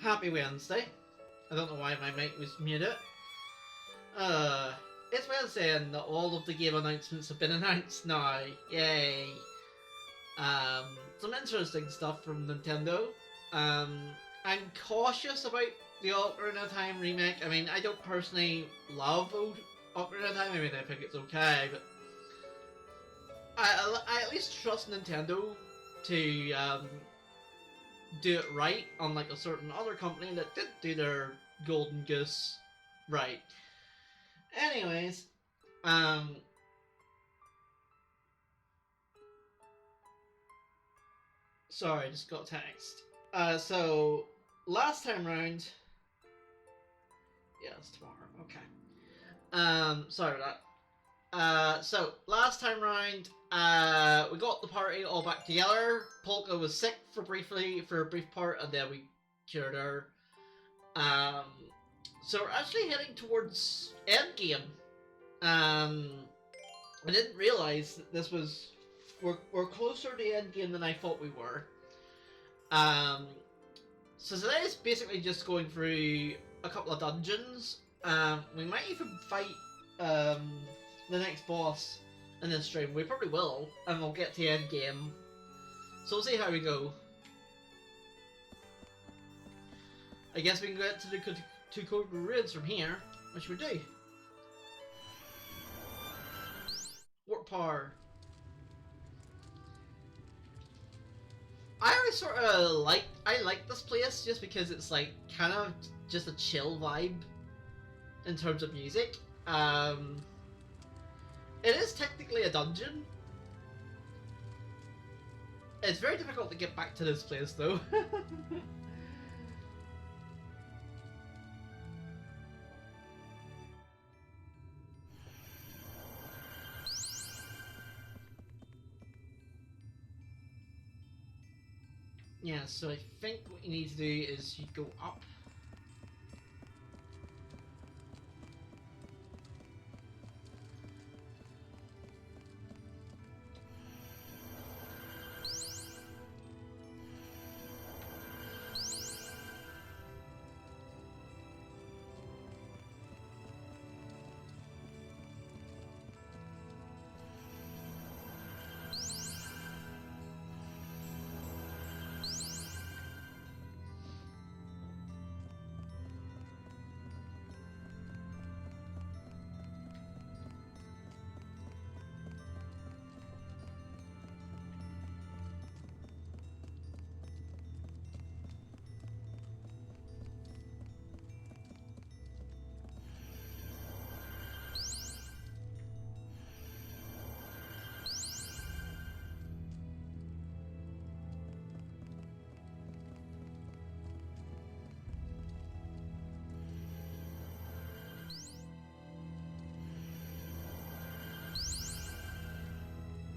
Happy Wednesday. I don't know why my mic was muted. It's Wednesday and all of the game announcements have been announced now. Yay. Some interesting stuff from Nintendo. I'm cautious about the Ocarina of Time remake. I mean, I don't personally love Ocarina of Time. I mean, I think it's okay, but I at least trust Nintendo to do it right, unlike a certain other company that did do their Golden Goose right. Anyways, sorry, I just got a text. So last time round, yeah, it's tomorrow. Okay. Sorry about that. So last time round, we got the party all back together. Polka was sick for a brief part, and then we cured her. So we're actually heading towards endgame. I didn't realize that this was we're closer to endgame than I thought we were. Um, so today is basically just going through a couple of dungeons. We might even fight the next boss in this stream. We probably will, and we'll get to endgame. So we'll see how we go. I guess we can get to the two code ruins from here, which we do. Warp power. I always sort of like this place just because it's like kind of just a chill vibe in terms of music. It is technically a dungeon. It's very difficult to get back to this place though. Yeah, so I think what you need to do is you go up.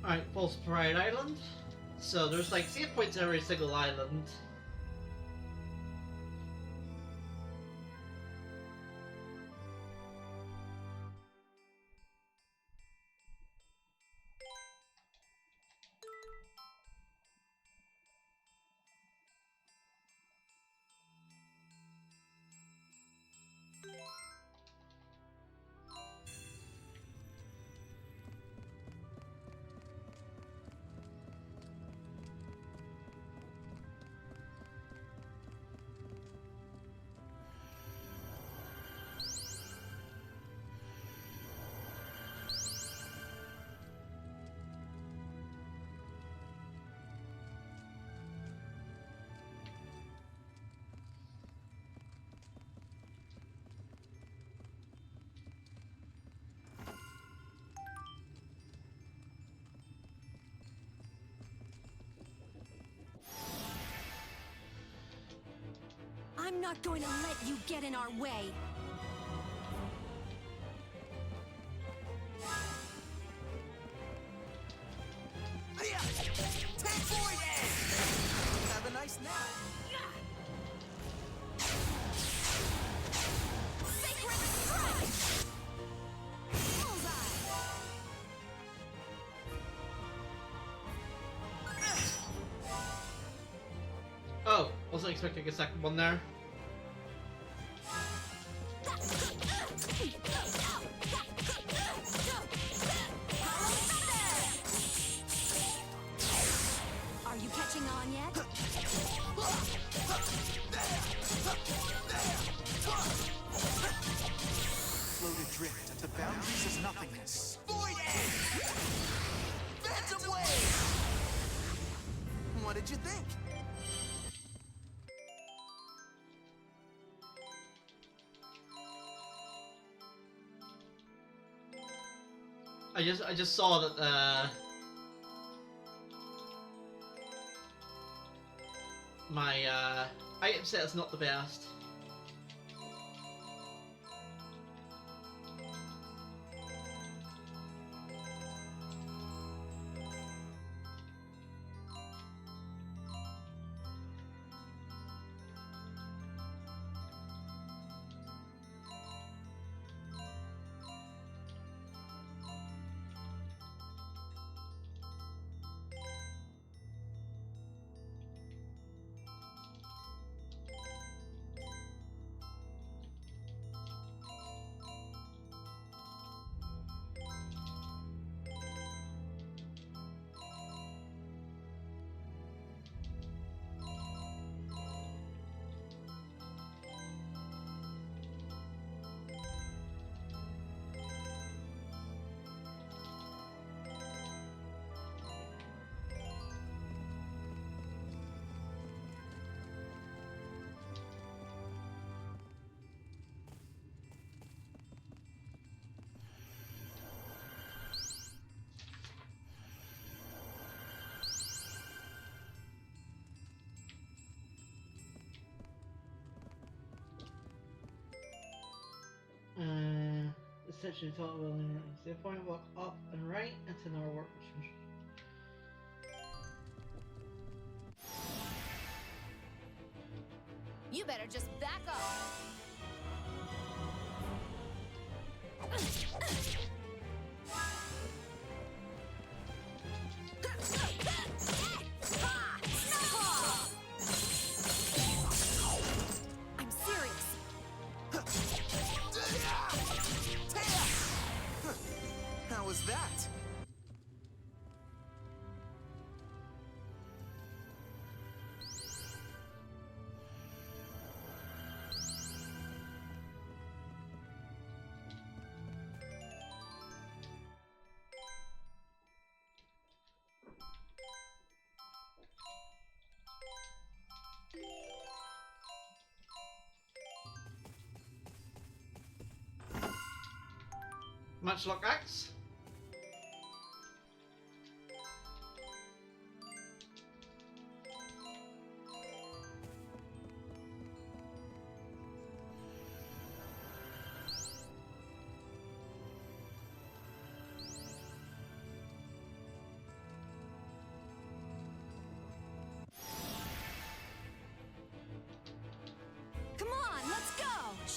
Alright, False Pride Island. So there's like save points in every single island. I'm not going to let you get in our way. Take Void Edge! Have a nice nap. Sacred strike! Bullseye! Oh, wasn't expecting a second one there. Are you catching on yet? Floated drift at the boundaries of nothingness. Void Edge! Phantom Wave! What did you think? I just saw that my item set is not the best. The section thought will the point walk up and right into our work. You better just back up. I'm serious. How was that? Matchlock Axe.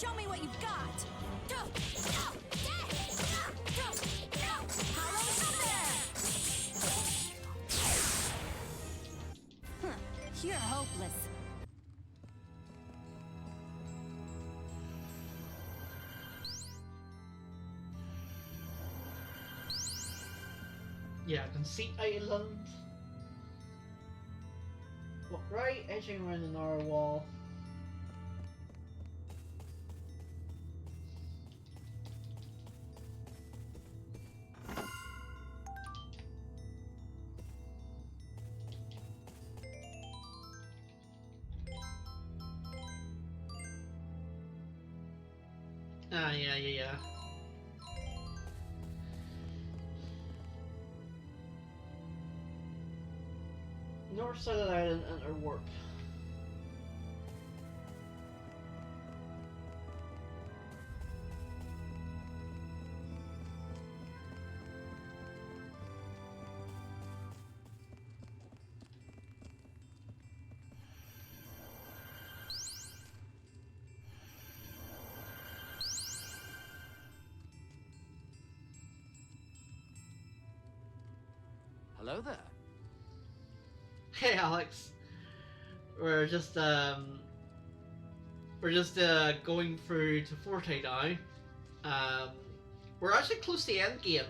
Show me what you've got. Huh, you're hopeless. Yeah, Conceit Island. Look right, edging around the narrow wall. Ah, yeah. North side of the island, enter warp. Hello there. Hey Alex, we're just going through to Forte now. We're actually close to the end game.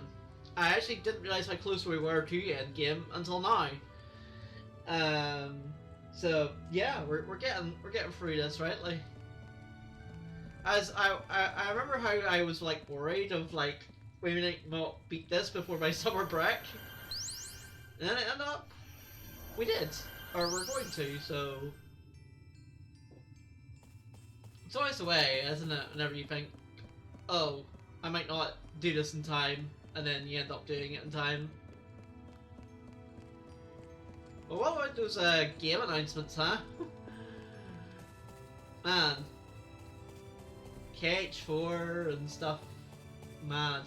I actually didn't realize how close we were to the end game until now. So yeah, we're getting through this, right? Like, as I remember how I was like worried of like we might not beat this before my summer break, and then it ended up we did, or we're going to. So it's always the way, isn't it? Whenever you think, oh, I might not do this in time, and then you end up doing it in time. Well, what about those game announcements, huh? Man, KH4 and stuff, mad,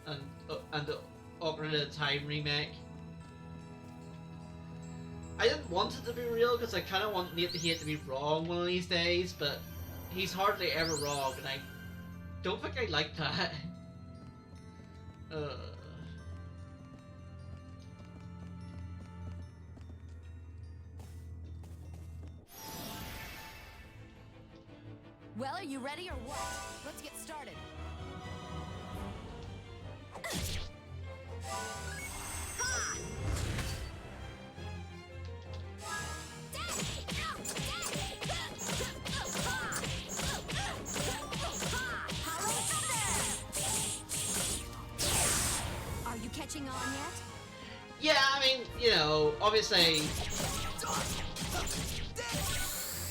and the Ocarina of Time remake. I didn't want it to be real because I kind of want Nate to hate to be wrong one of these days, but he's hardly ever wrong, and I don't think I like that. Well, are you ready or what? Let's get started. Ha! Are you catching on yet? Yeah, I mean, you know, obviously.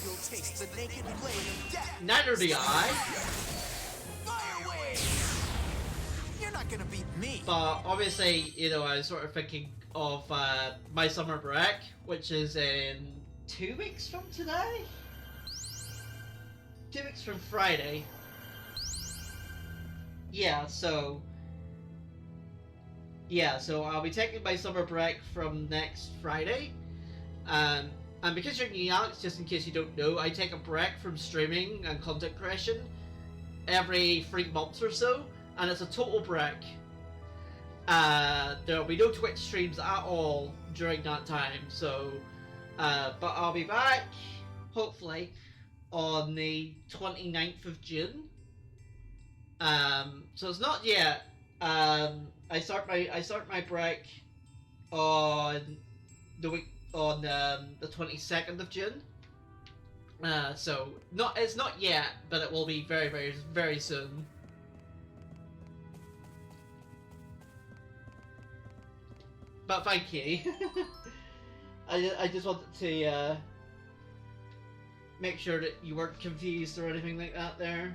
You'll taste the naked blade of death. Neither do I. Fire wave. You're not gonna beat me. But obviously, you know, I was sort of thinking of my summer break, which is in 2 weeks from today? 2 weeks from Friday. Yeah, so I'll be taking my summer break from next Friday. And because you're new, Alex, just in case you don't know, I take a break from streaming and content creation every 3 months or so, and it's a total break. There'll be no Twitch streams at all during that time, so but I'll be back hopefully on the 29th of June. So it's not yet. I start my break on the week on the 22nd of June. So it's not yet, but it will be very, very, very soon. But thank you. I just wanted to make sure that you weren't confused or anything like that there.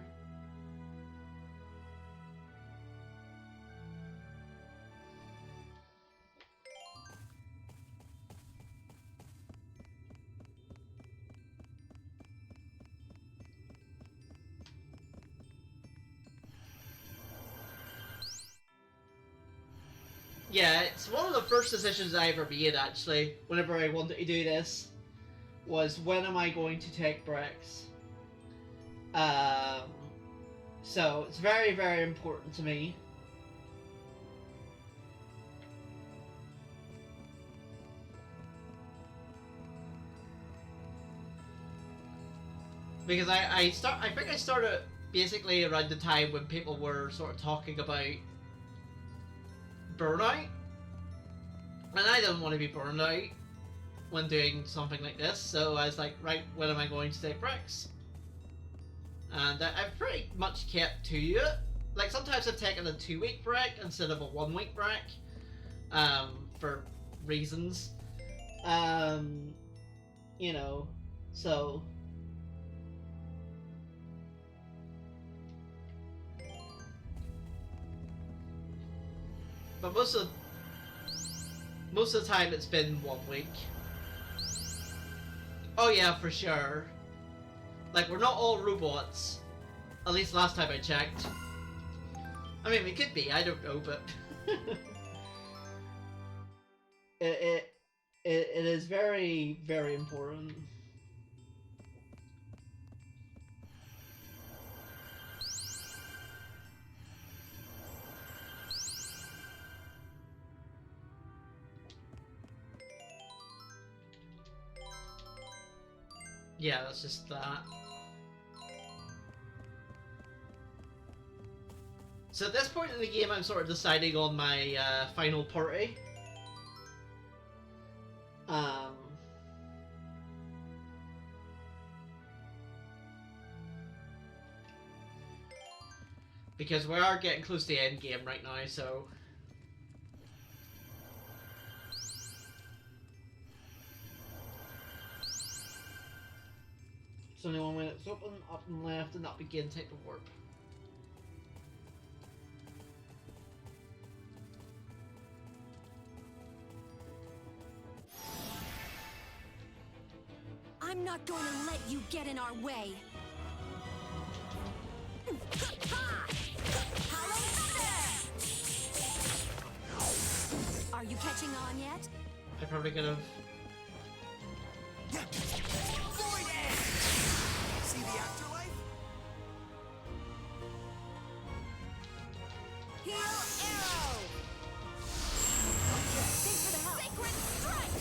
Yeah, it's one of the first decisions I ever made, actually, whenever I wanted to do this, was when am I going to take breaks? So it's very, very important to me. Because I think I started basically around the time when people were sort of talking about burnout. And I don't want to be burned out when doing something like this, so I was like, right, when am I going to take breaks? And I've pretty much kept to it. Like, sometimes I've taken a 2-week break instead of a 1-week break, for reasons. You know, so... But most of the time it's been 1 week. Oh yeah, for sure. Like, we're not all robots. At least last time I checked. I mean, we could be, I don't know, but... it is very, very important. Yeah, that's just that. So at this point in the game, I'm sort of deciding on my final party. Because we are getting close to the end game right now, so... It's only one way it's open, up and left, and up again, take the warp. I'm not going to let you get in our way. Are you catching on yet? I probably could have... Void Edge! See the afterlife? Heal arrow! Thanks for the help. Sacred strike!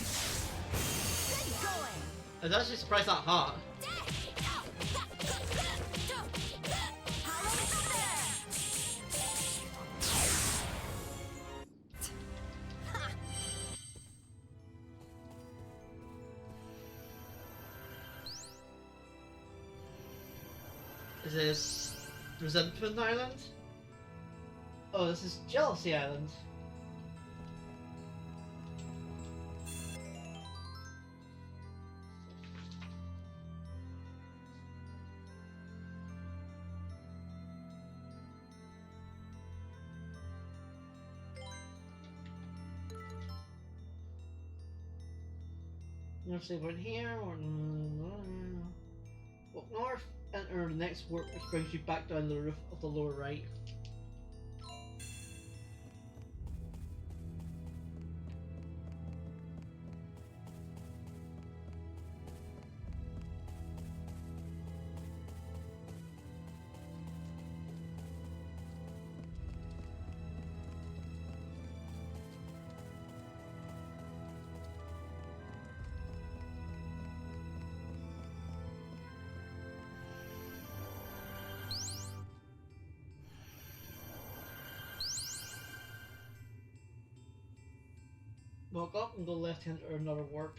Good going! I was actually surprised that hot. Is this Resentment Island? Oh, this is Jealousy Island. Let's see, we're here, or walk north, enter the next warp, which brings you back down the roof of the lower right. Walk up and go left hand or another warp.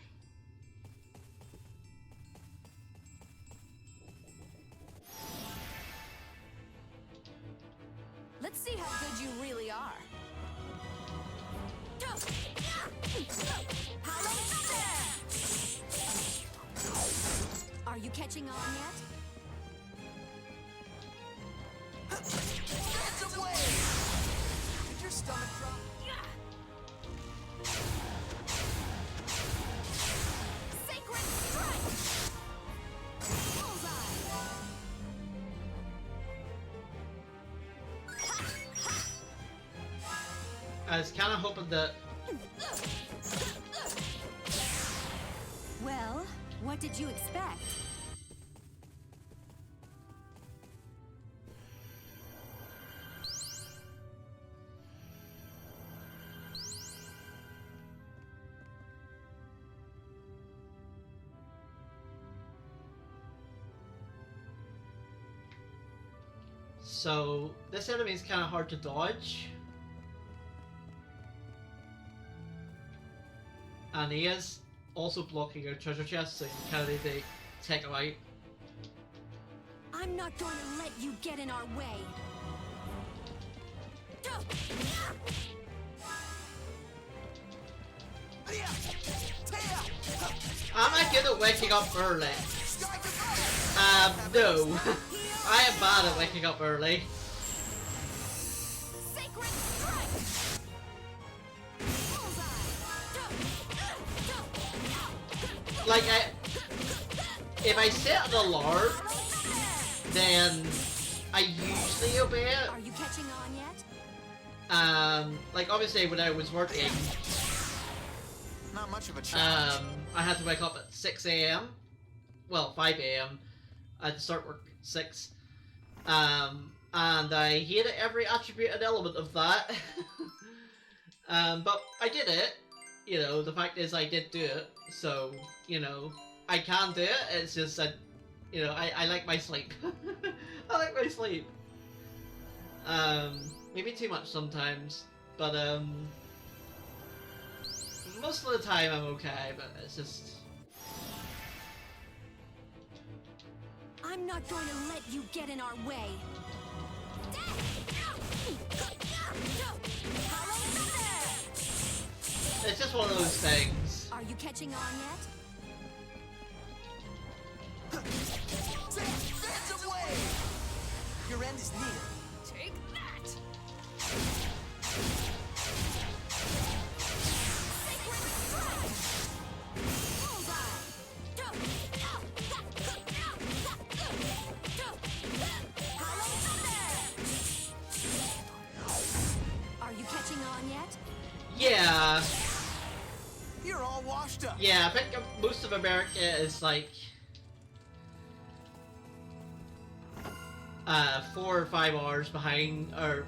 Let's see how good you really are. Are you catching on yet? Phantom Wave! Did your stomach drop? Sacred strike! Bullseye! I was kind of hoping that... Well, what did you expect? So this enemy is kind of hard to dodge. And he is also blocking our treasure chest, so you kind of need to take him out. I'm not going to let you get in our way. Am I good at waking up early? No. I am bad at waking up early. Sacred strike. Like, if I set an alarm, then I usually obey it. Are you catching on yet? Like obviously when I was working, Not much of a challenge. I had to wake up at 6 a.m. Well, 5 a.m. I had to start work at 6. And I hated every attribute and element of that. But I did it. You know, the fact is I did do it. So, you know, I can do it. It's just that, you know, I like my sleep. I like my sleep. Maybe too much sometimes. But, most of the time I'm okay, but it's just... I'm not going to let you get in our way. It's just one of those things. Are you catching on yet? Phantom wave! Your end is near. Take that! Sacred strike! Bullseye! Hollow thunder! Are you catching on yet? Yeah. You're all washed up. Yeah, I think most of America is like 4 or 5 hours behind, or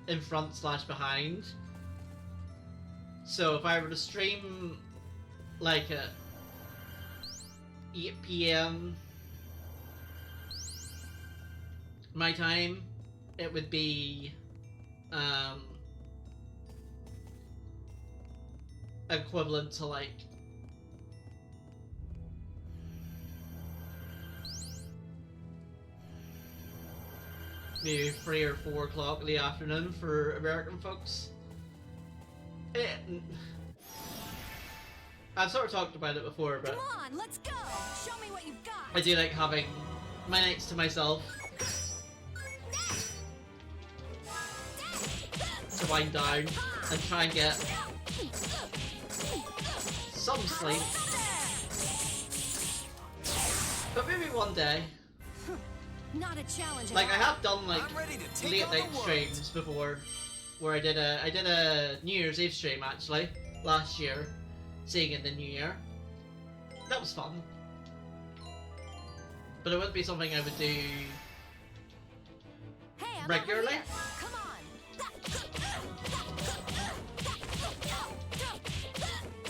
in front / behind. So if I were to stream like at 8 p.m. my time, it would be equivalent to like maybe 3 or 4 o'clock in the afternoon for American folks. I've sort of talked about it before, but Come on, let's go! Show me what you've got! I do like having my nights to myself to wind down and try and get some sleep. But maybe one day. Not a challenge. Like I have done like I'm ready to take late on the night world. streams before, where I did a New Year's Eve stream actually last year, seeing in the New Year. That was fun, but it wouldn't be something I would do Hey, I'm regularly. over here. Come on.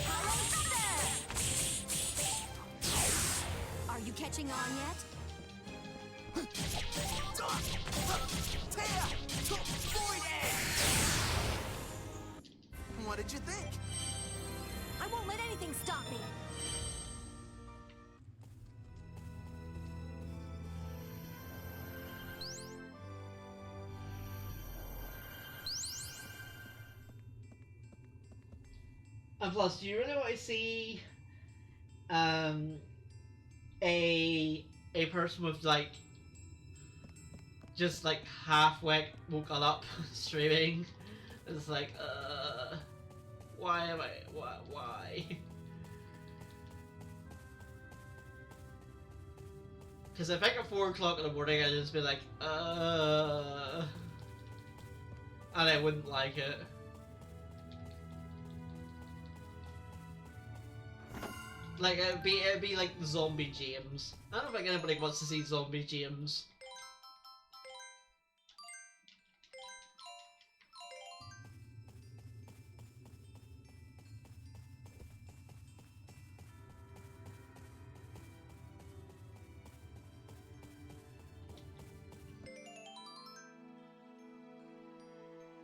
Hollow thunder! Are you catching on yet? What did you think? I won't let anything stop me. And plus, do you really want to see a person with like just like halfway woken up streaming? It's like, why am I? Why? Because I think at 4 o'clock in the morning, I'd just be like, and I wouldn't like it. Like it'd be like zombie James. I don't think anybody wants to see zombie James.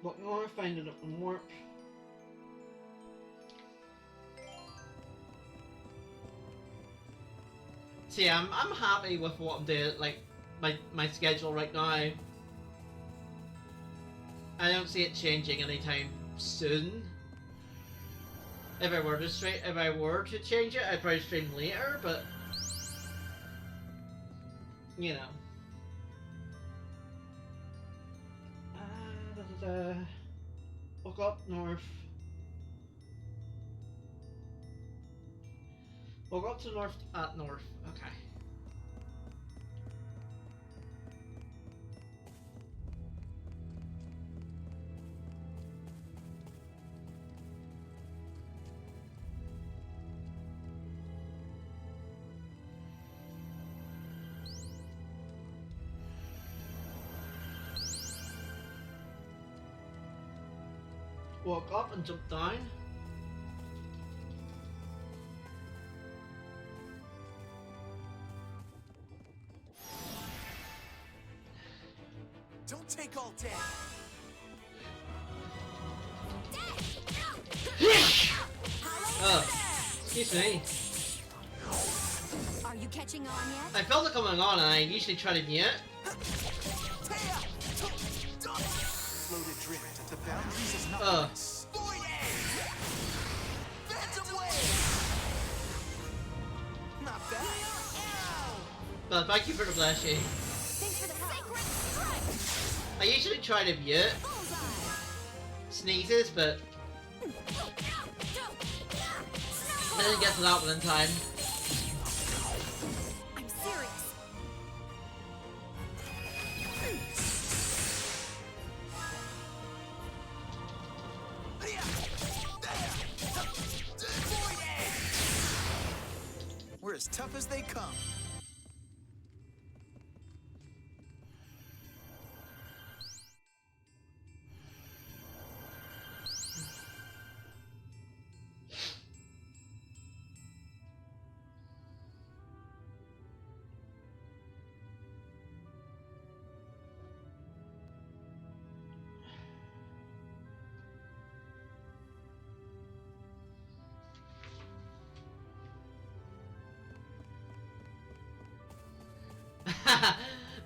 What more? Finding it on warp. See, I'm happy with what I'm doing, like my schedule right now. I don't see it changing anytime soon. If I were to change it, I'd probably stream later, but you know. We'll go up north. We'll go up to north at north. Okay. Walk up and jump down. Don't take all day. Oh, excuse me. Are you catching on yet? I felt it coming on, and I usually try to mute. Floated drift at the boundaries of nothingness. Void Edge! Phantom Wave! Not bad. But thank you for the blushy. Thanks for the sacred strike! I usually try to mute sneezes, but I didn't get to that one in time. I'm serious. Void Edge! We're as tough as they come.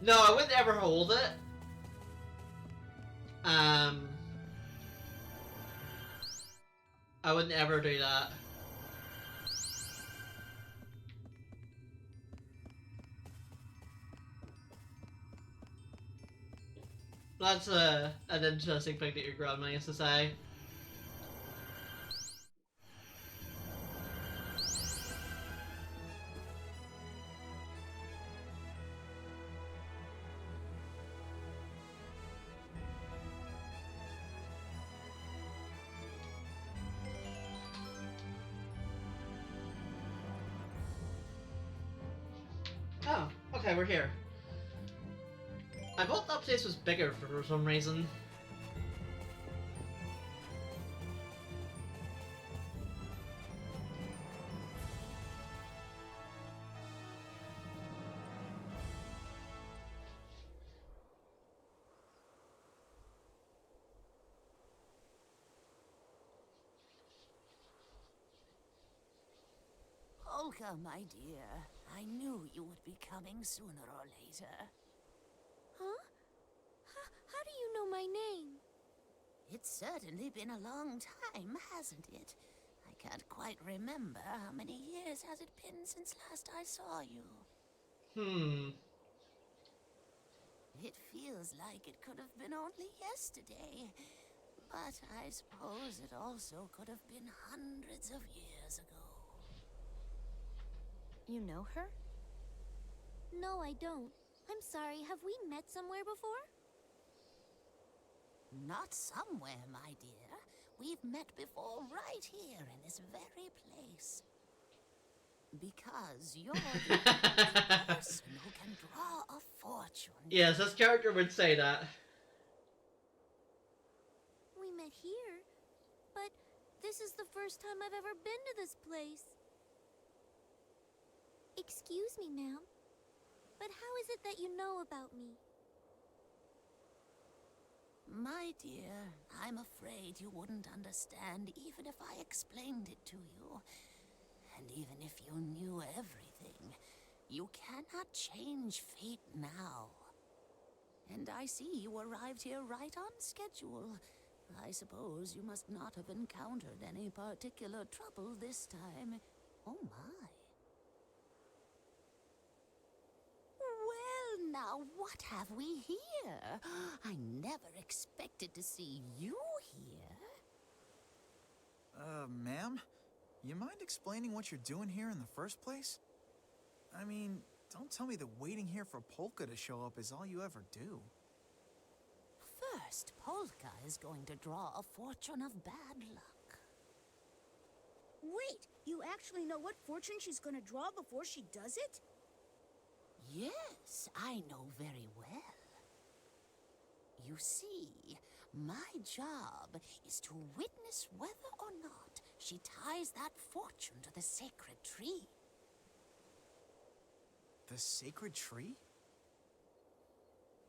No, I wouldn't ever hold it. I wouldn't ever do that. That's an interesting thing that your grandma used to say. Oh, okay, we're here. I thought that place was bigger for some reason. Olga, my dear, I knew you would be coming sooner or later. Huh? How do you know my name? It's certainly been a long time, hasn't it? I can't quite remember how many years has it been since last I saw you. It feels like it could have been only yesterday, but I suppose it also could have been hundreds of years ago. You know her? No, I don't. I'm sorry, have we met somewhere before? Not somewhere, my dear. We've met before right here in this very place. Because you're the only person who can draw a fortune. Yes, this character would say that. We met here, but this is the first time I've ever been to this place. Excuse me, ma'am, but how is it that you know about me? My dear, I'm afraid you wouldn't understand even if I explained it to you. And even if you knew everything, you cannot change fate now. And I see you arrived here right on schedule. I suppose you must not have encountered any particular trouble this time. Oh my. Well, now what have we here? I never expected to see you here. Ma'am? You mind explaining what you're doing here in the first place? I mean, don't tell me that waiting here for Polka to show up is all you ever do. First, Polka is going to draw a fortune of bad luck. Wait, you actually know what fortune she's gonna draw before she does it? Yes, I know very well. You see, my job is to witness whether or not she ties that fortune to the sacred tree. The sacred tree?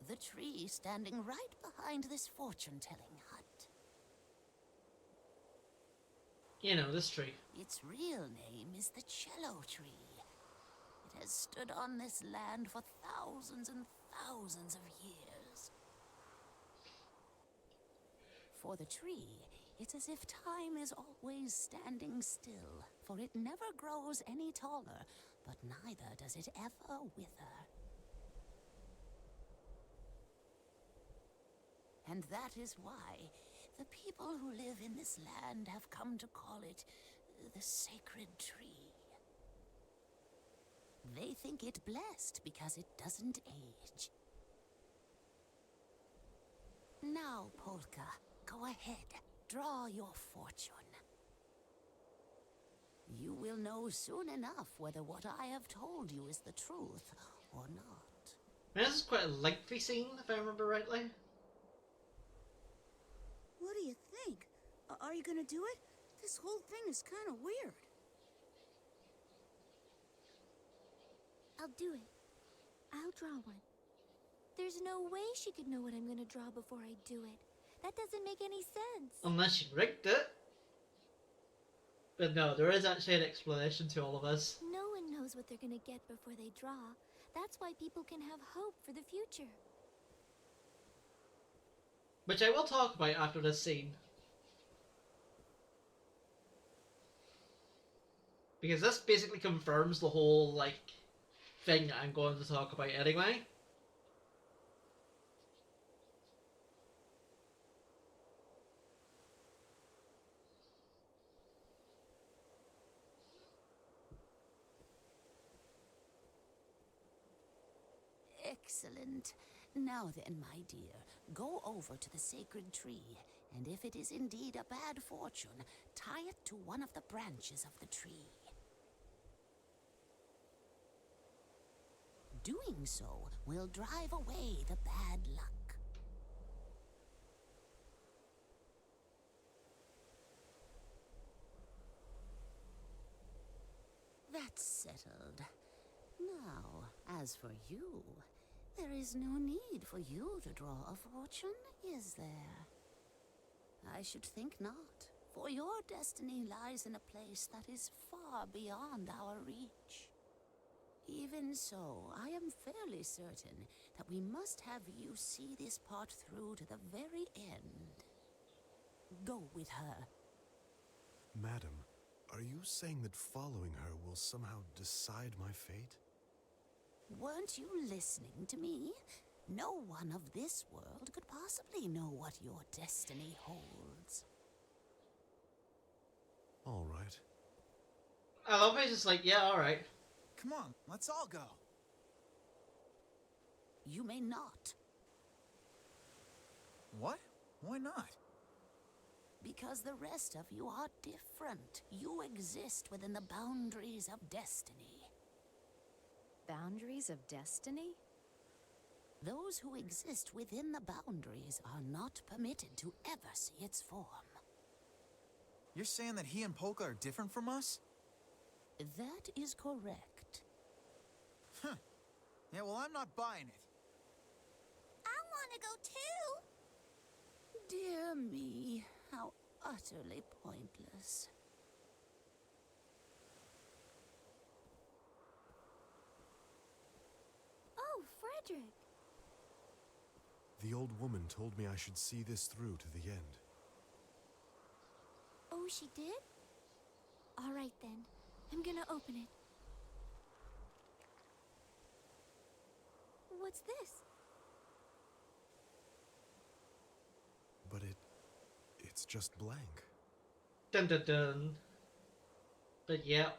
The tree standing right behind this fortune-telling hut. You know, this tree. Its real name is the cello tree. It has stood on this land for thousands and thousands of years. For the tree, it's as if time is always standing still, for it never grows any taller, but neither does it ever wither. And that is why the people who live in this land have come to call it the sacred tree. They think it blessed because it doesn't age. Now, Polka, go ahead. Draw your fortune. You will know soon enough whether what I have told you is the truth or not. Man, this is quite a lengthy scene, if I remember rightly. What do you think? Are you gonna do it? This whole thing is kind of weird. I'll do it. I'll draw one. There's no way she could know what I'm gonna draw before I do it. That doesn't make any sense. Unless you rigged it. But no, there is actually an explanation to all of this. No one knows what they're gonna get before they draw. That's why people can have hope for the future. Which I will talk about after this scene. Because this basically confirms the whole, like, thing I'm going to talk about anyway. Excellent. Now then, my dear, go over to the sacred tree, and if it is indeed a bad fortune, tie it to one of the branches of the tree. Doing so will drive away the bad luck. That's settled. Now, as for you, there is no need for you to draw a fortune, is there? I should think not, for your destiny lies in a place that is far beyond our reach. Even so, I am fairly certain that we must have you see this part through to the very end. Go with her. Madam, are you saying that following her will somehow decide my fate? Weren't you listening to me? No one of this world could possibly know what your destiny holds. All right. I love how he's just like, yeah, alright. Come on, let's all go. You may not, What? Why not? because the rest of you are different. You exist within the boundaries of destiny. Boundaries of destiny? Those who exist within the boundaries are not permitted to ever see its form. You're saying that he and Polka are different from us? That is correct. Huh. Yeah, well, I'm not buying it. I wanna go too. Dear me, how utterly pointless. Oh, Frederick! The old woman told me I should see this through to the end. Oh, she did? All right then. I'm gonna open it. What's this? But it's just blank. Dun dun dun. But yeah.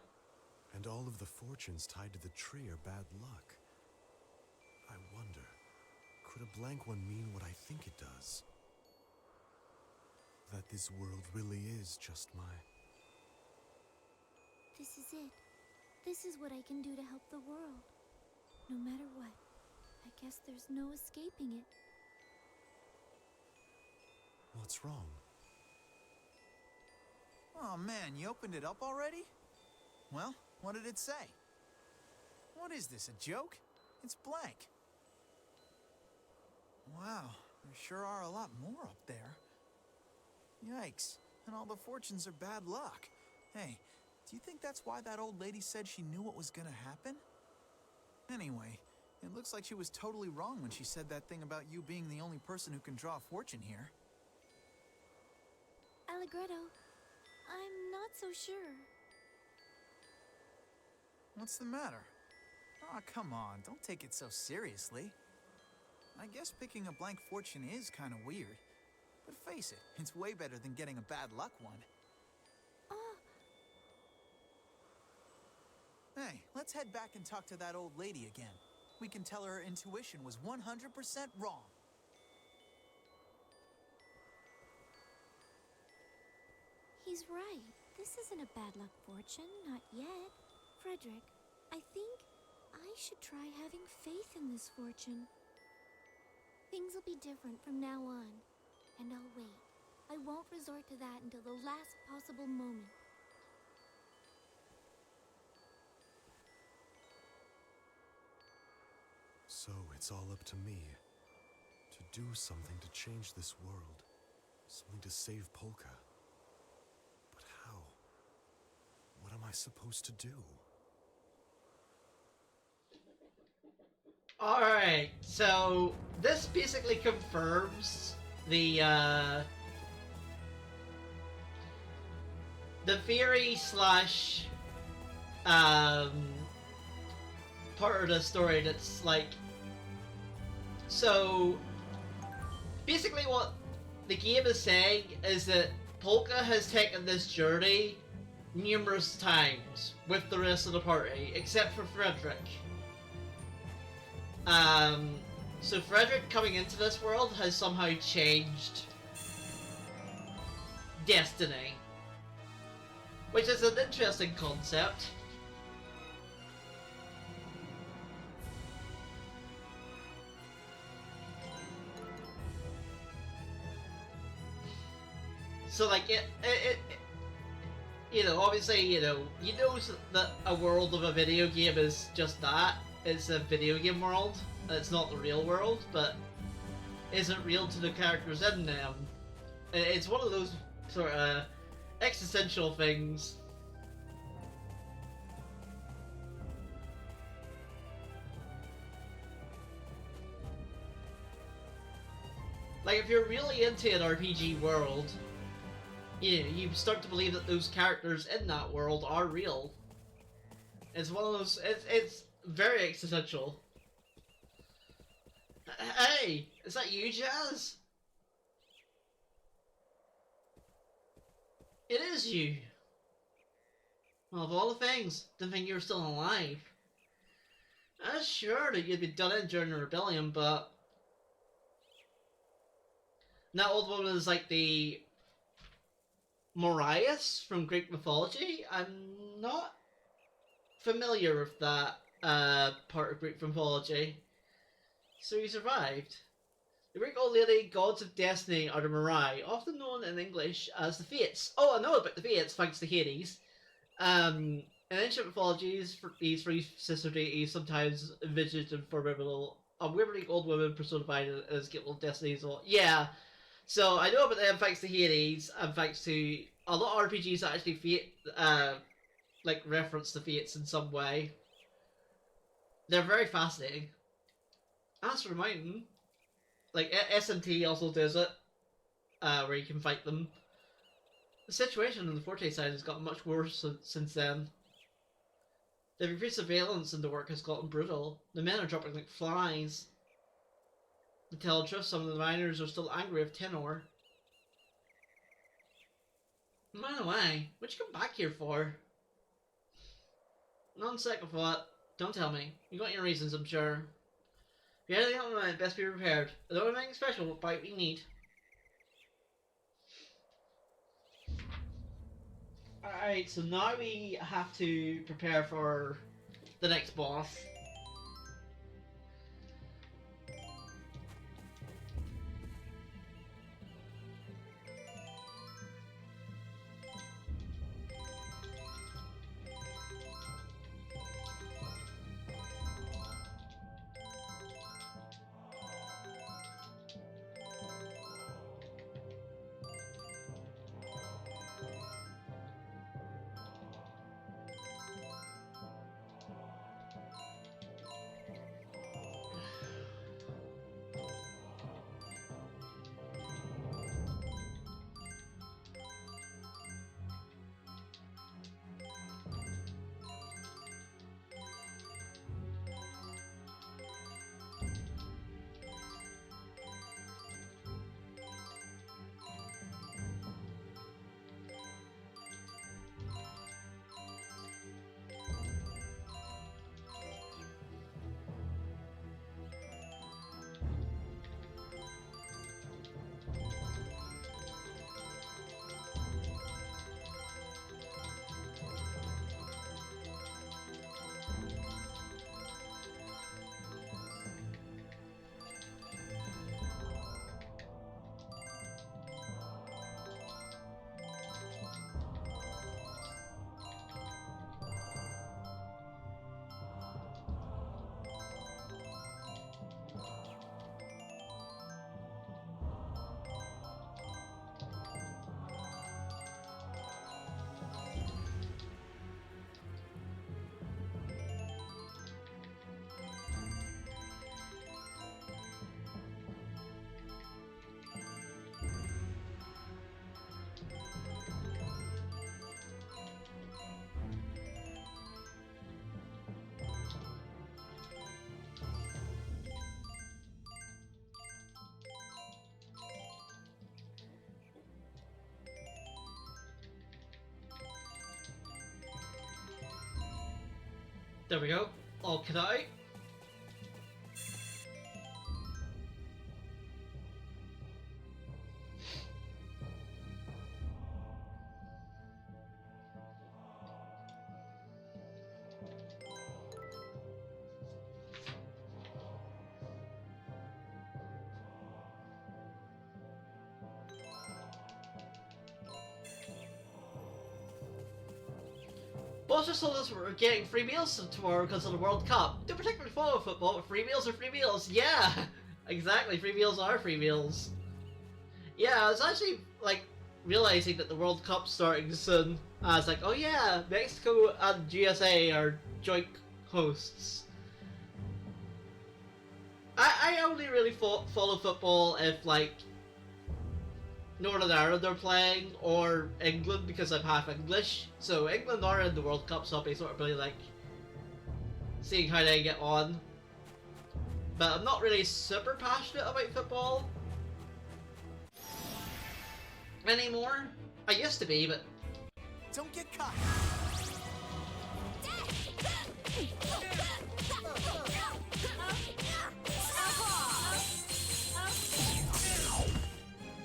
And all of the fortunes tied to the tree are bad luck. I wonder, could a blank one mean what I think it does? That this world really is just my... This is it. This is what I can do to help the world. No matter what. I guess there's no escaping it. What's wrong? Oh man, you opened it up already? Well, what did it say? What is this, a joke? It's blank. Wow, there sure are a lot more up there. Yikes, and all the fortunes are bad luck. Hey, do you think that's why that old lady said she knew what was gonna happen? Anyway, it looks like she was totally wrong when she said that thing about you being the only person who can draw a fortune here. Allegretto, I'm not so sure. What's the matter? Aw, come on, don't take it so seriously. I guess picking a blank fortune is kind of weird. But face it, it's way better than getting a bad luck one. Hey, let's head back and talk to that old lady again. We can tell her intuition was 100% wrong. He's right. This isn't a bad luck fortune, not yet. Frederick, I think I should try having faith in this fortune. Things will be different from now on, and I'll wait. I won't resort to that until the last possible moment. So it's all up to me. To do something to change this world. Something to save Polka. But how? What am I supposed to do? Alright, so this basically confirms the theory slash part of the story that's like, so basically what the game is saying is that Polka has taken this journey numerous times with the rest of the party, except for Frederick. So Frederick coming into this world has somehow changed destiny, which is an interesting concept. So like it you know, obviously, you know that a world of a video game is just that. It's a video game world. It's not the real world, but is it real to the characters in them? It's one of those sort of existential things. Like, if you're really into an RPG world, you start to believe that those characters in that world are real. It's one of those. It's very existential. Hey, is that you, Jazz? It is you. Well, of all the things, didn't think you were still alive. I was sure that you'd been done in during the rebellion, but that old woman is like the Marias from Greek mythology. I'm not familiar with that part of Greek mythology. So you survived. The Greek old lady gods of destiny are the Morai, often known in English as the Fates. Oh, I know about the Fates thanks to Hades. In ancient mythologies, these three sister deities sometimes envisaged and formidable, unwavering old women personified as capable destinies. Yeah, So I know about them thanks to Hades and thanks to a lot of RPGs that actually like reference the Fates in some way. They're very fascinating. As for Mountain, like SMT also does it, where you can fight them. The situation on the Forte side has gotten much worse since then. The increased surveillance in the work has gotten brutal. The men are dropping like flies. To tell the truth, some of the miners are still angry with Tenor. By the way, what'd you come back here for? Not second thought. Don't tell me. You got your reasons, I'm sure. If you're anything on my mind, best be prepared. I don't have anything special, but what we need. Alright, so now we have to prepare for the next boss. There we go. All cut out. Boss just told us we're getting free meals tomorrow because of the World Cup. Don't particularly follow football, but free meals are free meals. Yeah, exactly. Free meals are free meals. Yeah, I was actually like realizing that the World Cup's starting soon. I was like, oh yeah, Mexico and USA are joint hosts. I only really follow football if like Northern Ireland are playing or England because I'm half English. So England are in the World Cup, so I'll be sort of really like seeing how they get on. But I'm not really super passionate about football anymore. I used to be, but Don't get caught.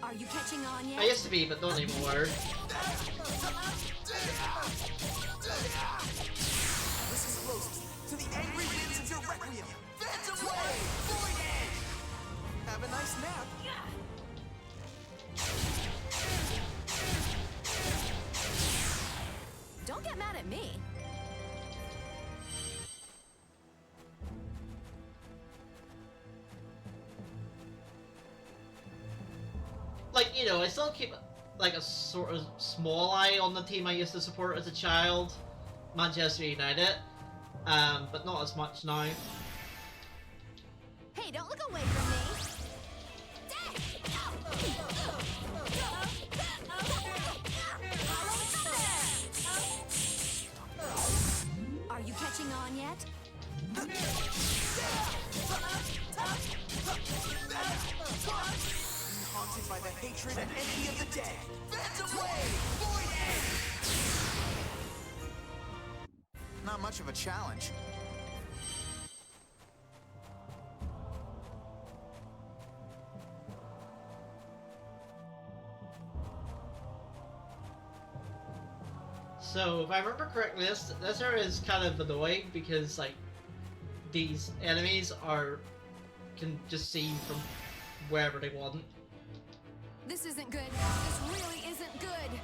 Are you catching on yet? I used to be, but not anymore. This is close to the angry winds of your requiem. Phantom Ray! Void Edge! Have a nice nap. Don't get mad at me. like, you know, I still keep like a sort of small eye on the team I used to support as a child, Manchester United, but not as much now. Hey, don't look away from me. Are you catching on yet? Haunted by the hatred and envy of the dead. Phantom Wave! Void Edge! Not much of a challenge. So, if I remember correctly, this area is kind of annoying because, like, these enemies can just see from wherever they want. This isn't good. This really isn't good.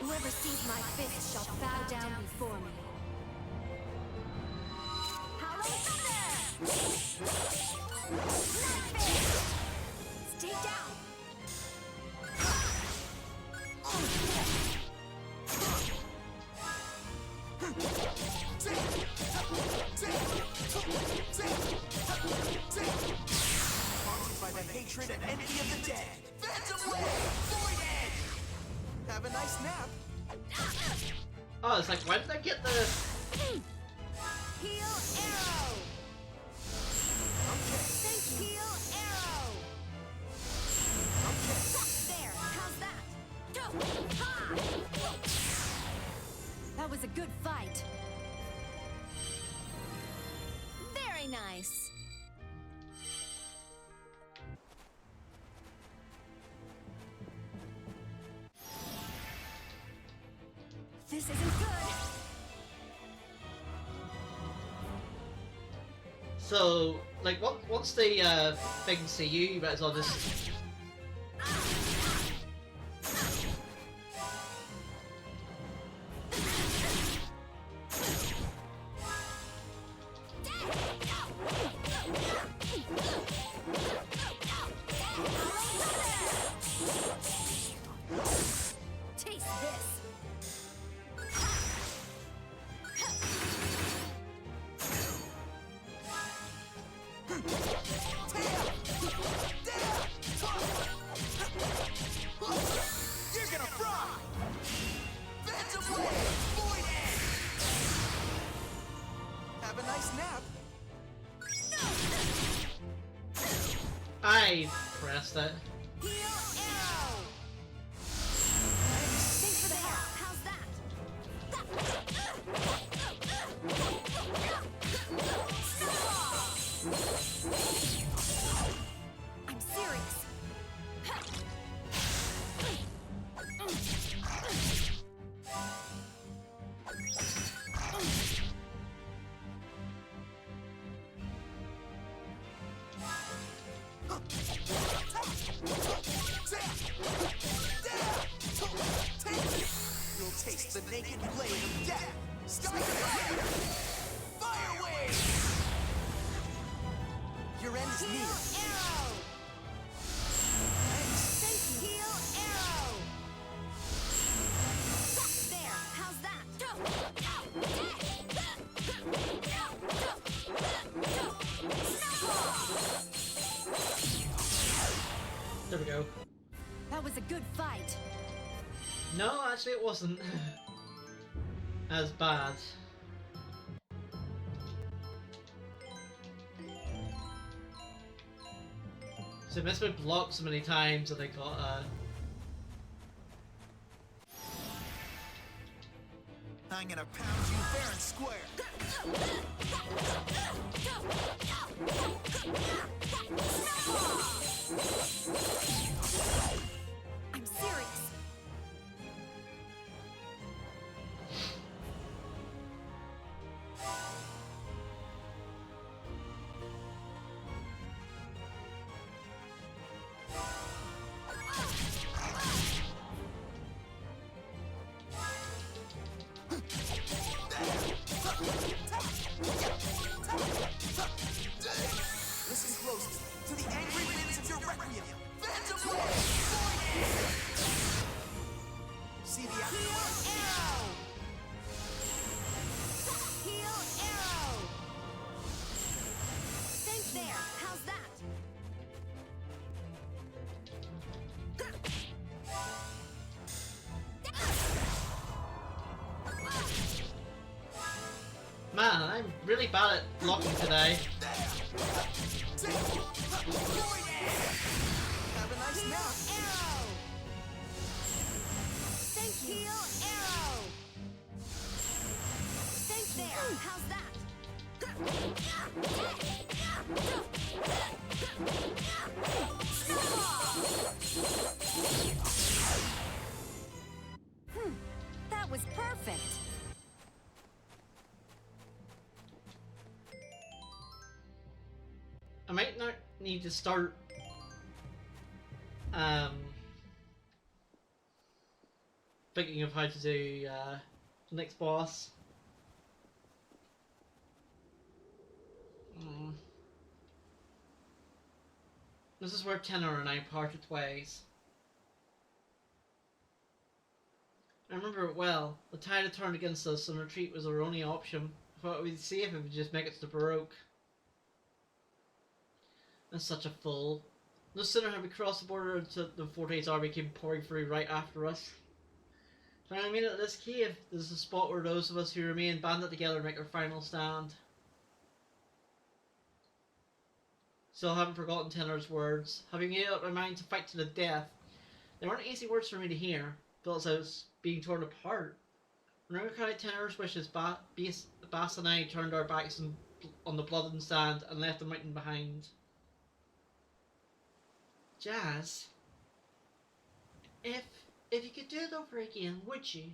Whoever sees my fist shall bow down before me. Hollow Thunder! Night Fist! Stay down! Haunted by the hatred and envy of the dead. Phantom Wave! Void Edge! Have a nice nap. Oh, it's like, why did I get the... Heal Arrow! Think Heal Arrow! There, how's that? Ha! That was a good fight. Very nice. This isn't good. So, like, once the things see you, you might as well just... Taste this. You're gonna fry! Phantom Wave! Void Edge! Have a nice nap. I pressed it. Heal Arrow! Thanks for the help. How's that? Snowball! I'm serious. You'll taste the naked blade of death! Start fire! Fire Wave! Your end is Heal near. Arrow! Thank you. Heal Arrow! There, how's that? Snowball! There we go. That was a good fight. No, actually it wasn't as bad. So I missed my block so many times that I got I'm gonna pound you fair and square. I'm serious. really bad at blocking today. Have a nice nap. Arrow! Thank you. Heal arrow! Thank you. How's that? That was perfect. I might not need to start thinking of how to do the next boss. This is where Tenor and I parted ways. I remember it well. The tide had turned against us and retreat was our only option. I thought we'd see if it would just make it to the Baroque. I'm such a fool. No sooner had we crossed the border until the Forte's army came pouring through right after us. Finally made it to this cave. This is the spot where those of us who remain banded together make our final stand. Still haven't forgotten Tenor's words. Having made up my mind to fight to the death, they weren't easy words for me to hear. Felt as I was being torn apart. Remember how Tenor's wishes, Bass and I turned our backs on the blood and sand and left the mountain behind. Jazz, if you could do it over again, would you?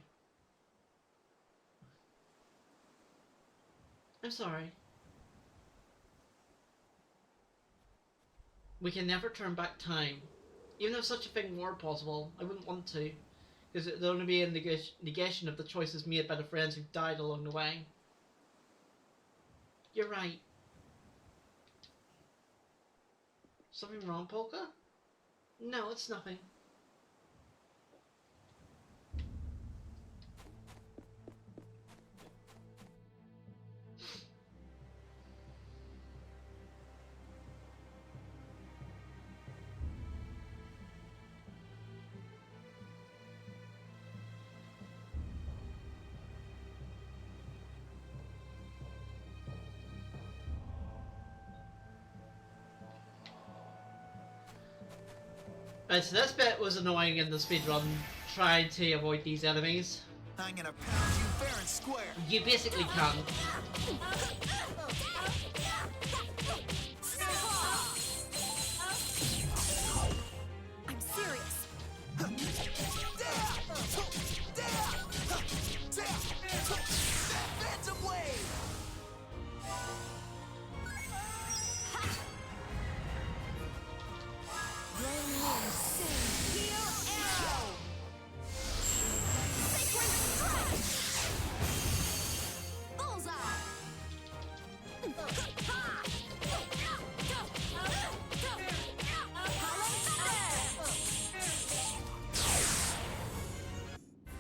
I'm sorry. We can never turn back time. Even if such a thing were possible, I wouldn't want to. Because it would only be a negation of the choices made by the friends who died along the way. You're right. Something wrong, Polka? No, it's nothing. Right, so this bit was annoying in the speedrun, trying to avoid these enemies. I'm gonna pound you fair and square. You basically can. I'm serious. Phantom Wave! Heal arrow! Sacred strike! Bullseye!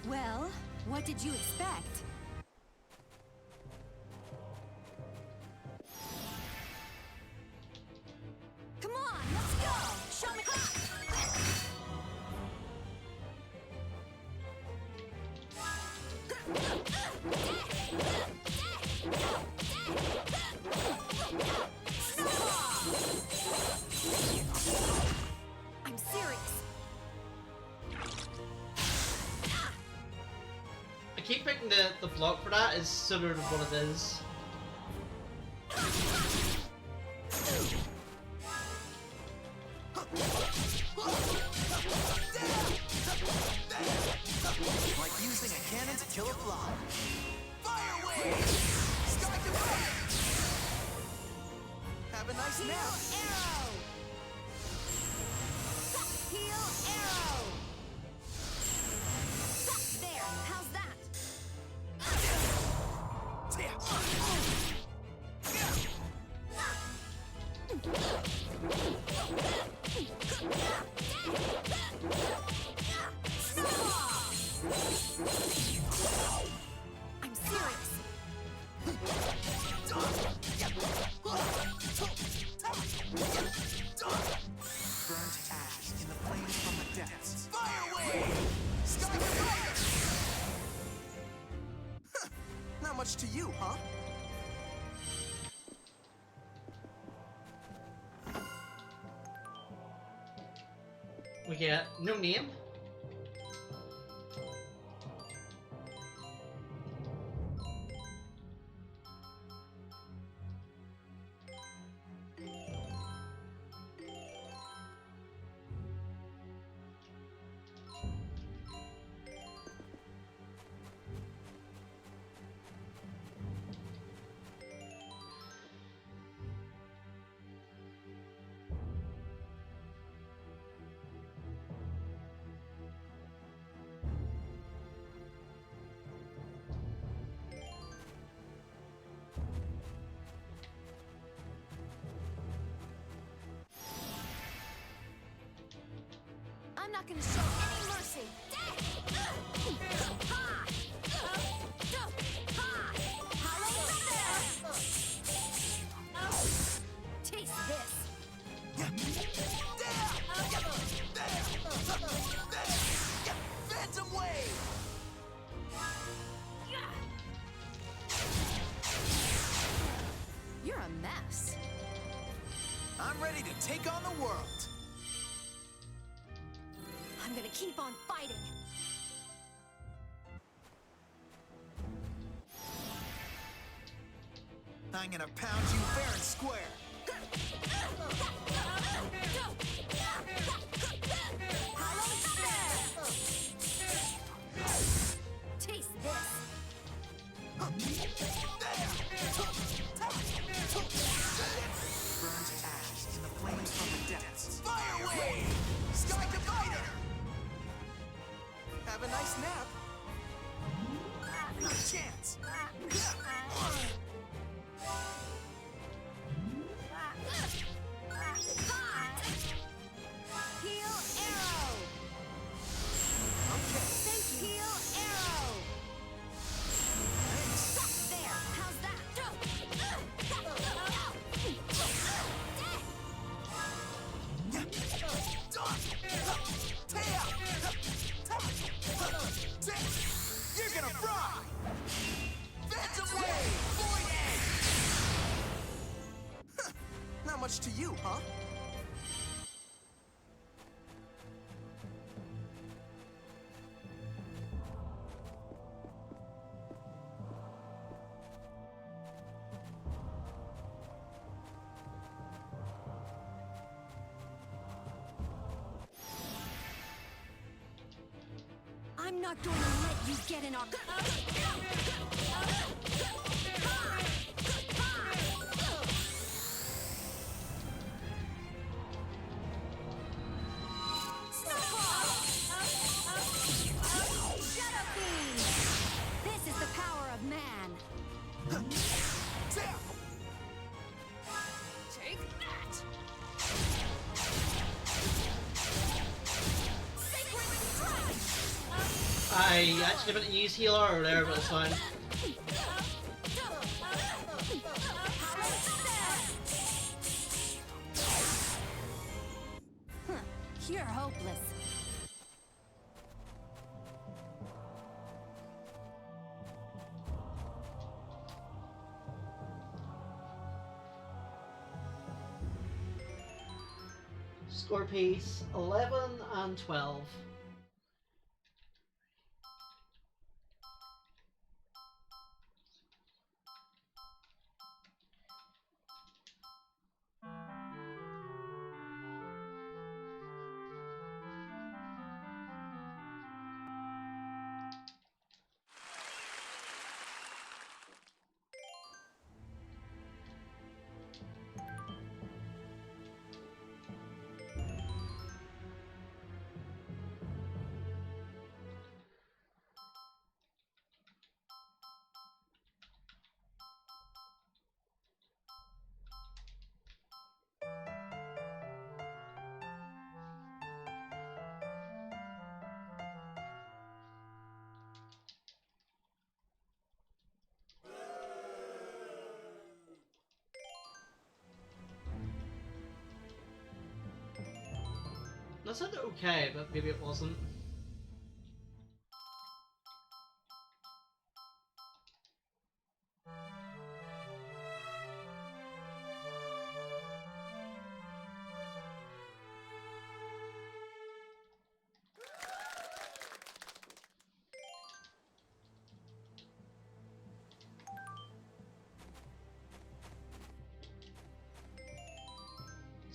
Well, what did you expect? Come on, let's go! Show me. I'm serious. I keep thinking the block for that is similar to what it is. Like using a cannon to kill a fly. Fire wave! Sky divide! Have a nice nap. Arrow! Heal arrow! There, how's that? I'm serious. Burnt ash in the flames from the depths. Fire wave! Sky divide! Not much to you, huh? We get no name. I'm not gonna show any mercy. Taste this. Phantom Wave! You're a mess. I'm ready to take on the world. I'm gonna keep on fighting. I'm gonna pound you fair and square. Taste this. Burns ash in the flames from the depths. Fire Wave! Sky Divider! Have a nice nap. No chance. Heal arrow. Okay. Thank you. Heal arrow. Thanks. There. How's that? You're gonna fry! Phantom Wave! Void Edge! Not much to you, huh? I'm not going to let you get in our... Shadow Fiend! This is the power of man. Take that! Sacred Strike! I actually meant to use healer earlier, but it's fine. You're hopeless. Score piece 11 and 12. That sounded okay, but maybe it wasn't.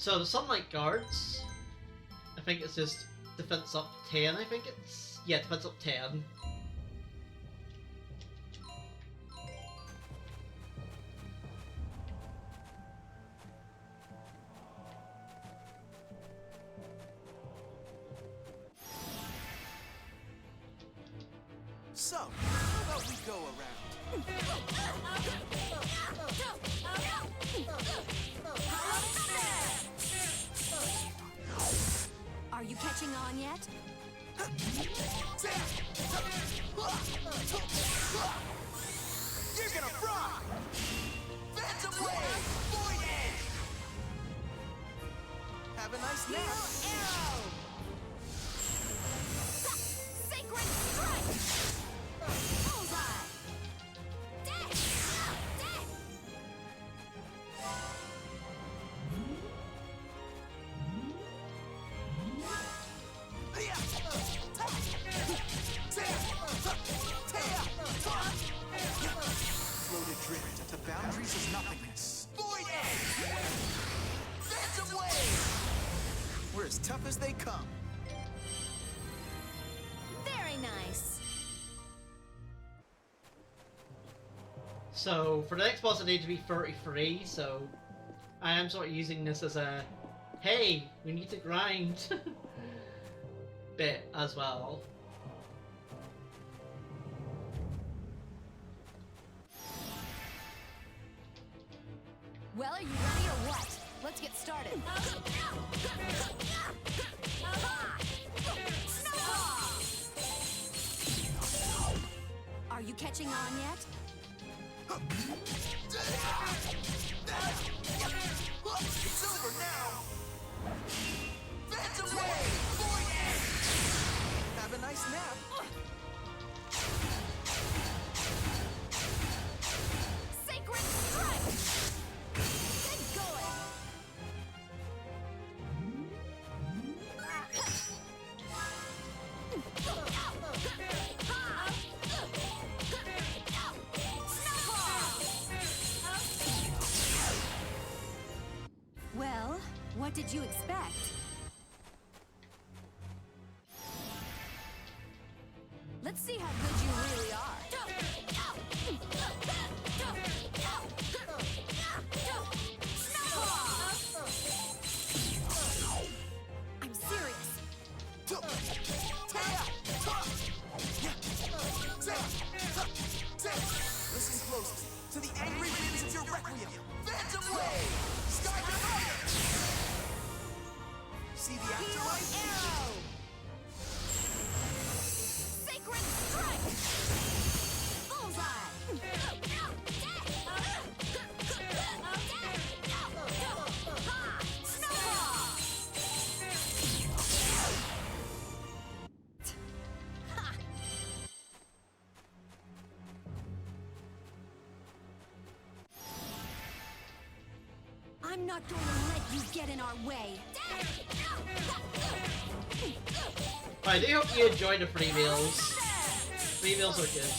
So the Sunlight Guards, I think it's just defense up 10, I think it's... Yeah, defense up 10. So, how about we go around? Are you catching on yet? You're gonna fry! Phantom Wave! Void Edge! Have a nice nap! Arrow! Sacred Strike! Bullseye! Death! Death! Floated drift to boundaries of nothingness. Void Edge! Phantom Wave! We're as tough as they come. Very nice. So for the next boss I need to be 33, so I am sort of using this as a, hey, we need to grind bit as well. Well, are you ready or what? Let's get started. Are you catching on yet? It's over now! Phantom Wave! Void Edge! Have a nice nap. Sacred Strike! Get going! Well, what did you expect? Let's see how good you really are. I'm serious. Listen closely to the angry winds of your requiem. Phantom Wave! Sky Fire! See the afterlife? Arrow! Sacred Strike! Bullseye! Snowball! Ha! I'm not going to let you get in our way. I do hope you enjoyed the free meals. Free meals are good.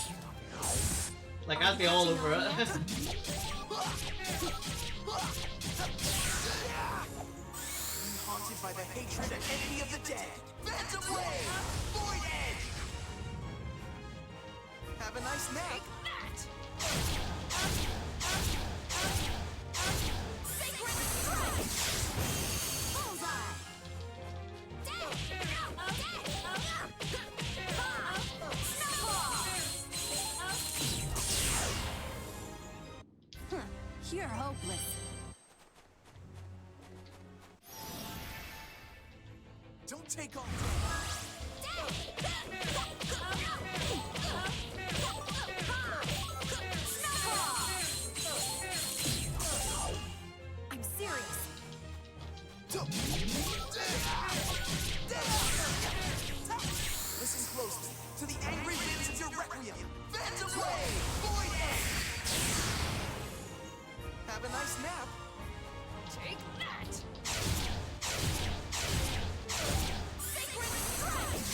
Like, I'd be all over it. Haunted by the hatred and envy of the dead. Phantom Wave! Void Edge! Have a nice nap. Sacred Strike! Bullseye! Snowball! You're hopeless. Don't take on. I'm serious. Listen closely to the angry winds of your requiem. Phantom Wave! Void Edge! Have a nice nap. Take that! Sacred Strike!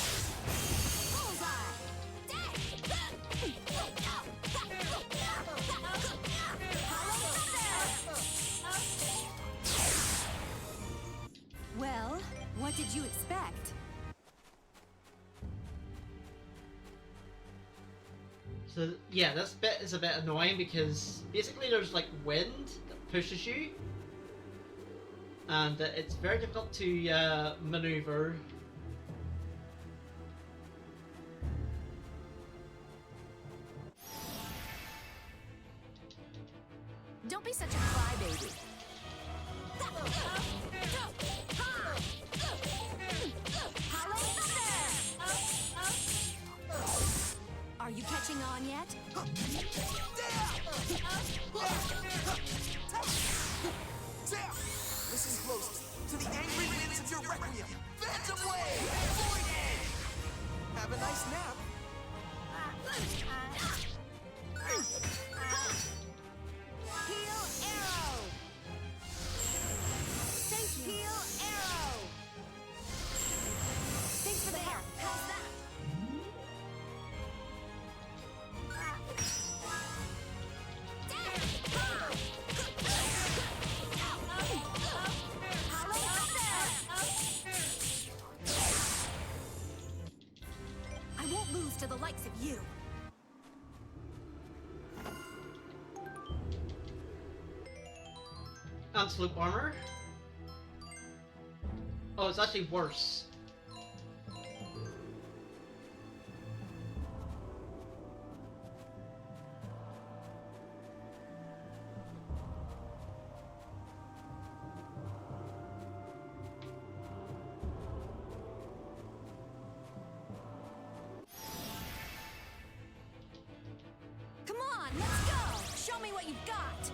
So yeah, this bit is a bit annoying because basically there's like wind that pushes you, and it's very difficult to maneuver. Don't be such a crybaby. Are you catching on yet? Listen closely to the angry winds of your requiem. Phantom Wave! Void Edge! Have a nice nap. Heal arrow! Thank you. Heal arrow! Thanks for the help. How's that? I won't lose to the likes of you. Absolute armor. Oh, it's actually worse. Come on, let's go! Show me what you've got!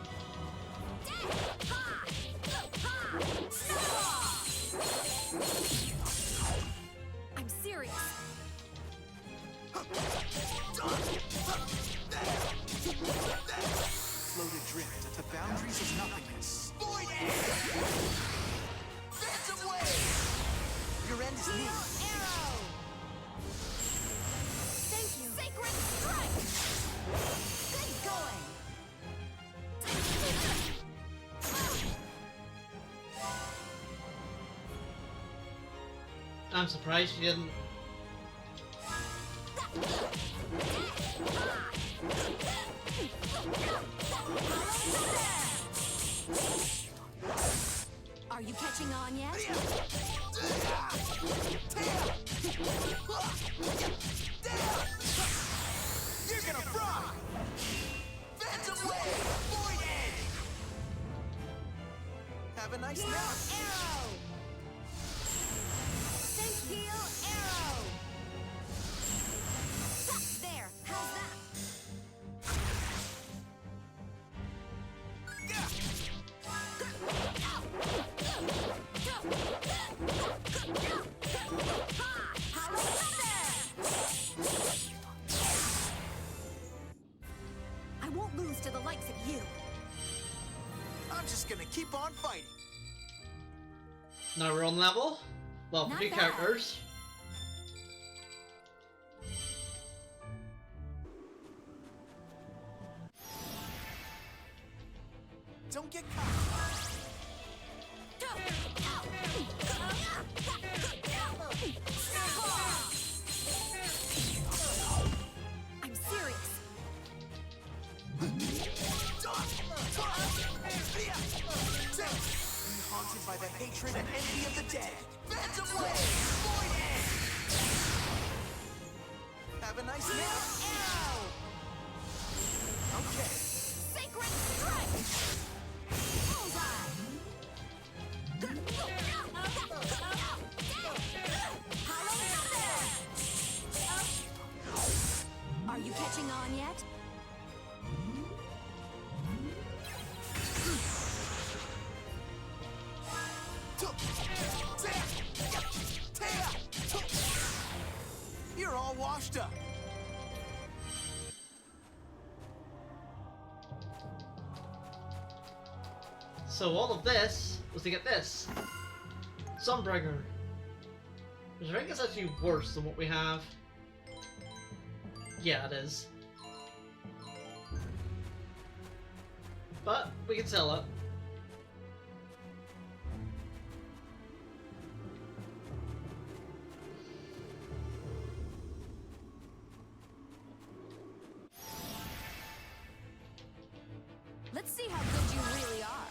I'm serious. Floated drift at the boundaries of nothingness. Void Edge! Phantom Wave! Your end is Heal near. arrow! Thank you. Sacred strike! Good going! I'm surprised you didn't. Are you catching on yet? You're gonna fry! Phantom Wave! Void Edge! Have a nice Heal nap. arrow! Thank you. Heal arrow! There, how's that? I won't lose to the likes of you. I'm just gonna keep on fighting. Now we're on level. Well, Not for new bad. characters. Don't get caught. I'm serious. Haunted by the hatred and envy of the dead. Phantom Wave! Void Edge! Have a nice Heal nap. arrow! Okay. Sacred strike! Bullseye! Hollow thunder! Are you catching on yet? You're all washed up. So all of this was to get this. Sunbringer. Which I think is actually worse than what we have. Yeah, it is. But we can sell it. Let's see how good you really are.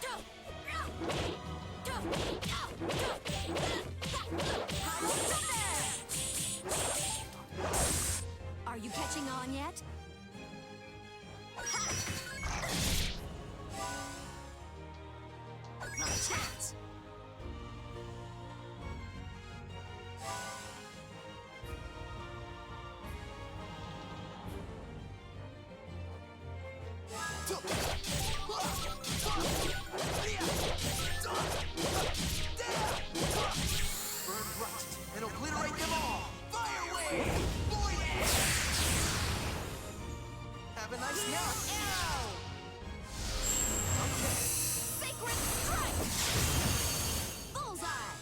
Are you catching on yet? Not a chance. Burn bright and obliterate them all! Fire wave! Void edge! Have a nice nap! Arrow! Okay. Sacred strike! Bullseye!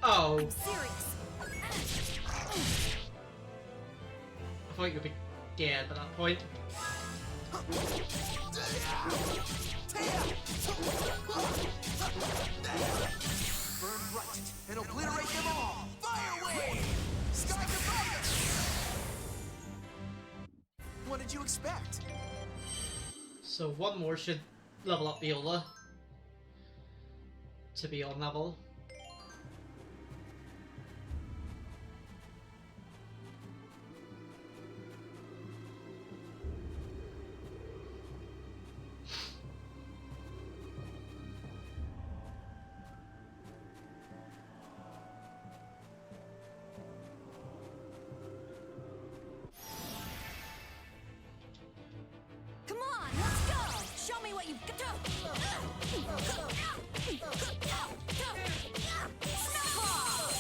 Oh, I'm serious. I thought you'd be dead at that point. Burn bright and obliterate them all! Fire wave! Sky to fire! What did you expect? So one more should level up Viola to be on level. Come on, let's go! Show me what you've got. Snowball!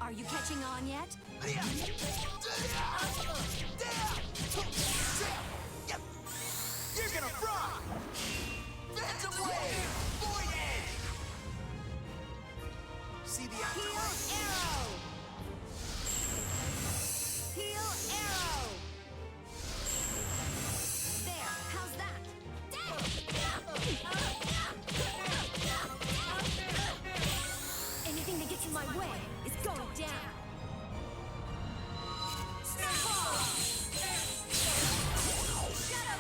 Are you catching on yet? You're gonna fry! Phantom wave! Void edge! See the Heal afterlife? arrow! Heal arrow! There, how's that? Anything that gets in my way is going down. Snowball! Shadow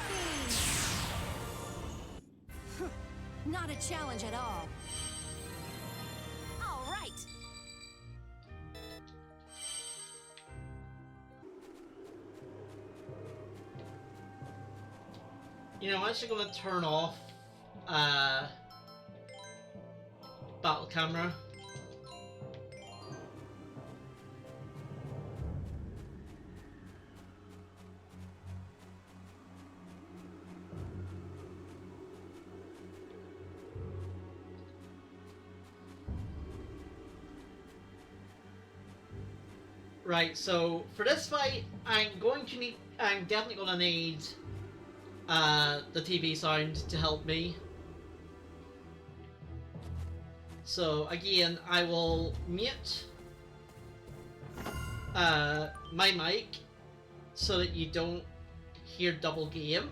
beam! Not a challenge at all. All right. You know, I'm actually going to turn off battle camera. Right, so for this fight, I'm definitely going to need the TV sound to help me. So again, I will mute my mic so that you don't hear double game.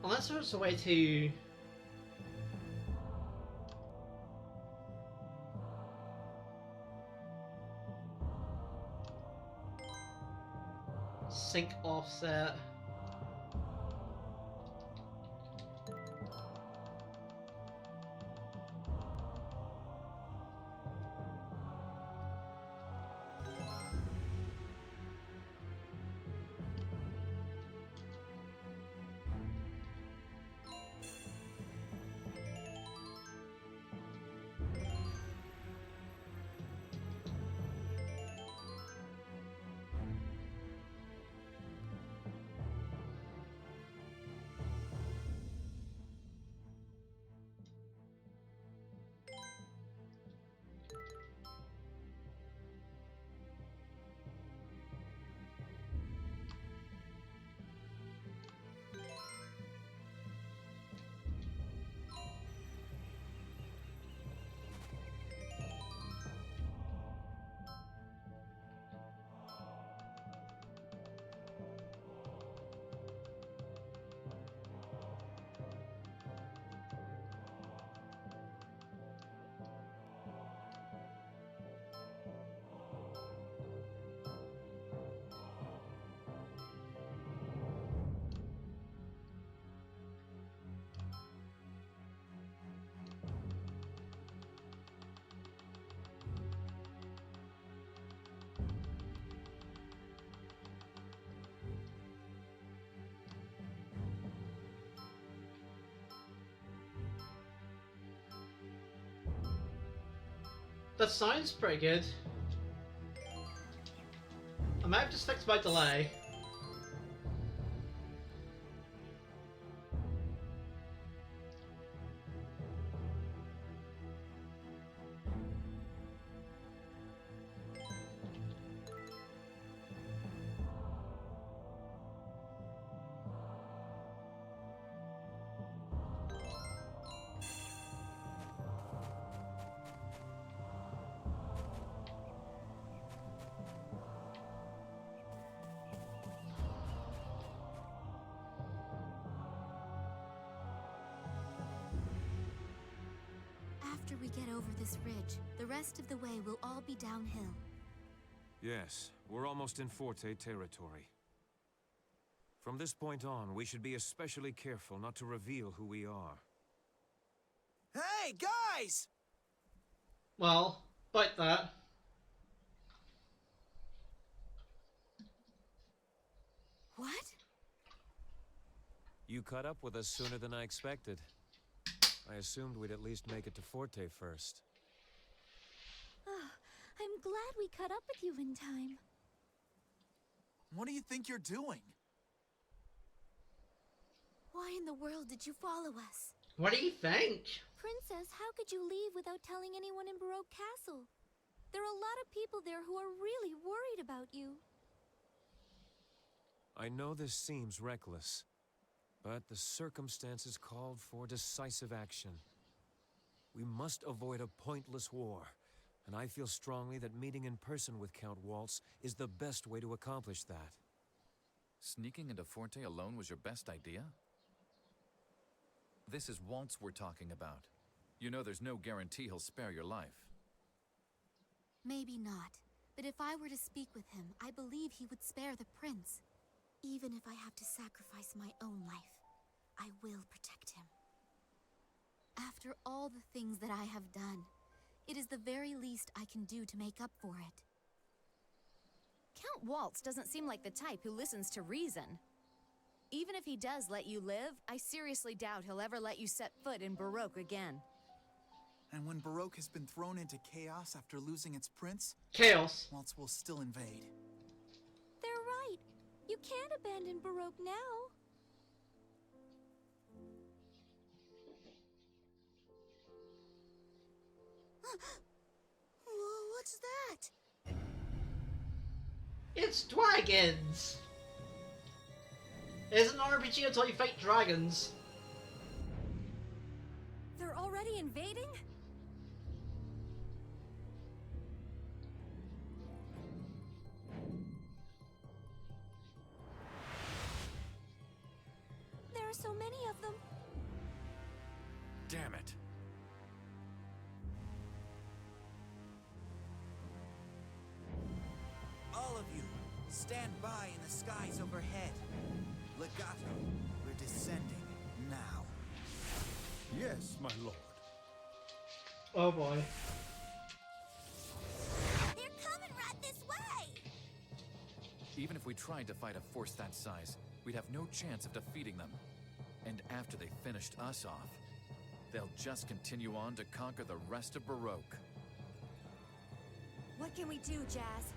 Unless there's a way to sync offset. That sounds pretty good. I might have just fixed my delay. After we get over this ridge, the rest of the way will all be downhill. Yes, we're almost in Forte territory. From this point on, we should be especially careful not to reveal who we are. Hey, guys! Well, like that. What? You caught up with us sooner than I expected. I assumed we'd at least make it to Forte first. Oh, I'm glad we caught up with you in time. What do you think you're doing? Why in the world did you follow us? What do you think? Princess, how could you leave without telling anyone in Baroque Castle? There are a lot of people there who are really worried about you. I know this seems reckless, but the circumstances called for decisive action. We must avoid a pointless war, and I feel strongly that meeting in person with Count Waltz is the best way to accomplish that. Sneaking into Forte alone was your best idea? This is Waltz we're talking about. You know there's no guarantee he'll spare your life. Maybe not, but if I were to speak with him, I believe he would spare the prince. Even if I have to sacrifice my own life, I will protect him. After all the things that I have done, it is the very least I can do to make up for it. Count Waltz doesn't seem like the type who listens to reason. Even if he does let you live, I seriously doubt he'll ever let you set foot in Baroque again. And when Baroque has been thrown into chaos after losing its prince, Chaos. Waltz will still invade. They're right. You can't abandon Baroque now. Whoa, what's that? It's dragons! It isn't an RPG until you fight dragons. They're already invading? There are so many of them. Damn it! All of you, stand by in the skies overhead. Legato, we're descending now. Yes, my lord. Oh boy. They're coming right this way! Even if we tried to fight a force that size, we'd have no chance of defeating them. And after they finished us off, they'll just continue on to conquer the rest of Baroque. What can we do, Jazz?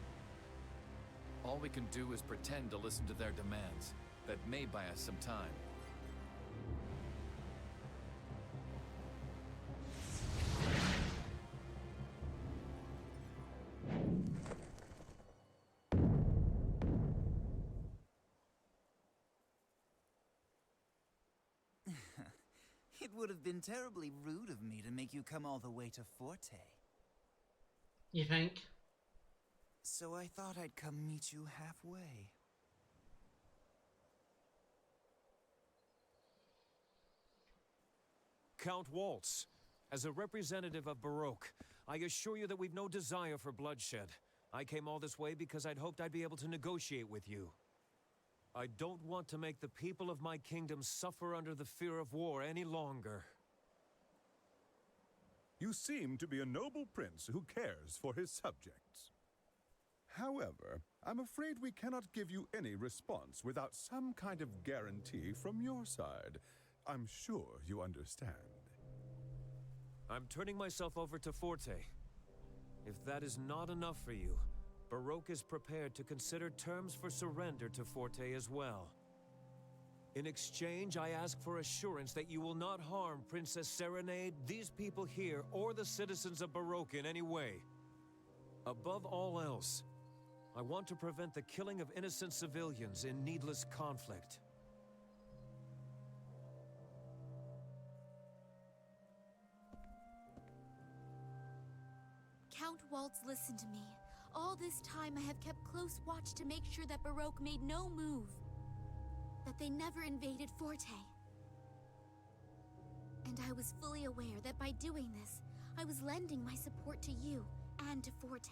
All we can do is pretend to listen to their demands. That may buy us some time. It would have been terribly rude of me to make you come all the way to Forte. You think? So I thought I'd come meet you halfway. Count Waltz, as a representative of Baroque, I assure you that we've no desire for bloodshed. I came all this way because I'd hoped I'd be able to negotiate with you. I don't want to make the people of my kingdom suffer under the fear of war any longer. You seem to be a noble prince who cares for his subjects. However, I'm afraid we cannot give you any response without some kind of guarantee from your side. I'm sure you understand. I'm turning myself over to Forte. If that is not enough for you, Baroque is prepared to consider terms for surrender to Forte as well. In exchange, I ask for assurance that you will not harm Princess Serenade, these people here, or the citizens of Baroque in any way. Above all else, I want to prevent the killing of innocent civilians in needless conflict. Count Waltz, listen to me. All this time I have kept close watch to make sure that Baroque made no move. That they never invaded Forte. And I was fully aware that by doing this, I was lending my support to you and to Forte.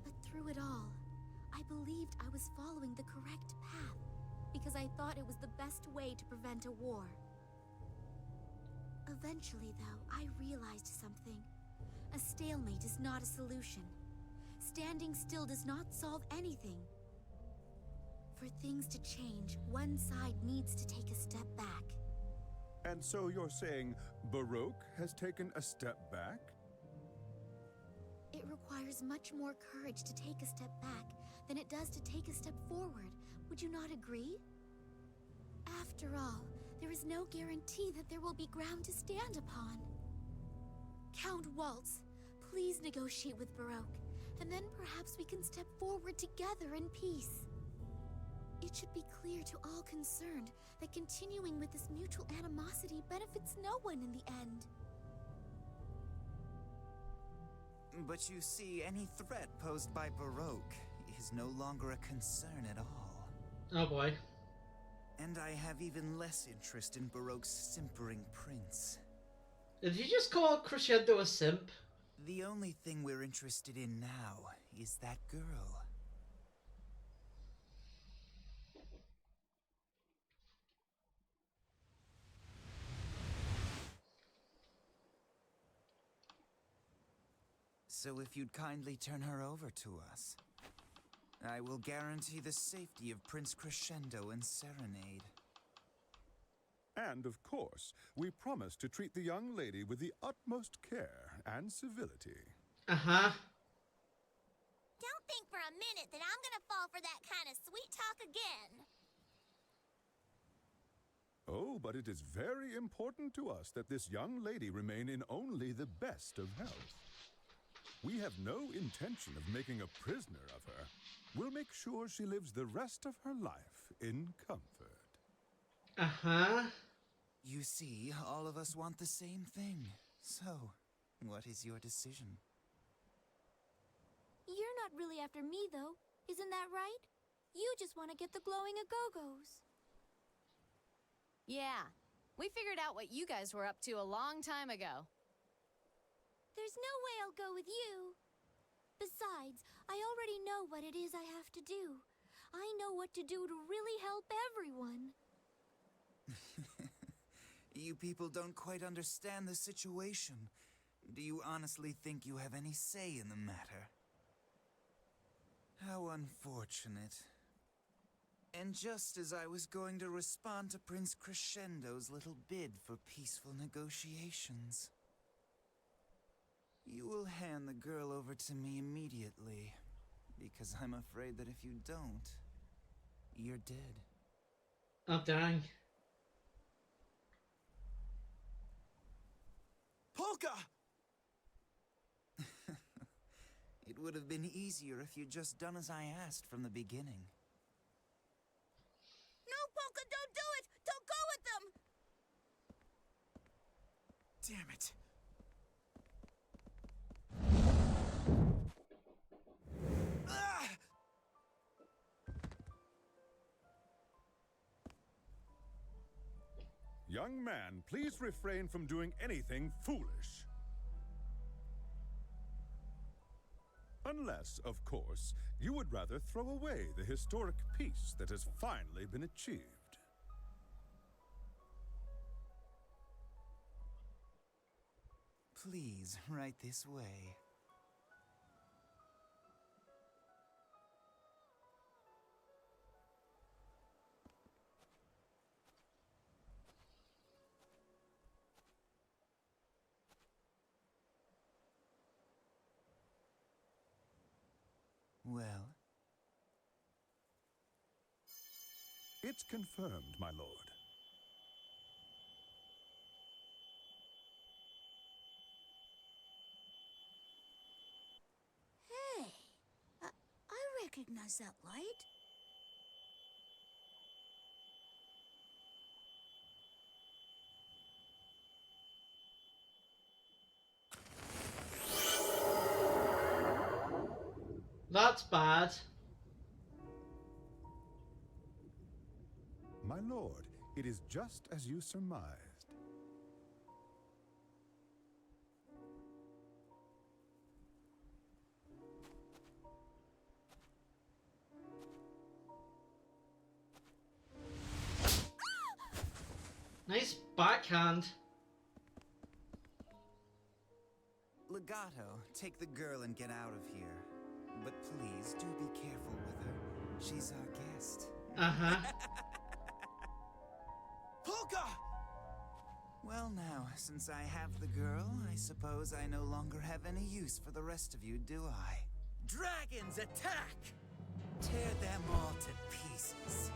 But through it all, I believed I was following the correct path because I thought it was the best way to prevent a war. Eventually, though, I realized something. A stalemate is not a solution. Standing still does not solve anything. For things to change, one side needs to take a step back. And so you're saying Baroque has taken a step back? It requires much more courage to take a step back than it does to take a step forward. Would you not agree? After all, there is no guarantee that there will be ground to stand upon. Count Waltz, please negotiate with Baroque, and then perhaps we can step forward together in peace. It should be clear to all concerned that continuing with this mutual animosity benefits no one in the end. But you see, any threat posed by Baroque is no longer a concern at all. Oh boy. And I have even less interest in Baroque's simpering prince. Did you just call Crescendo a simp? The only thing we're interested in now is that girl. So if you'd kindly turn her over to us, I will guarantee the safety of Prince Crescendo and Serenade. And of course, we promise to treat the young lady with the utmost care and civility. Uh-huh. Don't think for a minute that I'm gonna fall for that kind of sweet talk again. Oh, but it is very important to us that this young lady remain in only the best of health. We have no intention of making a prisoner of her. We'll make sure she lives the rest of her life in comfort. Uh-huh. You see, all of us want the same thing. So, what is your decision? You're not really after me, though. Isn't that right? You just want to get the glowing Agogos. Yeah, we figured out what you guys were up to a long time ago. There's no way I'll go with you. Besides, I already know what it is I have to do. I know what to do to really help everyone. You people don't quite understand the situation. Do you honestly think you have any say in the matter? How unfortunate. And just as I was going to respond to Prince Crescendo's little bid for peaceful negotiations, you will hand the girl over to me immediately, because I'm afraid that if you don't, you're dead. Oh, dang. Polka! It would have been easier if you'd just done as I asked from the beginning. No, Polka, don't do it! Don't go with them! Damn it. Ah! Young man, please refrain from doing anything foolish. Unless, of course, you would rather throw away the historic peace that has finally been achieved. Please, right this way. Well, It's confirmed, my lord. Hey, I recognize that light. That's bad. My lord, it is just as you surmised. Nice backhand. Legato, take the girl and get out of here. But please, do be careful with her. She's our guest. Uh-huh. Polka! Well now, since I have the girl, I suppose I no longer have any use for the rest of you, do I? Dragons, attack! Tear them all to pieces.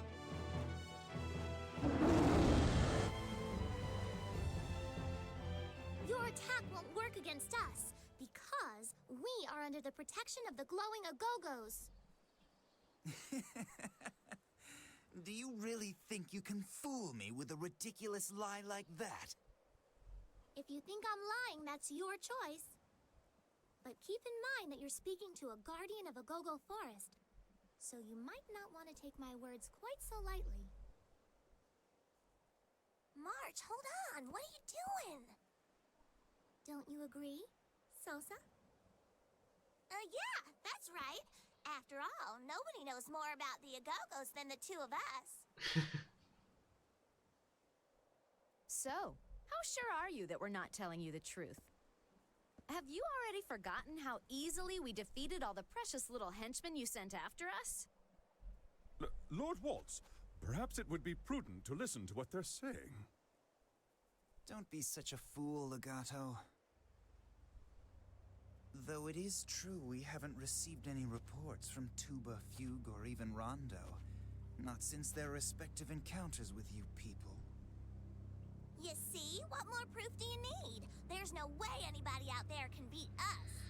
Your attack won't work against us, because we are under the protection of the glowing Agogos. Do you really think you can fool me with a ridiculous lie like that? If you think I'm lying, that's your choice. But keep in mind that you're speaking to a guardian of Agogo Forest, so you might not want to take my words quite so lightly. March, hold on! What are you doing? Don't you agree, Sosa? Yeah, that's right. After all, nobody knows more about the Agogos than the two of us. So, how sure are you that we're not telling you the truth? Have you already forgotten how easily we defeated all the precious little henchmen you sent after us? Lord Waltz, perhaps it would be prudent to listen to what they're saying. Don't be such a fool, Legato. Though it is true we haven't received any reports from Tuba, Fugue, or even Rondo. Not since their respective encounters with you people. You see? What more proof do you need? There's no way anybody out there can beat us.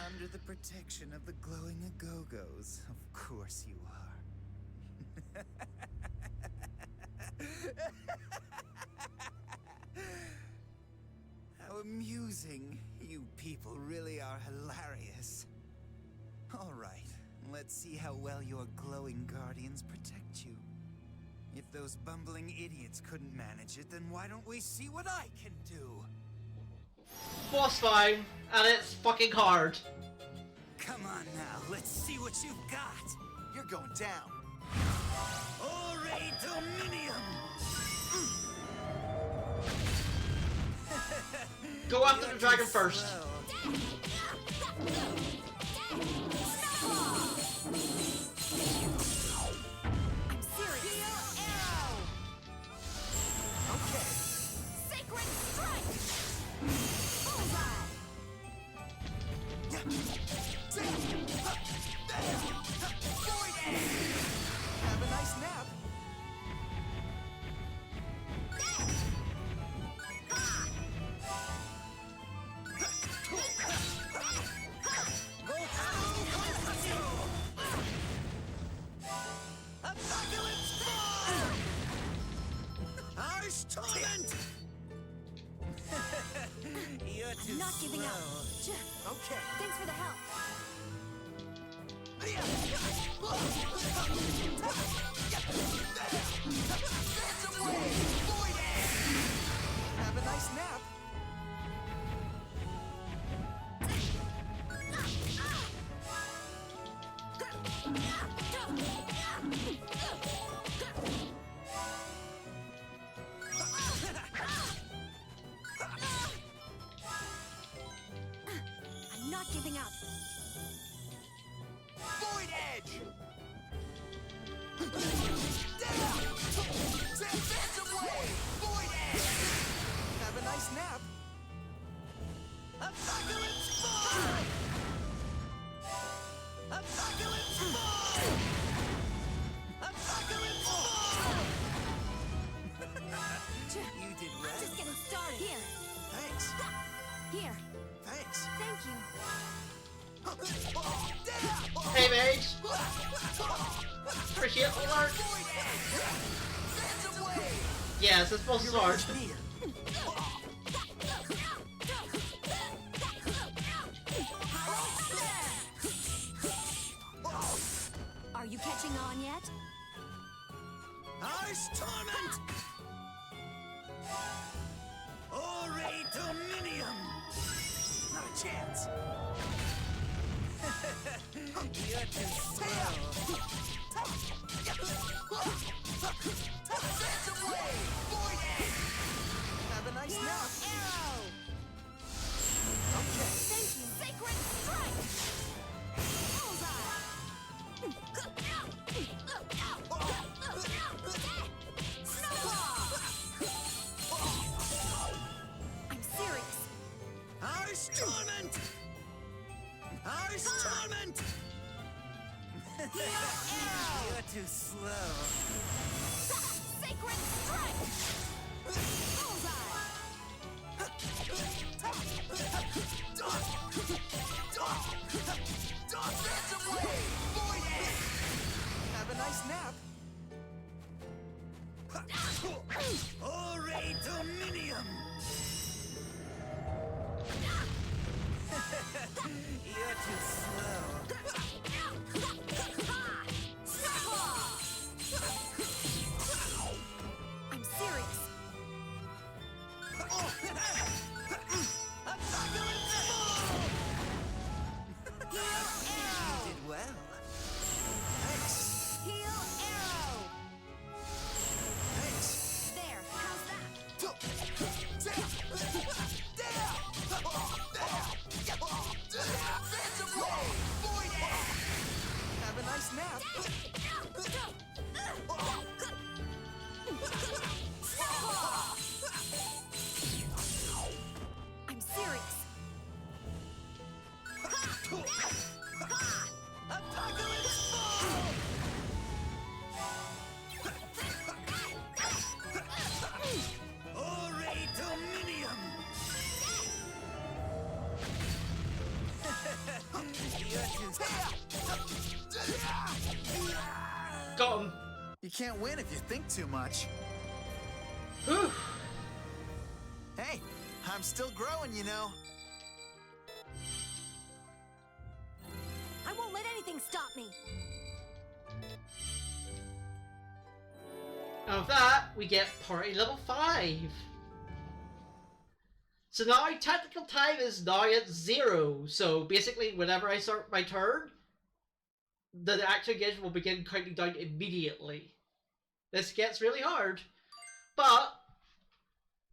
Under the protection of the glowing Agogos, of course you are. How amusing. You people really are hilarious. All right, let's see how well your glowing guardians protect you. If those bumbling idiots couldn't manage it, then why don't we see what I can do? Boss fight, and it's fucking hard. Come on now, let's see what you've got. You're going down. Ore Dominium! Go after the dragon first. Have a nice nap. Apocalypse Fall! Harsh torment! You're too Not giving up. slow. Okay. Thanks for the help. Phantom Wave! Void Edge! Have a nice nap. I'm not giving up. Void Edge! Phantom Wave! Void Edge! Have a nice nap. Apocalypse Fall! appreciate alert. Yes, this boss is hard. Are you catching on yet? Ice Torment! Ore Dominium! Not a chance. You're too slow. Have a nice nap. Arrow! Okay. Thank you. Sacred strike! I'm serious. Ice Torment! Ice Torment! You're too slow. Sacred strike! Bullseye! Have a nice nap. Ore Dominium! You're too slow. I'm serious. You did well. Thanks. Heal arrow! Thanks. There, how's that? Have a nice nap. I'm serious. Apocalypse Fall! Ore Dominium! You're too Got him. You can't win if you think too much. Whew. Hey, I'm still growing, you know. I won't let anything stop me. And with that, we get party level 5. So now tactical time is now at 0. So basically, whenever I start my turn, the actual engagement will begin counting down immediately. This gets really hard. But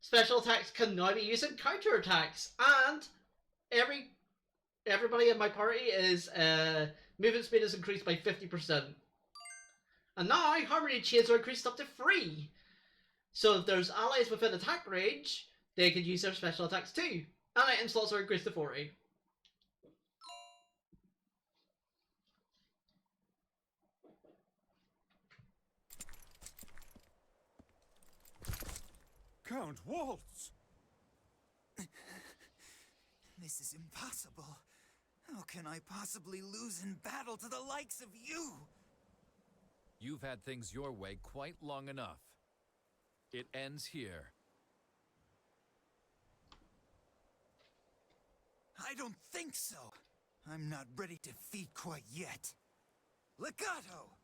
special attacks can now be used in counter attacks, and everybody in my party is movement speed is increased by 50%. And now harmony chains are increased up to 3. So if there's allies within attack range, they can use their special attacks too. And item slots are increased to 40. Count Waltz! This is impossible. How can I possibly lose in battle to the likes of you? You've had things your way quite long enough. It ends here. I don't think so. I'm not ready to defeat quite yet. Legato!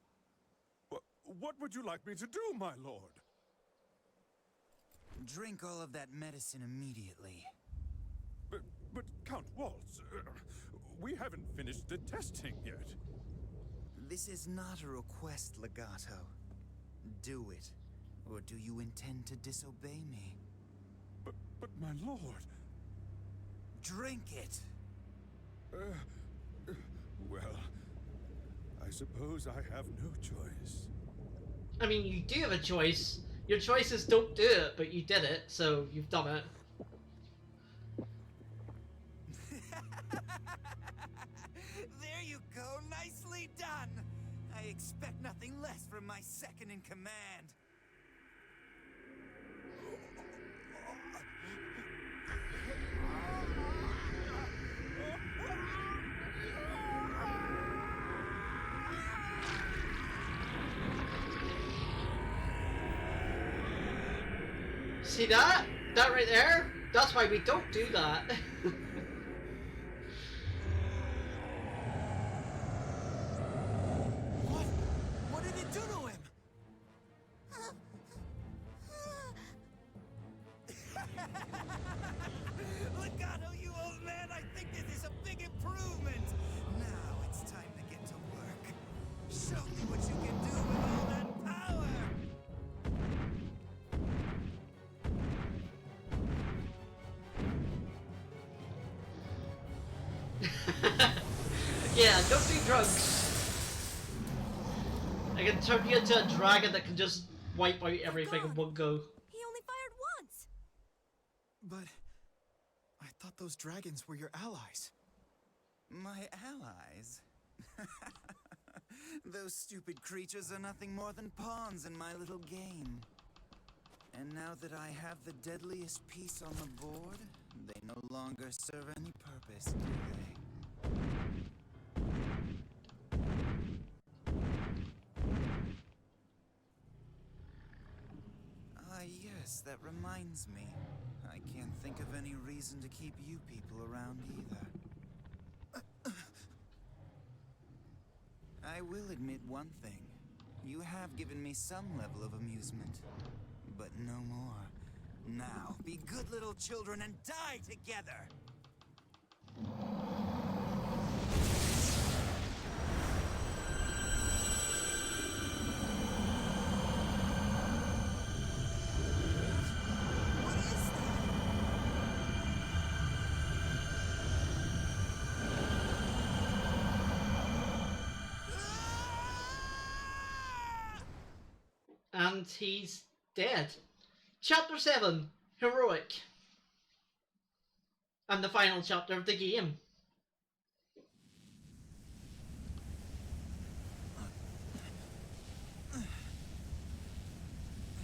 What would you like me to do, my lord? Drink all of that medicine immediately. But Count Waltz, we haven't finished the testing yet. This is not a request, Legato. Do it, or do you intend to disobey me? But my lord... Drink it! Well, I suppose I have no choice. I mean, you do have a choice. Your choice is don't do it, but you did it, so you've done it. There you go, nicely done! I expect nothing less from my second in command. See that? That right there? That's why we don't do that. What? What did it do to him? Legato, you old man! I think this is a big improvement! Now it's time to get to work. Show me what you can do with all that power! Yeah, don't do drugs. I can turn you into a dragon that can just wipe out everything in one go. He only fired once. But I thought those dragons were your allies. My allies? Those stupid creatures are nothing more than pawns in my little game. And now that I have the deadliest piece on the board, they no longer serve any purpose, do they? Ah, yes, that reminds me. I can't think of any reason to keep you people around either. I will admit one thing. You have given me some level of amusement, but no more. Now, be good little children and die together! What is that? And he's dead. Chapter 7, Heroic. And the final chapter of the game.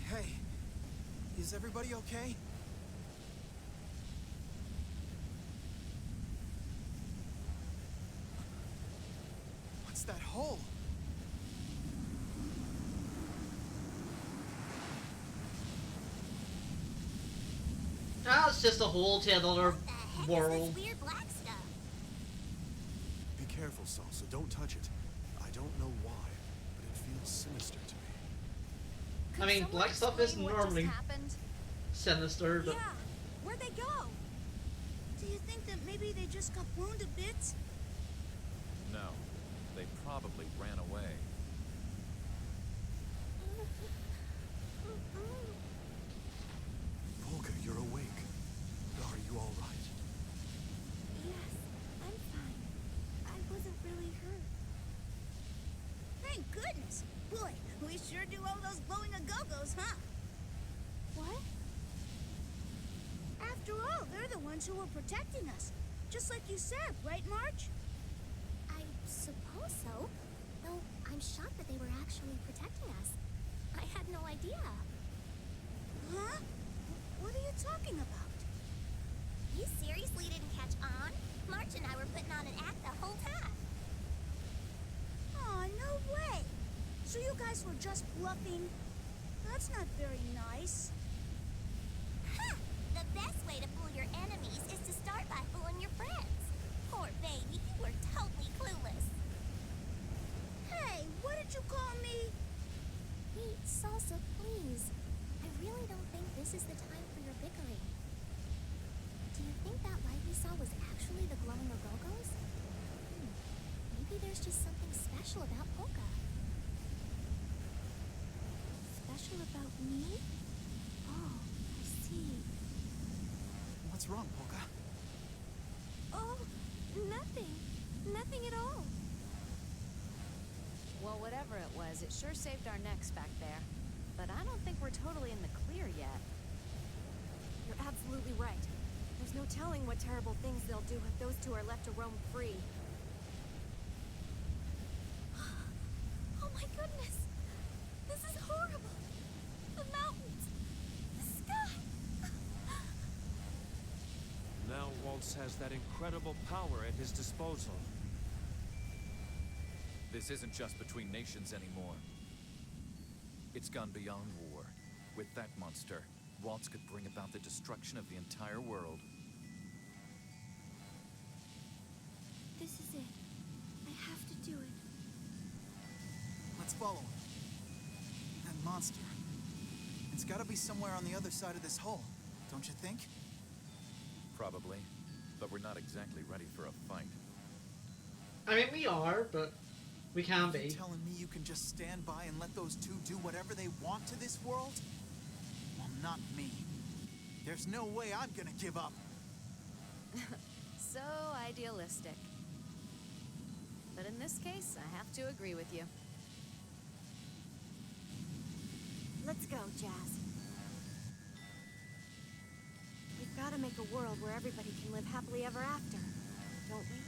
Hey, is everybody okay? What's that hole? That's just a hole to another What the heck world. is this weird black stuff? Be careful, Salsa. Don't touch it. I don't know why, but it feels sinister to me. Could I mean, someone black stuff is explain what just normally happened? sinister, but Yeah. Where'd they go? Do you think that maybe they just got blown to bits? No, they probably ran away. Polka, you're awake. Are you all right? Yes, I'm fine. I wasn't really hurt. Thank goodness. Boy, we sure do owe those glowing a-go-go's, huh? What? After all, they're the ones who were protecting us. Just like you said, right, Marge? I suppose so. Though I'm shocked that they were actually protecting us. I had no idea. Huh? What are you talking about? You seriously didn't catch on? March and I were putting on an act the whole time. Aw, no way. So you guys were just bluffing? That's not very nice. Huh! The best way to fool your enemies is to start by fooling your friends. Poor baby, you were totally clueless. Hey, what did you call me? Wait, Salsa, please. I really don't think this is the time for your bickering. Do you think that light we saw was actually the glowing Agogos? Maybe there's just something special about Polka. Special about me? Oh, I see. What's wrong, Polka? Oh, nothing. Nothing at all. Well, whatever it was, it sure saved our necks back there. But I don't think we're totally in the clear yet. You're absolutely right. There's no telling what terrible things they'll do if those two are left to roam free. Oh my goodness! This is horrible! The mountains! The sky! Now Waltz has that incredible power at his disposal. This isn't just between nations anymore. It's gone beyond war. With that monster, waltz could bring about the destruction of the entire world. This is it. I have to do it. Let's follow him. That monster. It's gotta be somewhere on the other side of this hole, don't you think? Probably, but we're not exactly ready for a fight. I mean, we are, but we can You be. telling me you can just stand by and let those two do whatever they want to this world? Well, not me. There's no way I'm gonna give up. So idealistic. But in this case, I have to agree with you. Let's go, Jazz. We've got to make a world where everybody can live happily ever after, don't we?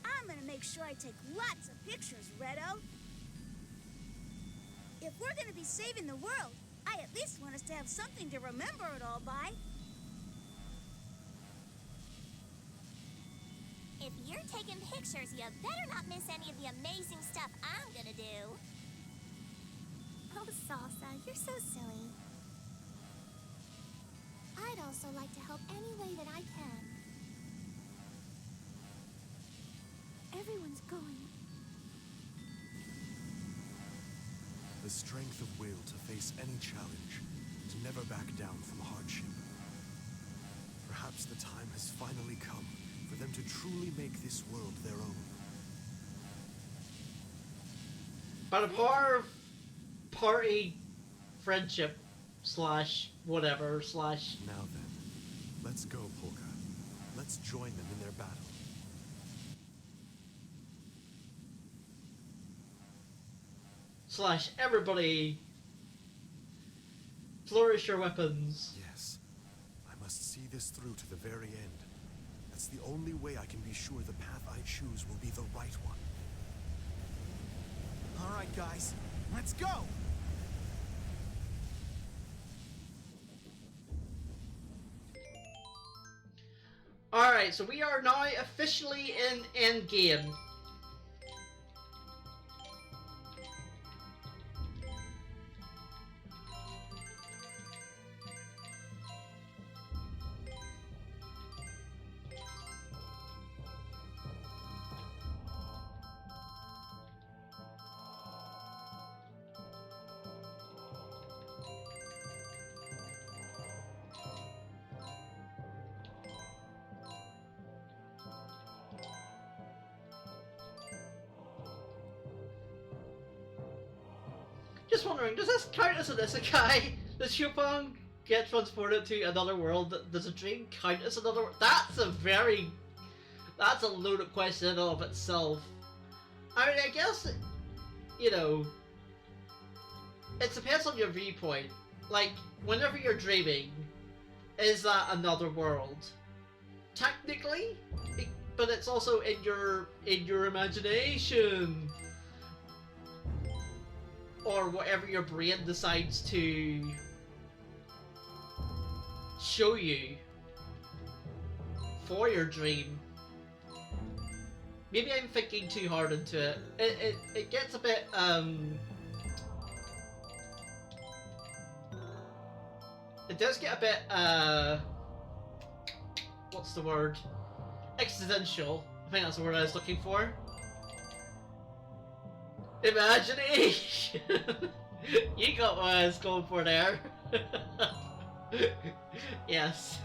I'm gonna make sure I take lots of pictures, Redo. If we're gonna be saving the world, I at least want us to have something to remember it all by. If you're taking pictures, you better not miss any of the amazing stuff I'm gonna do. Oh, Salsa, you're so silly. I'd also like to help any way that I can. Everyone's going. The strength of will to face any challenge, to never back down from hardship. Perhaps the time has finally come for them to truly make this world their own. But a part of party friendship slash whatever slash Now then, let's go, Polka. Let's join them in their battle. slash everybody flourish your weapons. Yes, I must see this through to the very end. That's the only way I can be sure the path I choose will be the right one. All right, guys, let's go! Alright, so we are now officially in endgame. Just wondering, does this count as an isekai? Does Shupang get transported to another world? Does a dream count as another world? That's a loaded question in and of itself. I mean, I guess, you know, it depends on your viewpoint. Like, whenever you're dreaming, is that another world? Technically, but it's also in your imagination. Or whatever your brain decides to show you for your dream. Maybe I'm thinking too hard into it. It gets a bit it does get a bit what's the word? Existential. I think that's the word I was looking for. Imagination! You got what I was going for there. Yes.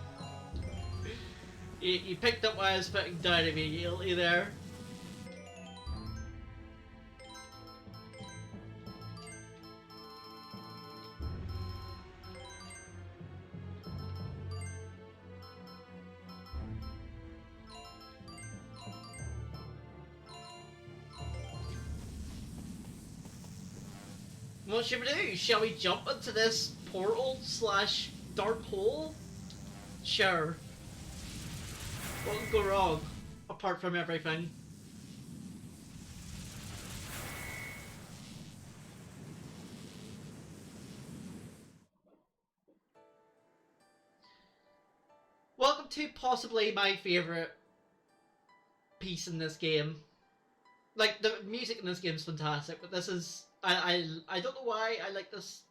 You picked up what I was putting down immediately there. What should we do? Shall we jump into this portal slash dark hole? Sure. What can go wrong? Apart from everything. Welcome to possibly my favourite piece in this game. Like the music in this game is fantastic, but this is I don't know why I like this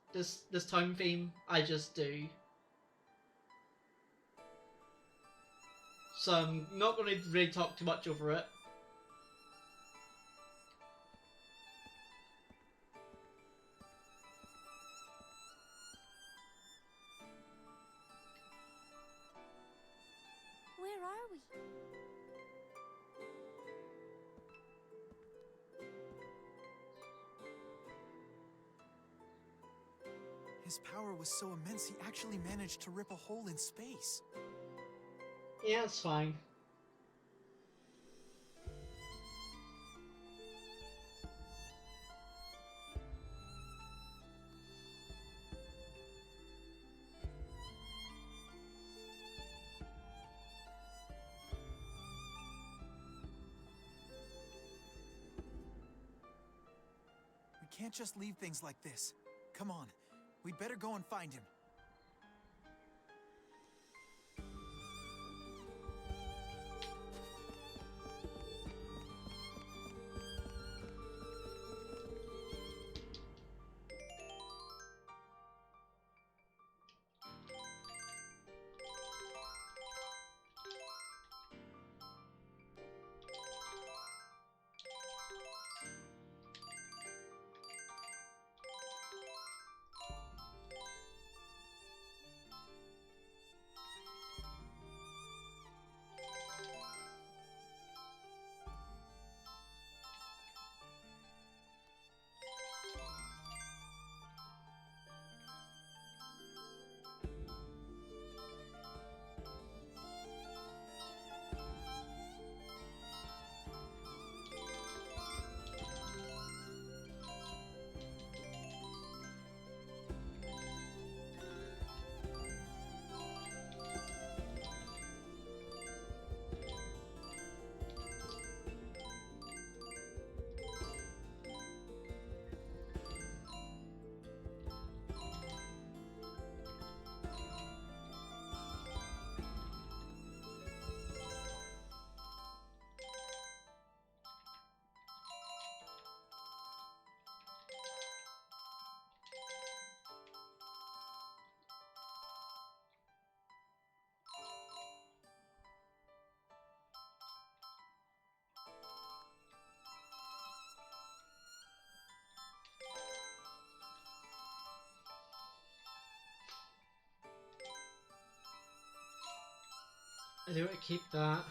town theme. I just do. So I'm not going to really talk too much over it. Where are we? His power was so immense he actually managed to rip a hole in space. Yeah, it's fine. We can't just leave things like this. Come on, we'd better go and find him. I do want to keep that.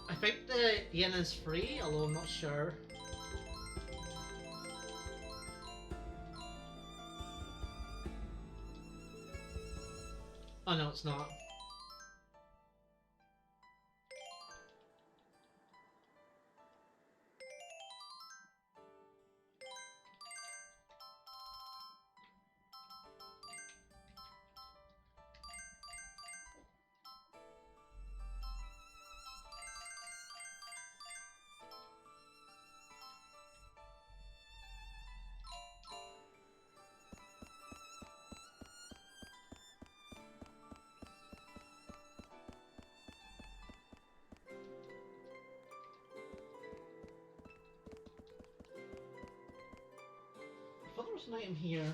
I think the yen is free, although I'm not sure. Oh no, it's not. I thought there was an item here.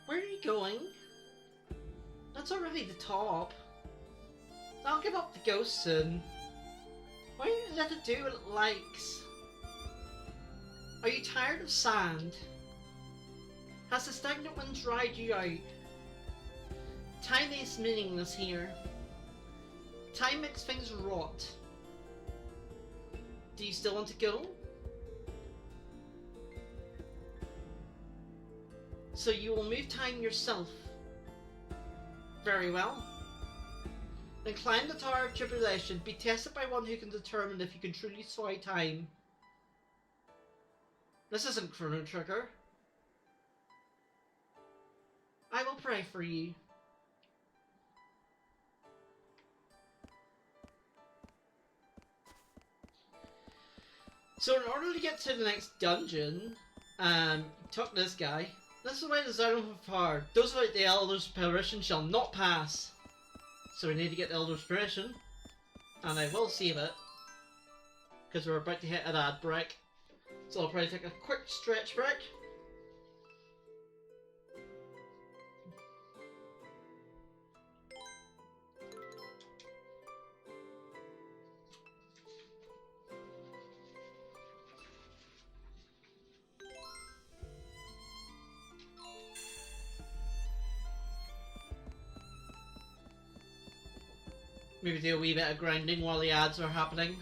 Where are you going? That's already the top. I'll give up the ghost soon. Why don't you let it do what it likes? Are you tired of sand? Has the stagnant wind dried you out? Time is meaningless here. Time makes things rot. Do you still want to go? So you will move time yourself. Very well. Then climb the Tower of Tribulation. Be tested by one who can determine if you can truly slow time. This isn't Chrono Trigger. I will pray for you. So in order to get to the next dungeon, talk to this guy. This is the way to Zone of Power. Those without the Elder's Permission shall not pass. So we need to get the Elder's Permission. And I will save it. Because we're about to hit an ad break. So I'll probably take a quick stretch break. Maybe do a wee bit of grinding while the ads are happening.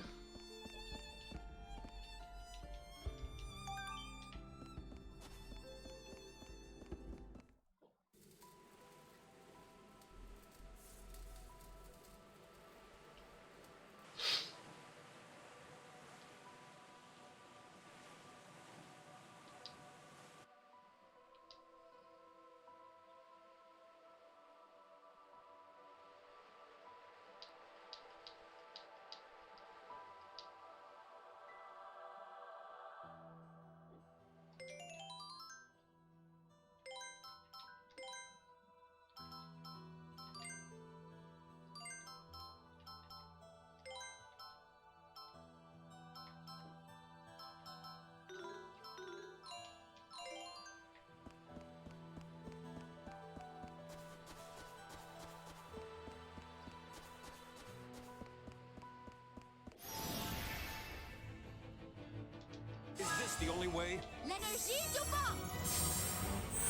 Is this the only way? L'énergie du vent!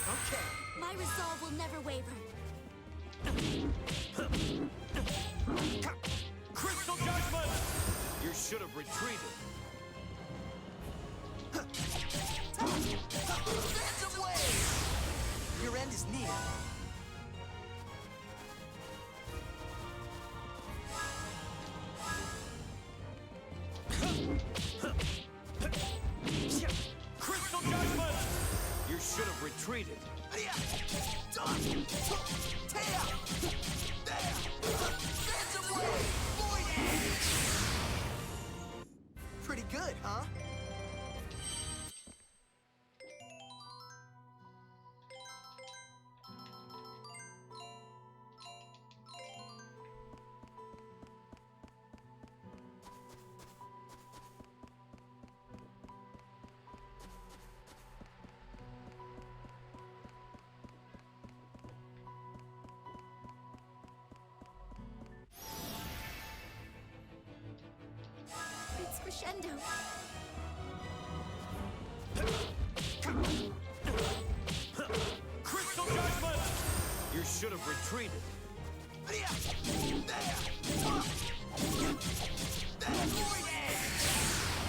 Okay. My resolve will never waver. Crystal Judgment! You should have retreated. Your end is near. window. Crystal Judgment! You should have retreated.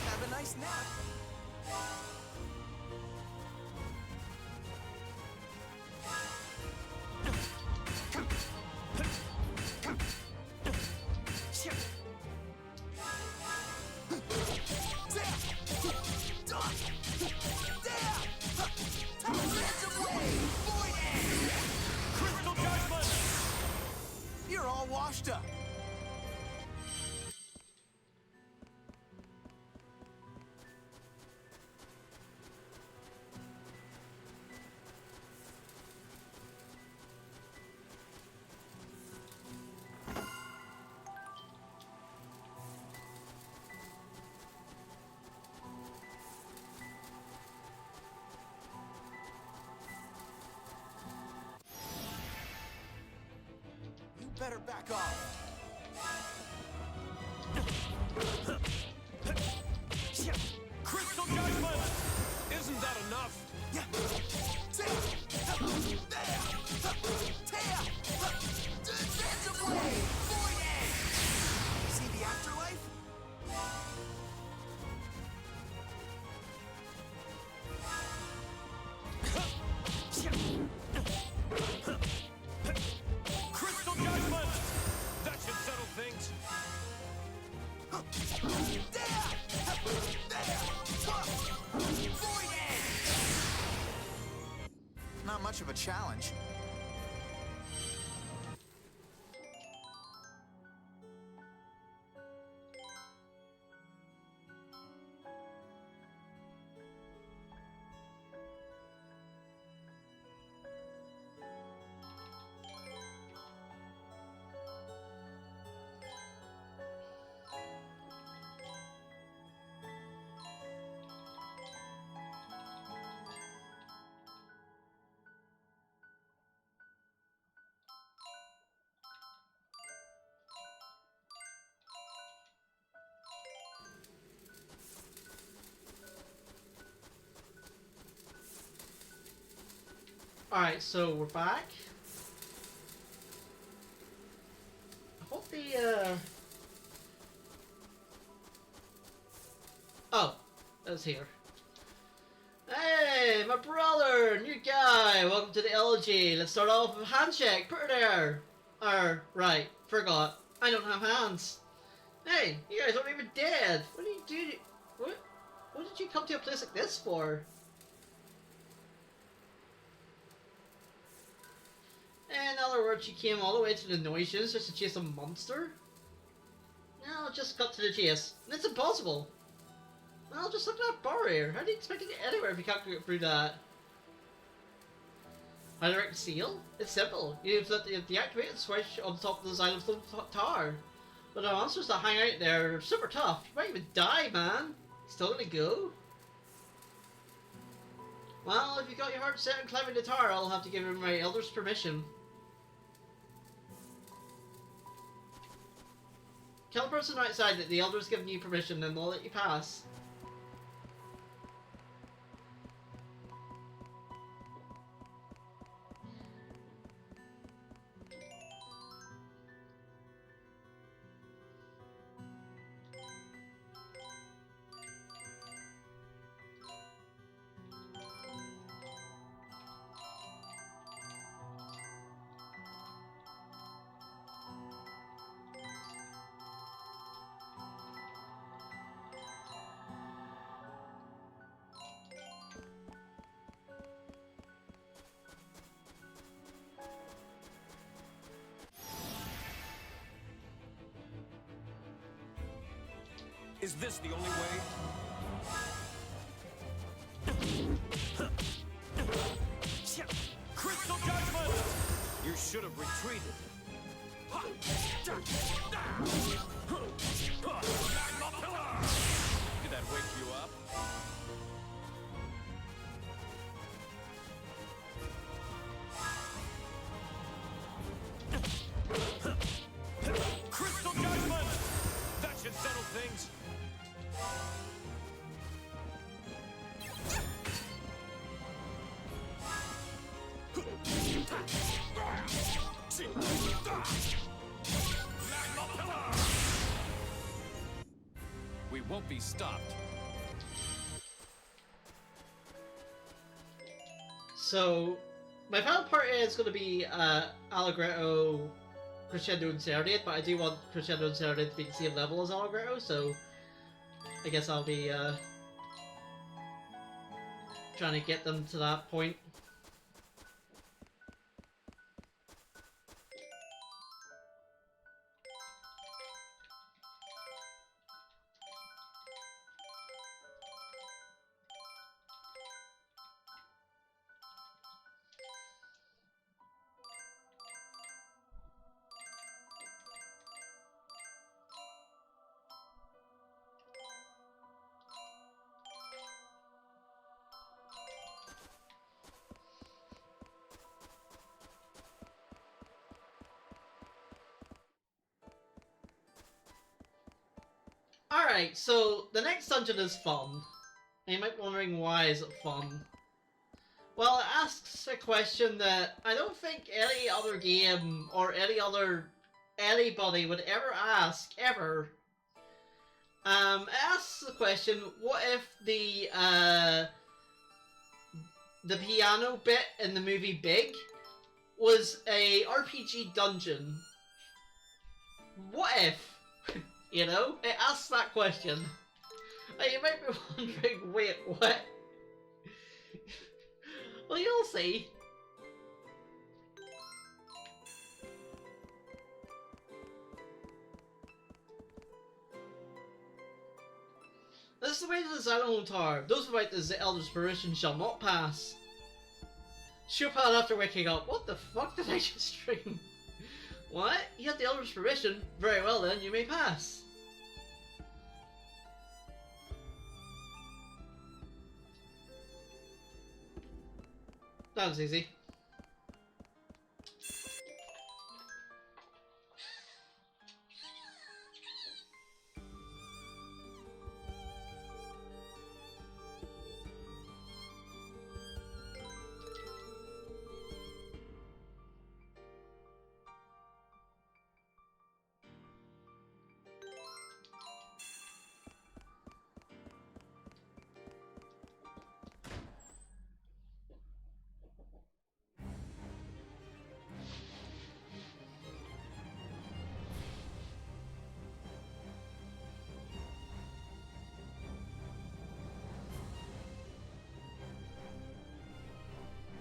Have a nice nap. Crystal Judgment! You're all washed up. You better back off. Crystal Judgment! Isn't that enough? See the afterlife? Crystal Judgment! That should settle things. Not much of a challenge. Alright, so we're back. I hope oh, that's here. Hey, my brother, new guy, welcome to the elegy. Let's start off with a handshake, put her there. Right, forgot. I don't have hands. Hey, you guys aren't even dead. What do you do? What did you come to a place like this for? In other words, you came all the way to the Noisians just to chase a monster? No, just cut to the chase. And it's impossible. Well, just look at that barrier. How do you expect to get anywhere if you can't get through that? How to direct the seal? It's simple. You flip the deactivated switch on the top of the xylophone tower. But the monsters that hang out there are super tough. You might even die, man. Still gonna go? Well, if you got your heart set on climbing the tower, I'll have to give my elders permission. Tell the person outside that the elders given you permission and they'll let you pass. Is this the only way? Crystal Judgment! You should have retreated. Did that wake you up? Crystal Judgment! That should settle things. We won't be stopped. So, my final part is going to be Allegretto, Crescendo, and Serenade, but I do want Crescendo and Serenade to be the same level as Allegretto, so I guess I'll be trying to get them to that point. Alright, so the next dungeon is fun. And you might be wondering, why is it fun? Well, it asks a question that I don't think any other game or anybody would ever ask, ever. It asks the question, what if the piano bit in the movie Big was a RPG dungeon? What if? You know? It asks that question. And you might be wondering, wait, what? Well, you'll see. This is the way to the Xylophone Tower. Those without the Elder's Permission shall not pass. Chopin after waking up. What the fuck did I just dream? What? You have the Elder's Permission? Very well then, you may pass. That was easy.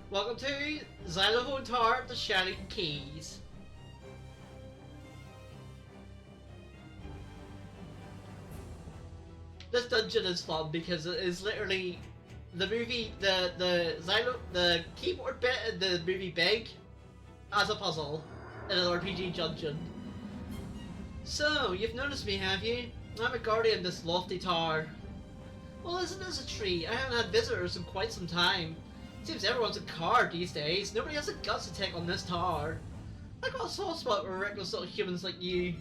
Welcome to Xylophone Tower, the Shining Keys. This dungeon is fun because it is literally the movie, the keyboard bit in the movie Big as a puzzle in an RPG dungeon. So, you've noticed me, have you? I'm a guardian of this lofty tower. Well, isn't this a treat? I haven't had visitors in quite some time. Seems everyone's a card these days. Nobody has the guts to take on this tower. I got a soft spot for reckless little humans like you.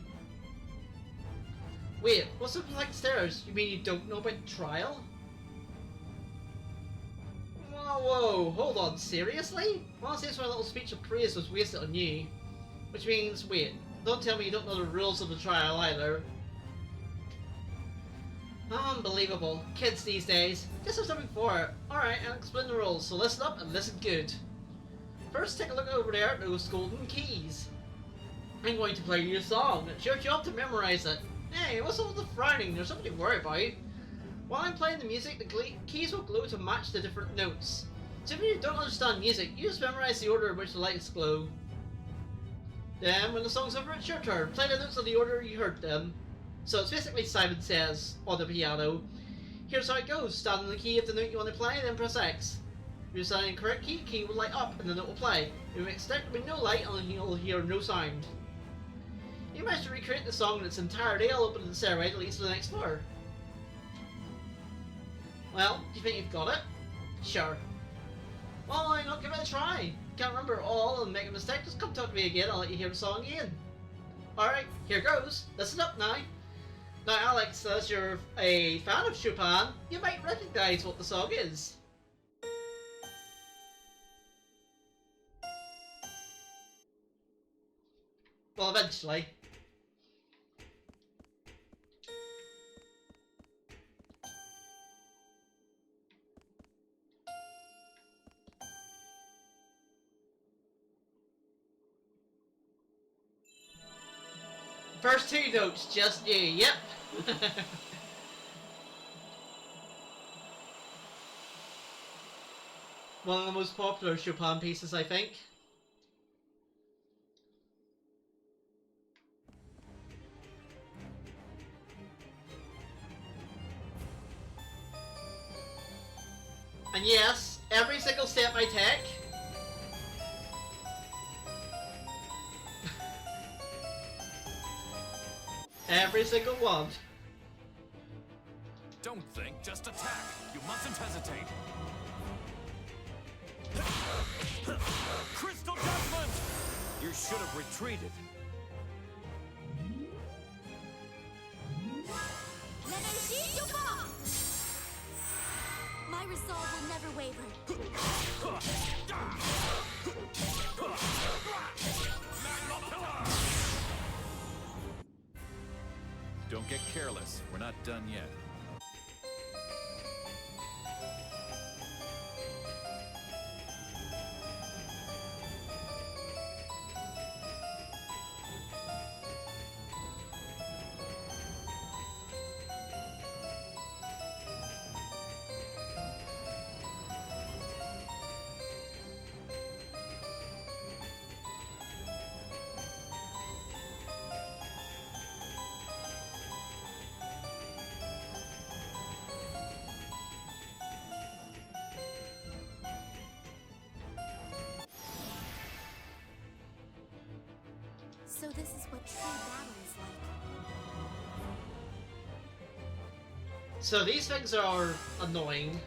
Wait, what's up with like stairs? You mean you don't know about trial? Whoa, hold on, seriously? Honestly, my little speech of praise was wasted on you. Which means, wait, don't tell me you don't know the rules of the trial either. Unbelievable. Kids these days. Guess there's something for it. Alright, I'll explain the rules, so listen up and listen good. First, take a look over there at those golden keys. I'm going to play you a song. It's your job to memorize it. Hey, what's all the frowning? There's something to worry about. While I'm playing the music, the keys will glow to match the different notes. So if you don't understand music, you just memorize the order in which the lights glow. Then, when the song's over, it's your turn. Play the notes in the order you heard them. So it's basically Simon Says on the piano. Here's how it goes. Stand on the key of the note you want to play, then press X. If you stand in the correct key will light up and the note will play. If you make stick, there will be no light and you'll hear no sound. If you manage to recreate the song in its entirety, I'll open the stairway that leads to the next floor. Well, do you think you've got it? Sure. Well, why not give it a try? Can't remember it all and make a mistake, just come talk to me again, I'll let you hear the song again. Alright, here goes. Listen up now. Now Alex, as you're a fan of Chopin, you might recognise what the song is. Well, eventually. First two notes, just you, yep. One of the most popular Chopin pieces, I think. And yes, every single step I take every single one. Don't think, just attack. You mustn't hesitate. Crystal Judgment! You should have retreated. My resolve will never waver. Don't get careless. We're not done yet. So this is what true battle is like. So these things are annoying.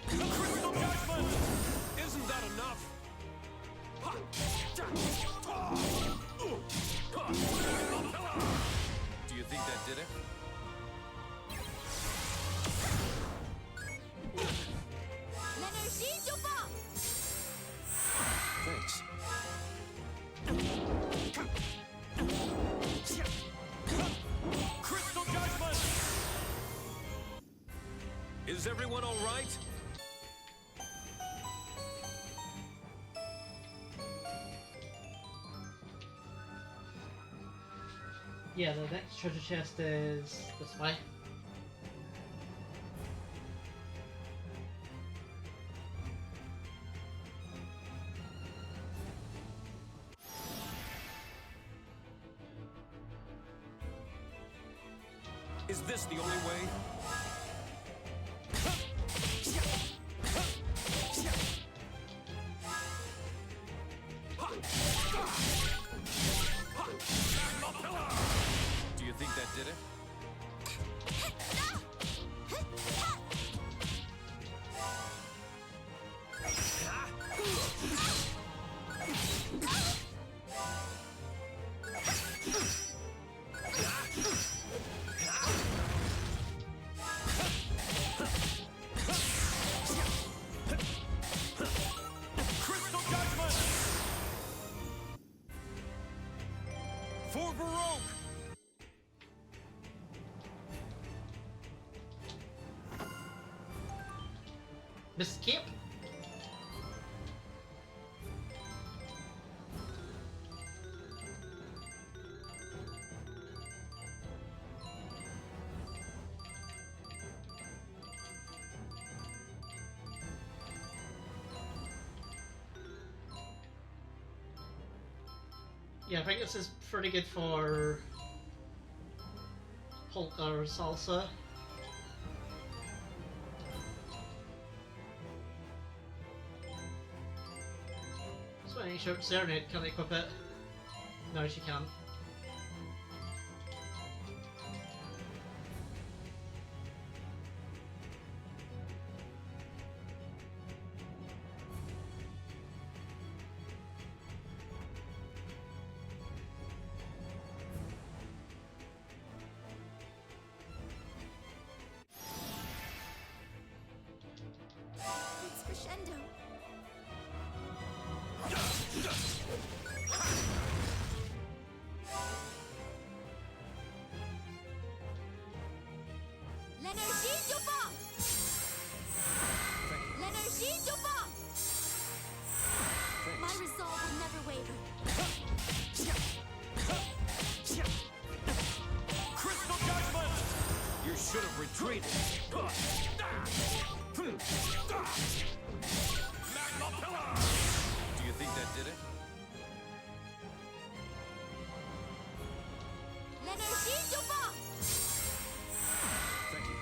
Crystal Judgment! Isn't that enough? Do you think that did it? Thanks. Crystal Judgment! Is everyone all right? Yeah, the next treasure chest is this way. Is this the only way? Do you think that did it? Crystal Judgment! For Baroque! Miss Kip? Yeah, I think this is pretty good for polka or salsa. So when she shouts Serenade, can I equip it? No, she can't. It's crescendo. L'énergie du vent! L'énergie du vent! My resolve will never waver. Crystal Judgment! You should have retreated. Magma Pillar! Do you think that did it? L'énergie du vent! Thank you.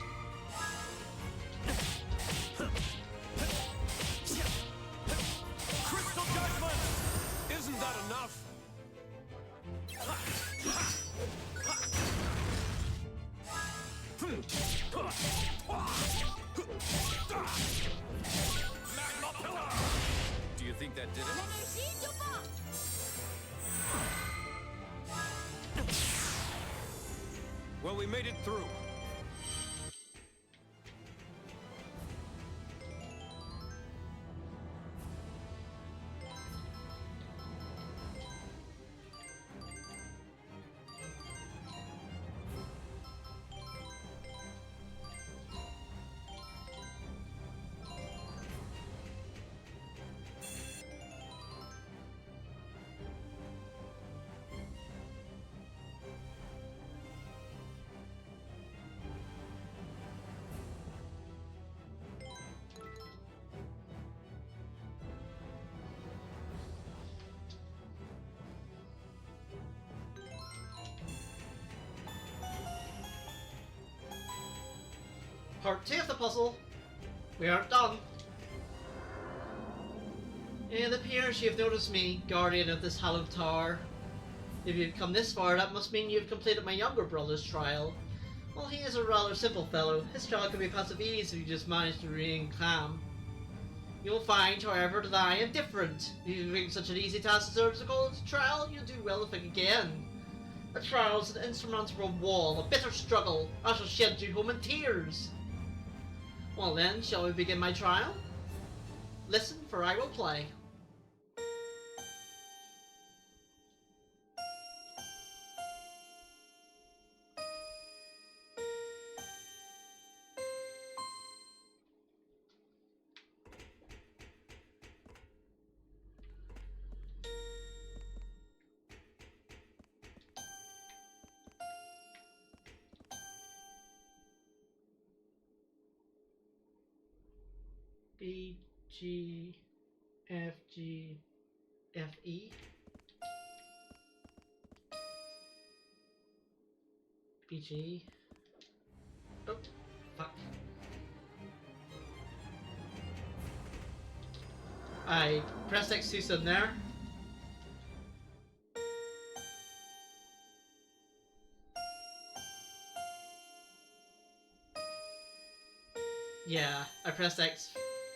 Crystal Judgment! Isn't that enough? Magma Pillar! Do you think that did it? L'énergie du vent! Well, we made it through. Part 2 of the puzzle. We aren't done. It appears you've noticed me, guardian of this hallowed tower. If you've come this far, that must mean you've completed my younger brother's trial. Well, he is a rather simple fellow. His trial can be passed with ease if you just manage to remain calm. You'll find, however, that I am different. If you think such an easy task deserves a call to trial, you'll do well to think again. A trial is an insurmountable wall, a bitter struggle. I shall shed you home in tears. Well then, shall we begin my trial? Listen, for I will play. B, G, F, G, F, E. B, G. Oh, fuck. I pressed X to send there. Yeah, I pressed X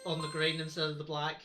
on the green instead of the black.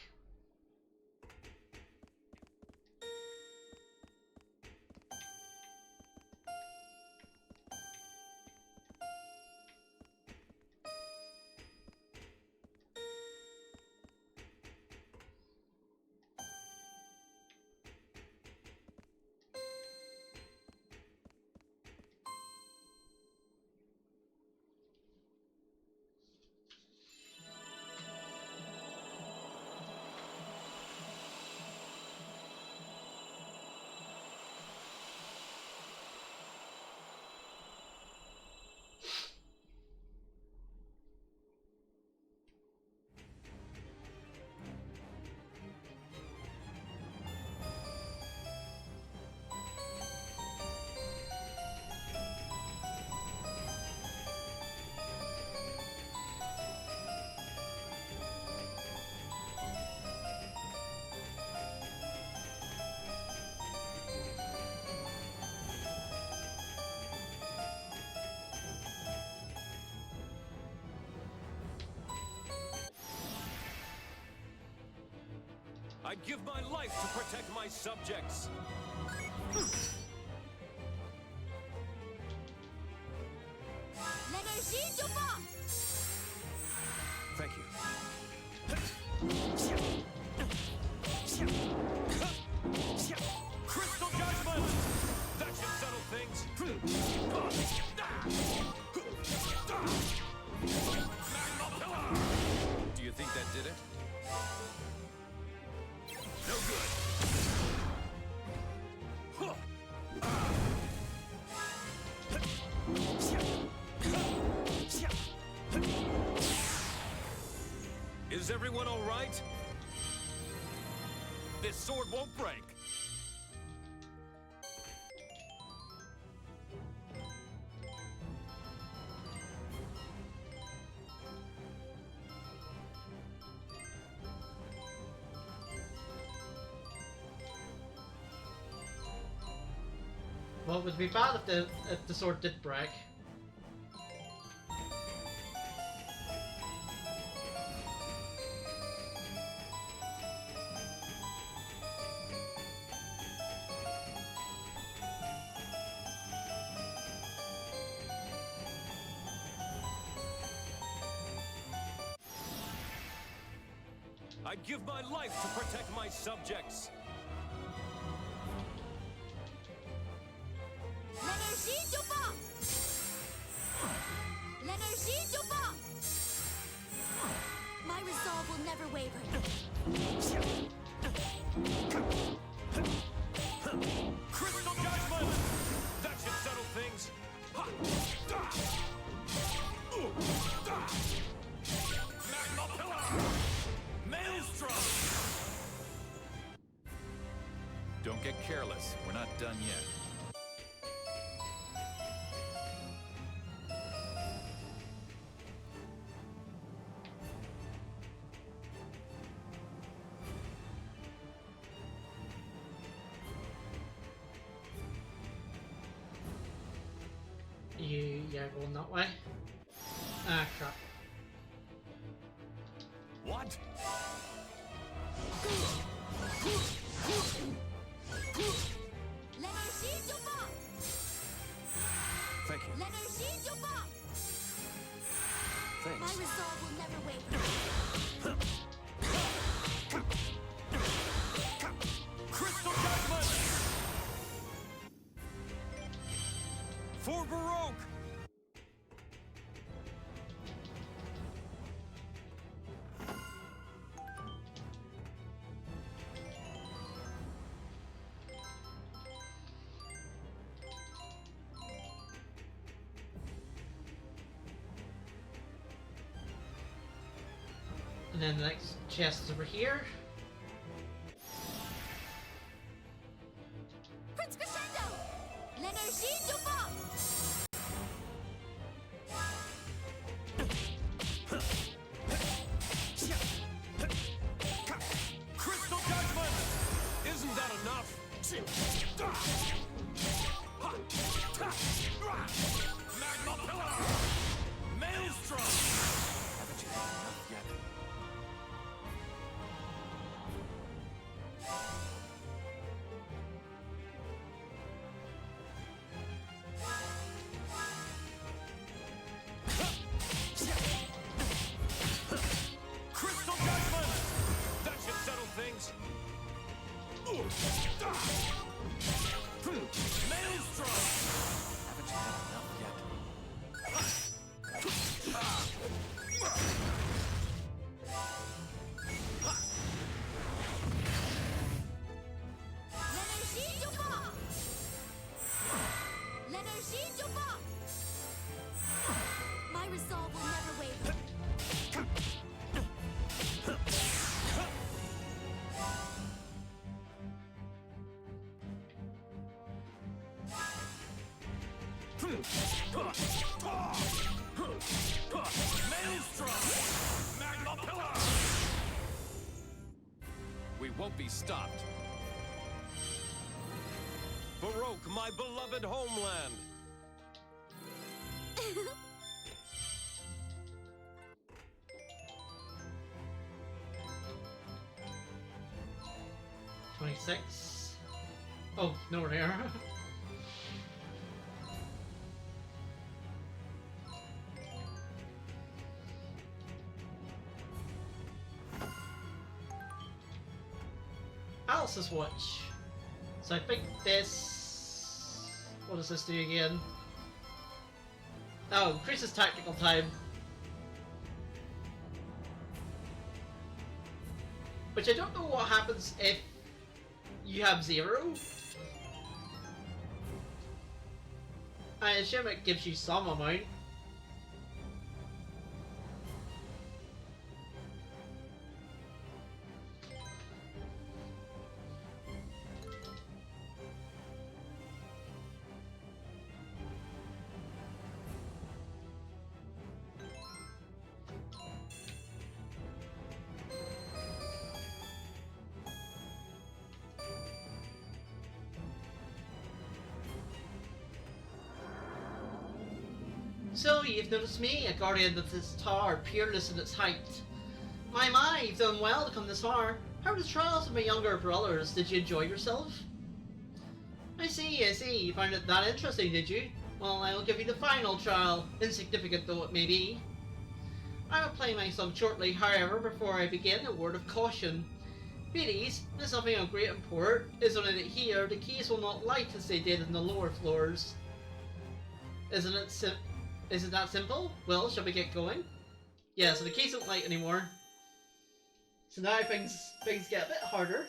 I'd give my life to protect my subjects. L'énergie du vent! Thank you. Is everyone all right? This sword won't break. Well, it would be bad if the sword did break. I'd give my life to protect my subjects. L'Énergie du vent! L'Énergie du vent! My resolve will never waver. Crystal Judgment! That should settle things. Ha! Da! Da! Magma Pillar! Maelstrom! Don't get careless. We're not done yet. Yeah, going that way. Ah, crap. What? L'Énergie du vent! Thank you. L'Énergie du vent! My Thanks. resolve will never waver. Crystal Judgment! For Baroque! And then the next chest is over here. Prince Crescendo! L'Énergie du vent! Crystal Judgment! Isn't that enough? Magma Pillar! Maelstrom! Haven't you had enough yet? Crystal Judgment! That should settle things. Maelstrom! Haven't you had enough yet? L'Énergie du vent! L'Énergie du vent! My resolve will never waver. Maelstrom! Magma Pillar! We won't be stopped. Baroque, my beloved homeland! $26. Oh, no, we're there. Alice's watch. So I think this... What does this do again? Oh, increases tactical time. Which I don't know what happens if you have 0. I assume it gives you some amount. So, you've noticed me, a guardian of this tower, peerless in its height. My, you've done well to come this far. How were the trials of my younger brothers? Did you enjoy yourself? I see. You found it that interesting, did you? Well, I will give you the final trial, insignificant though it may be. I will play myself shortly, however, before I begin, a word of caution. Ladies, there's nothing of great import, is only that here the keys will not light as they did in the lower floors. Isn't it that simple? Well, shall we get going? Yeah, so the keys don't light anymore. So now things get a bit harder.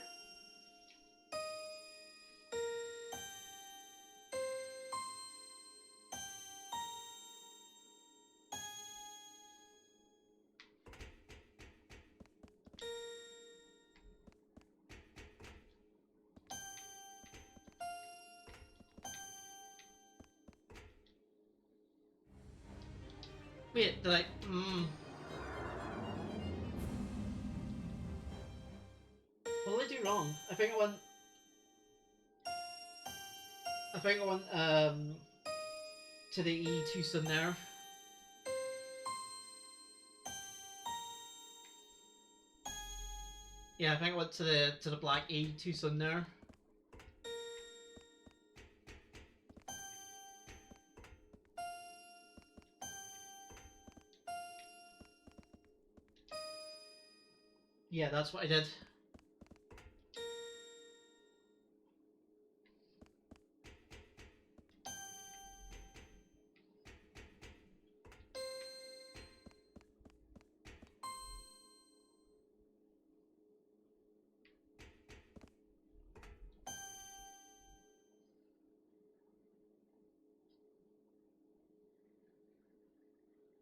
Wait, did I... What did I do wrong? I think I went, to the E too soon there. Yeah, I think I went to the black E too soon there. Yeah, that's what I did.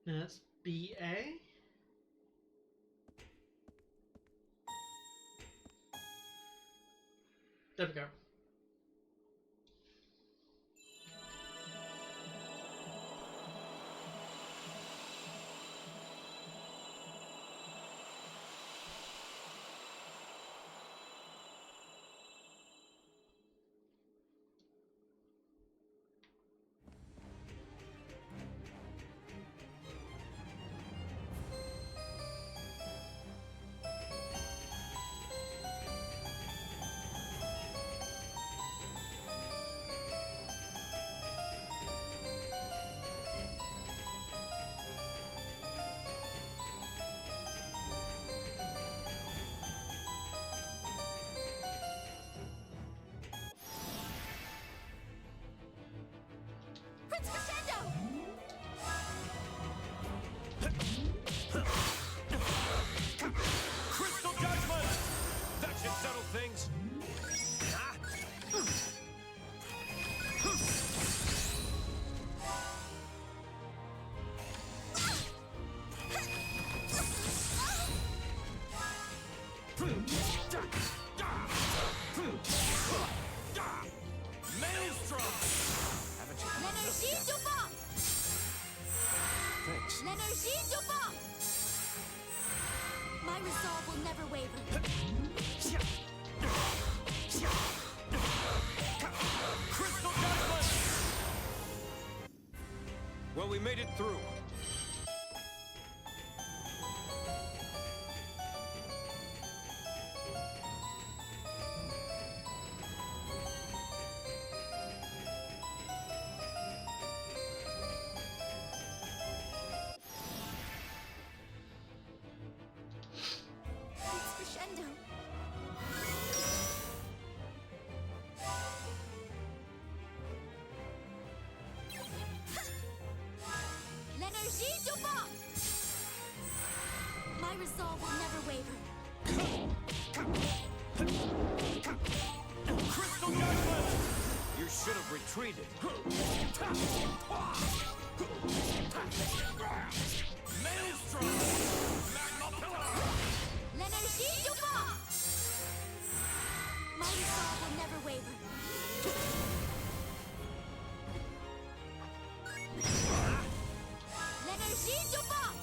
That's BA. There we go. Prince Crescendo! Crystal Judgment! That should settle things. Maelstrom! Haven't you? L'Énergie du vent! Thanks. L'Énergie du vent! My resolve will never waver. Crystal Judgment! Well, we made it through. Prince Crescendo. L'Énergie du vent! My resolve will never waver. Crystal Judgment! You should have retreated. Maelstrom! Magma Pillar! L'Énergie du vent! My resolve will never waver. L'Énergie du vent!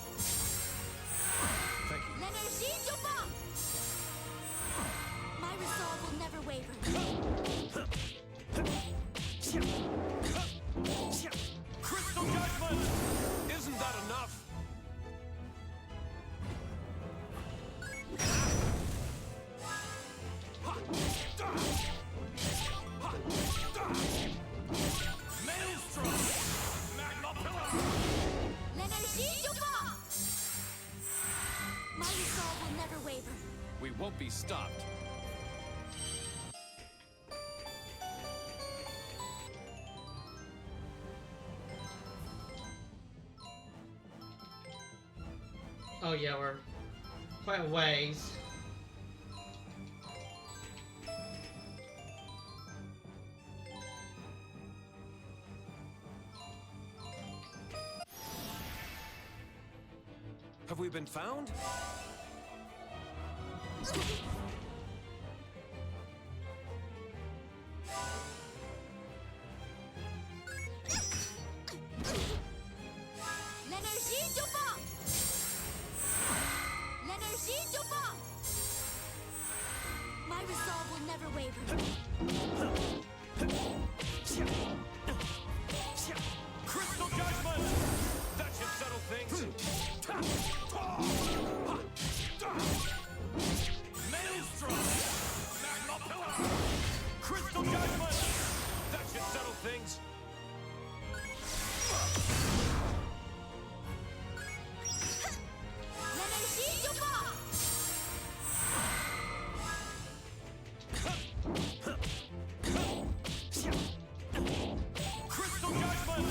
Thank you. L'Énergie du vent! My resolve will never waver. Crystal Judgment! We won't be stopped. Oh yeah, we're quite a ways. Have we been found? L'énergie du vent! L'énergie du vent! My resolve will never waver. Crystal Judgment! That should settle things. Maelstrom! Magma Pillar! Crystal Judgment! That should settle things. L'énergie du vent! Crystal Judgment!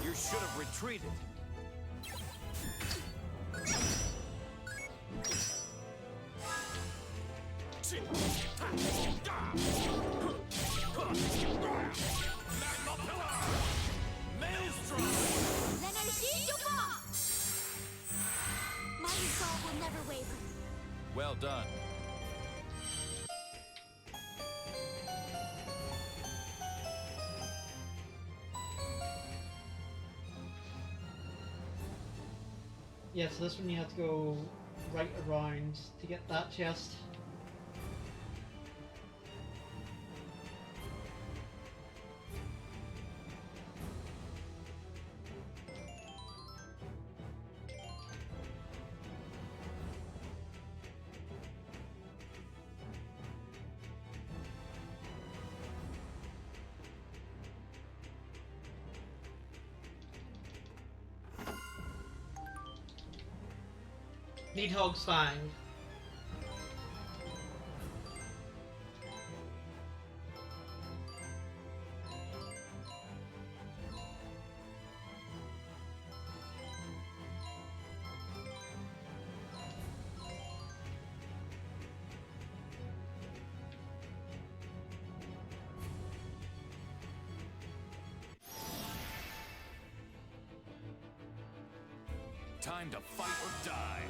You should have retreated. Magma Pillar! Maelstrom! L'énergie du vent! My resolve will never waver. Well done. Yeah, so this one you have to go right around to get that chest. Needhog's Fang. Time to fight or die.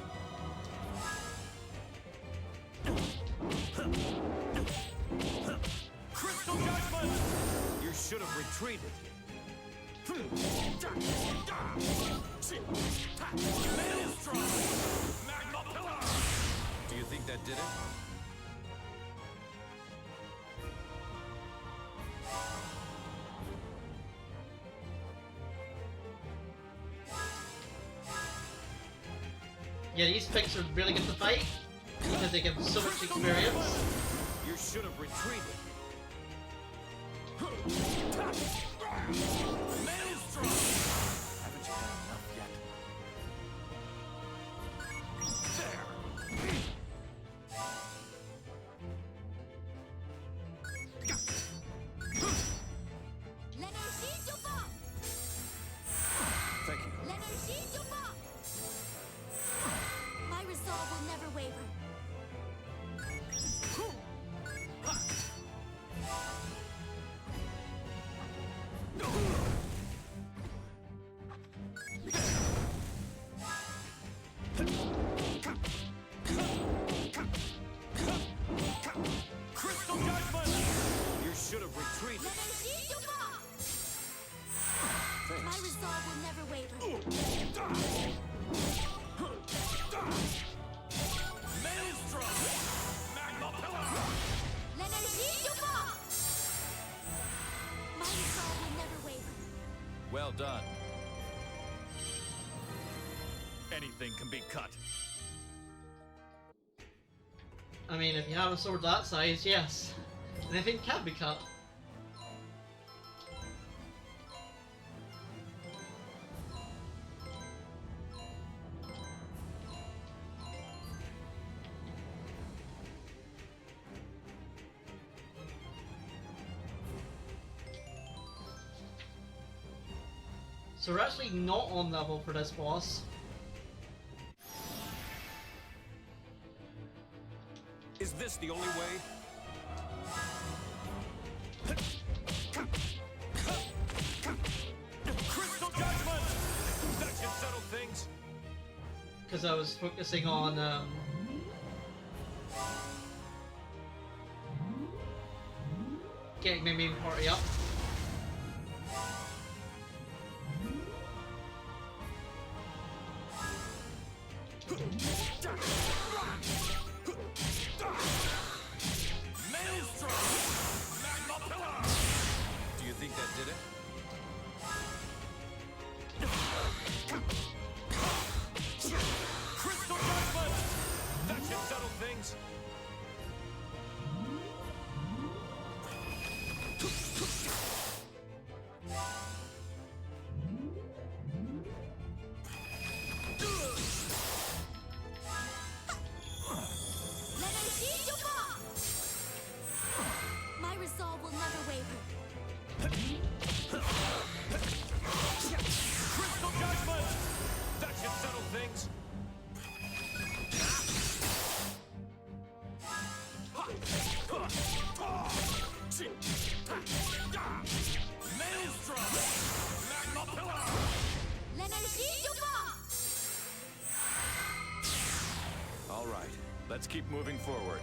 Crystal Judgment! You should have retreated. Maelstrom! Magma Pillar! Do you think that did it? Yeah, these picks are really good to fight because they give so much experience. You should have retreated. Maelstrom! Haven't you had enough yet? There! L'énergie du vent! Thank you. L'énergie du vent! My resolve will never waver. Crystal Judgment! You should have retreated. L'énergie du vent! My resolve will never waver. Maelstrom! Magma Pillar! L'énergie du vent! My resolve will never waver. Well done. Anything can be cut. I mean, if you have a sword that size, yes. Anything can be cut. So we're actually not on level for this boss. Is this the only way? Crystal Judgment! That should settle things. Because I was focusing on getting my main party up. Do you think that did it? Crystal Judgment! That should settle things. My resolve will never waver. Crystal Judgment! That should settle things. Maelstrom! Magma Pillar! L'énergie du vent! All right, let's keep moving forward.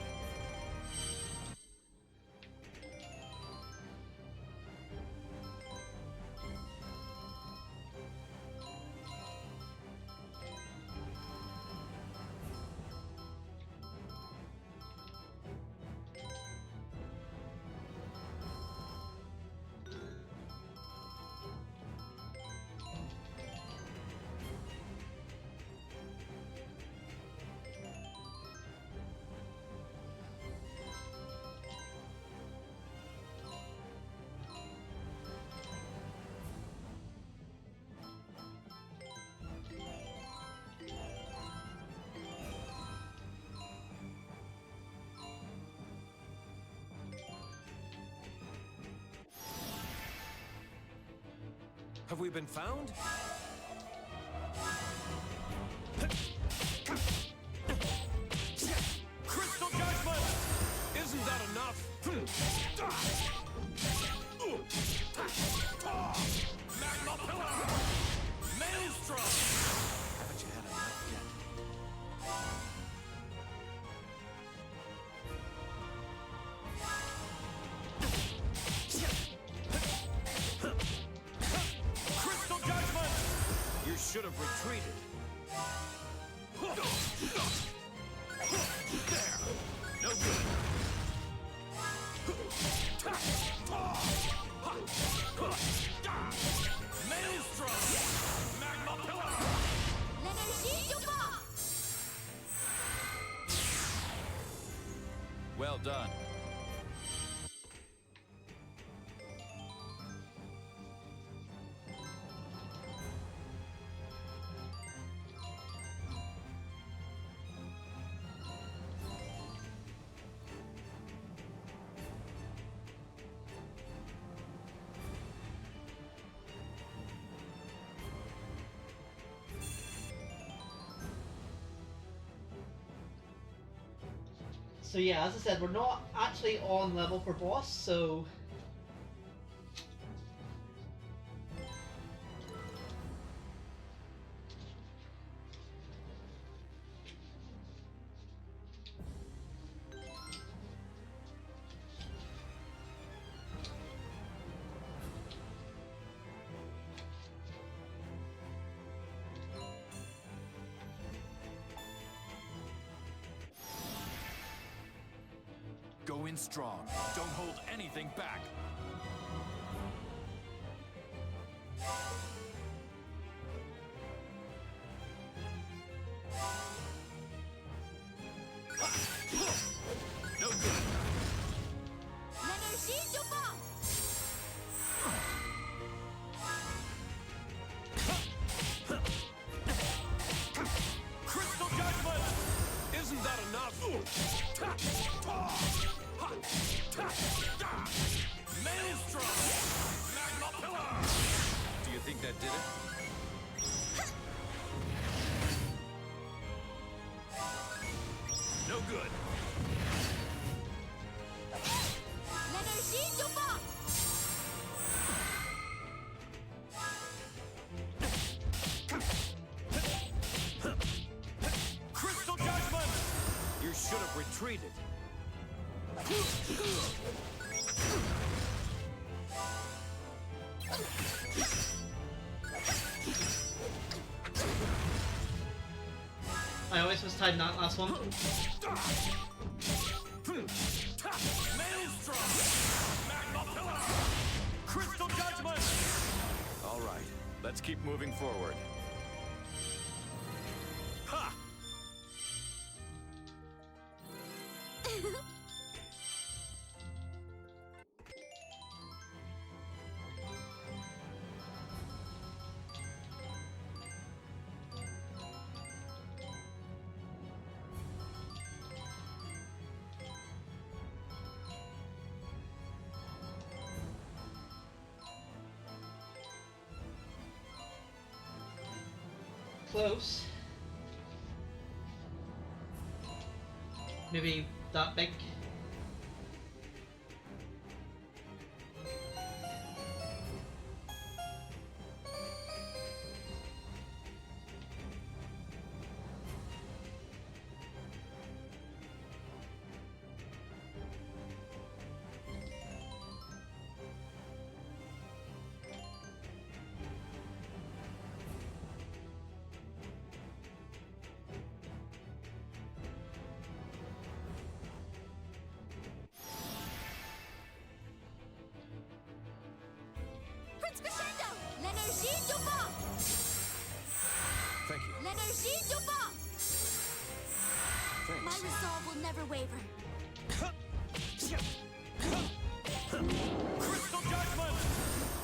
Have we been found? Crystal Judgment! Isn't that enough? Magma Pillar! Maelstrom! Haven't you had enough yet? Crystal Judgment! You should have retreated. There! No good! Maelstrom! Magma Pillar! L'énergie du vent! Well done. So yeah, as I said, we're not actually on level for boss, so... Go in strong. Don't hold anything back. No good. L'énergie du vent! Crystal Judgment! Isn't that enough? Maelstrom! That did it? No good. L'énergie du vent! Crystal Judgment! You should have retreated. I always mistimed that last one. Maelstrom! Magma Pillar! Crystal Judgment! All right, let's keep moving forward. Ha! Close. Maybe that big. Prince Crescendo! L'énergie du vent! Thank you. L'énergie du vent! My Thanks. resolve will never waver. Crystal Judgment!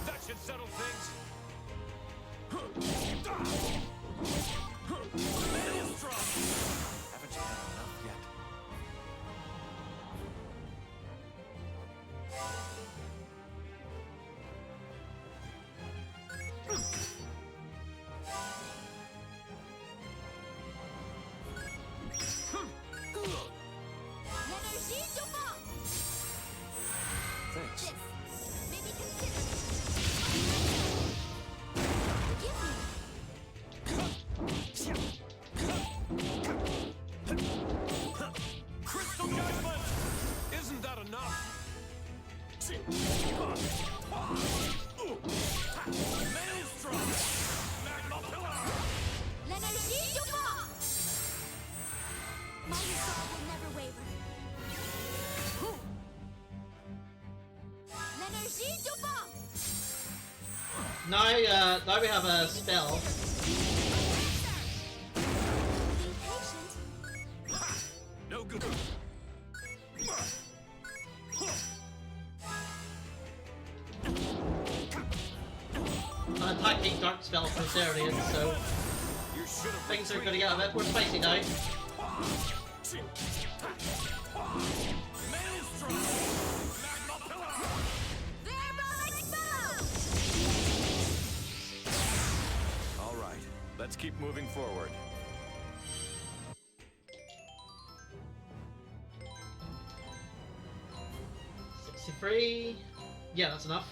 That should settle things. Maelstrom! Haven't you had enough yet? L'énergie du vent! Thanks. This. Maybe consider. Forgive me. Crystal Judgment! Isn't that enough? Maelstrom! Magma Pillar! L'énergie du vent! My resolve will never waver. L'énergie du vent! Now we have a spell. Be patient. No good. An attacking dark spell for Zerian, so You should have things are gonna get a bit more spicy now. Maelstrom! Magma Pillar! Verbal expel! All right, let's keep moving forward. 63. Yeah, that's enough.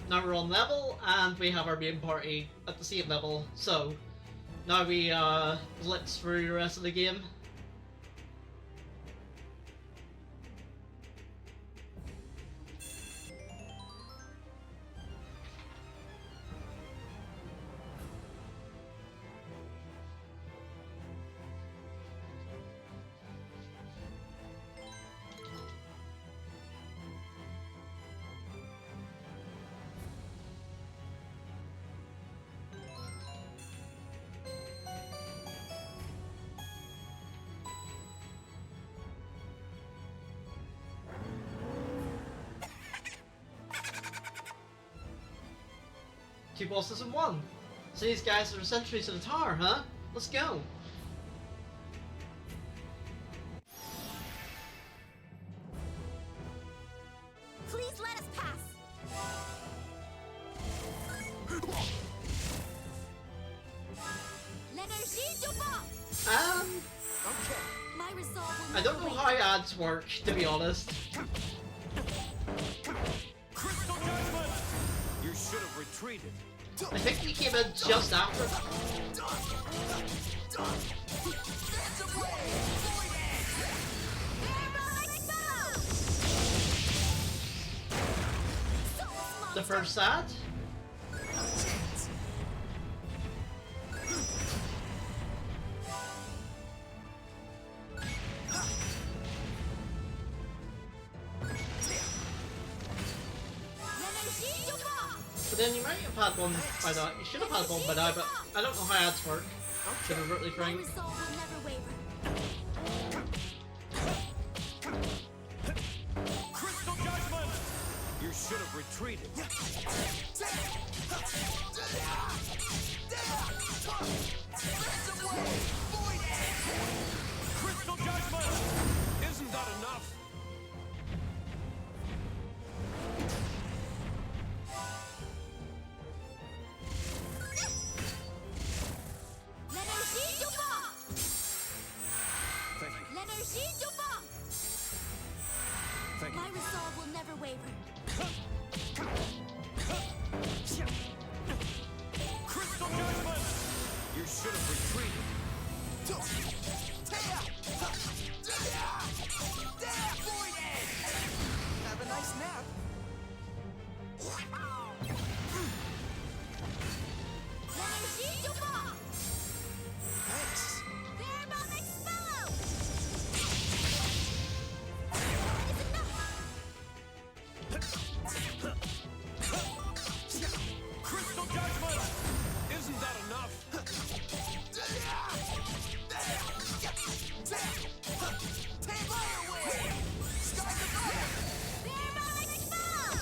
Now we're on level, and we have our main party at the same level, so now we blitz through the rest of the game. Two bosses in one. So these guys are sentries to the tower, huh? Let's go. Please let us pass. L'énergie du bas! Okay. My resolve will I don't know never how ads work, to be honest. Crystal Judgment! You should have retreated. I think he came in just after. The first ad? L'énergie du bas! But then you might have had one by now. You should have had one by now, but I don't know how ads work. To be brutally My frank. resolve will never waver. Crystal Judgment! You should have retreated. Crystal Judgment! Isn't that enough? L'énergie du bas! Thank you. L'énergie du bas! Thank you. My resolve will never waver. Crystal Judgment! You should have retreated. Have a nice nap. L'énergie du bas! Thanks. Verbal expello! That is enough! Crystal Judgment! Isn't that enough? Verbal expello!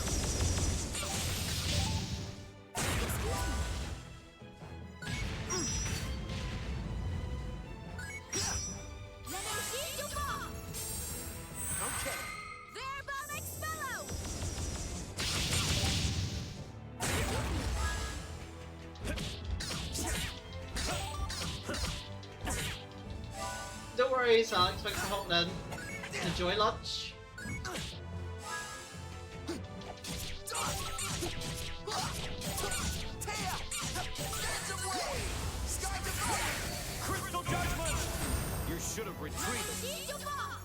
L'énergie du bas! Okay. Verbal expello! Don't worry, Alex. Thanks for hopping in. Enjoy lunch. Crystal Judgment! You should have retreated. L'énergie du bas!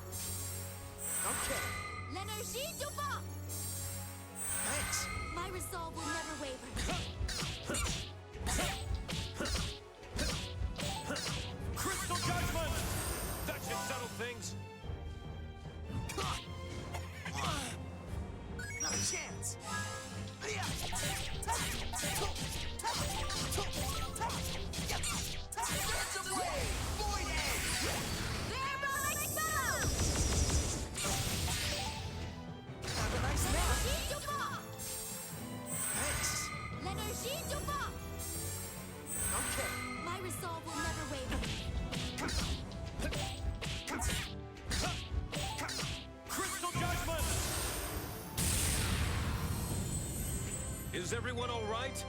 Okay. L'énergie du bas! Thanks. My resolve will never waver. Crystal Judgment! That should settle things. Not a chance. Verbal expello! Have a nice nap. L'énergie du bas! Thanks. L'énergie du bas! Okay. My resolve will never waver. Crystal Judgment! Is everyone all right?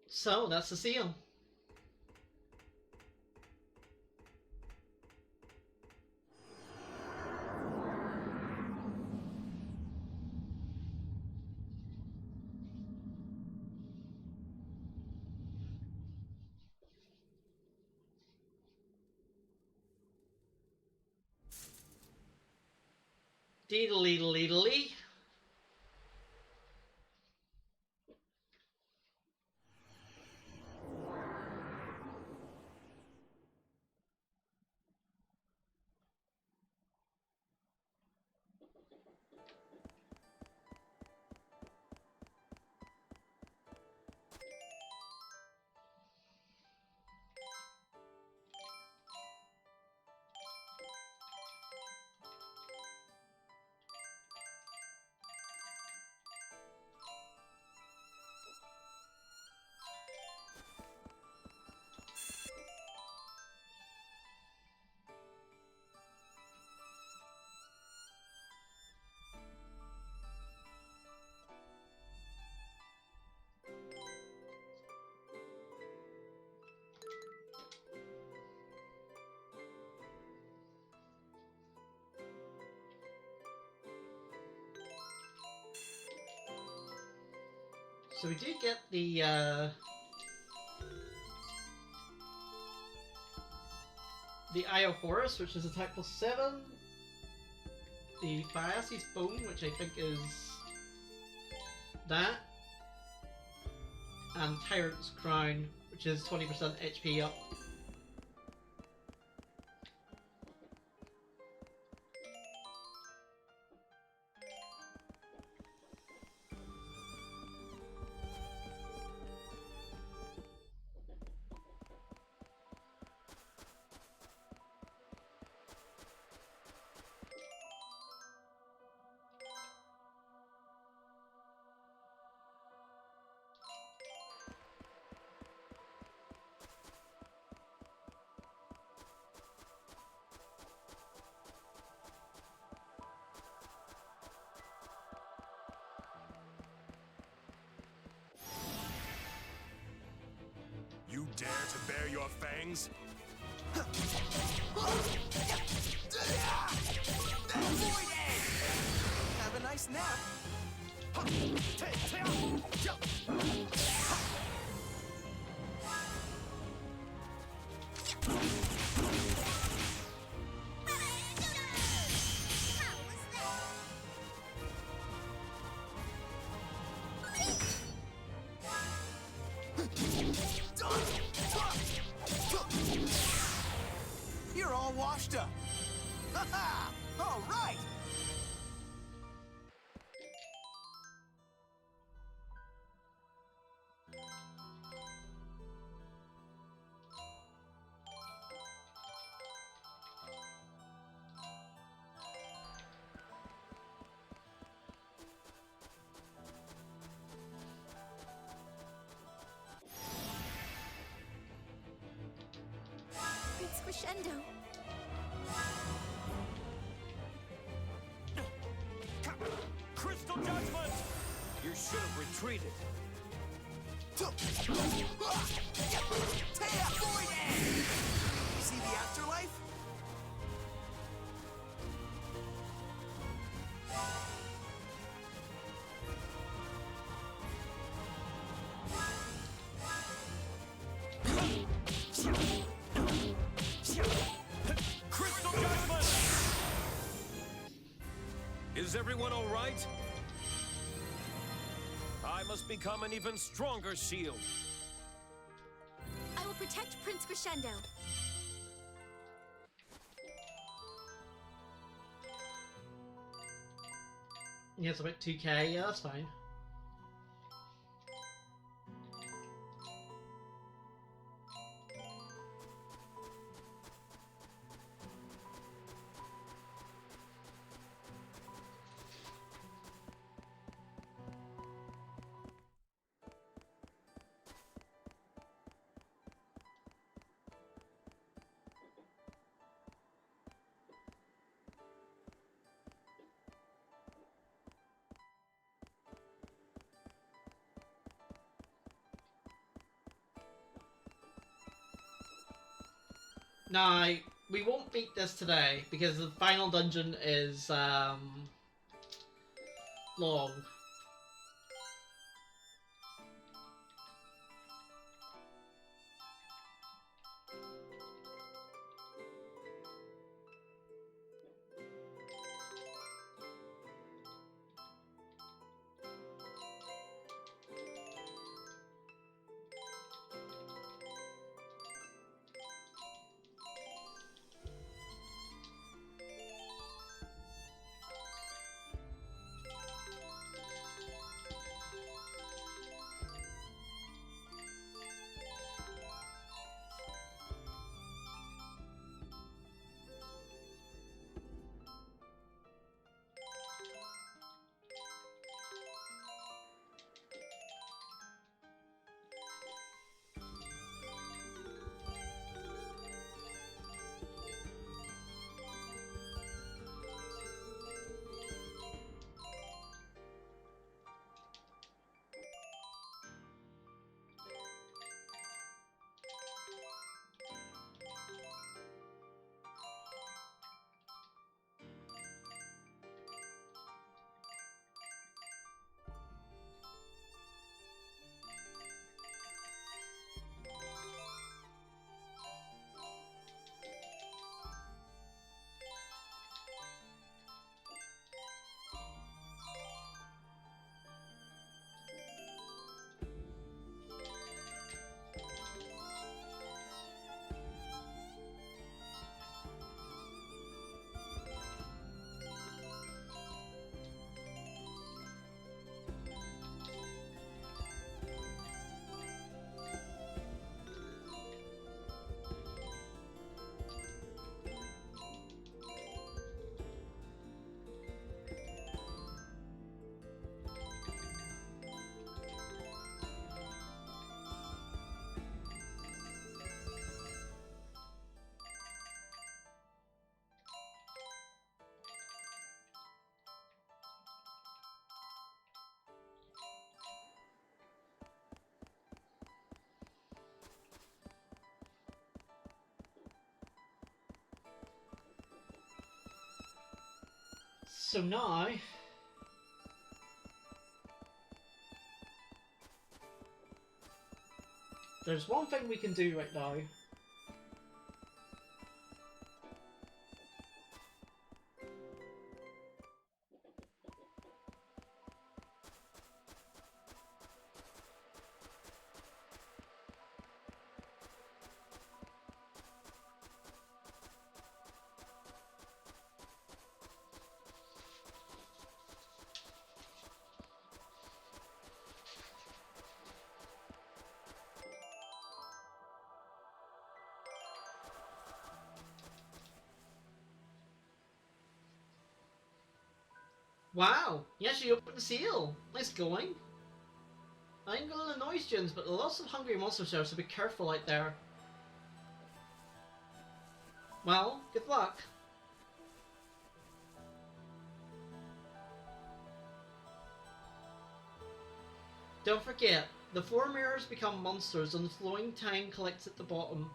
So, that's the seal. Deedly-deedly. So we do get the Eye of Horus, which is attack plus 7. The Phaeaci's Bone, which I think is that. And Tyrant's Crown, which is 20% HP up. You dare to bare your fangs? Have a nice nap. You're all washed up. Ha-ha! All right. It's crescendo. Crystal Judgment! You should have retreated. See the afterlife? Crystal Judgment! Is everyone all right? I must become an even stronger shield. I will protect Prince Crescendo. Yeah, it's about 2k, yeah, that's fine. Now, we won't beat this today because the final dungeon is long. So now, there's one thing we can do right now. Wow, you actually opened the seal. Nice going. I'm gonna annoy students, but there are lots of hungry monsters there, so be careful out there. Well, good luck. Don't forget, the 4 mirrors become monsters and the flowing time collects at the bottom.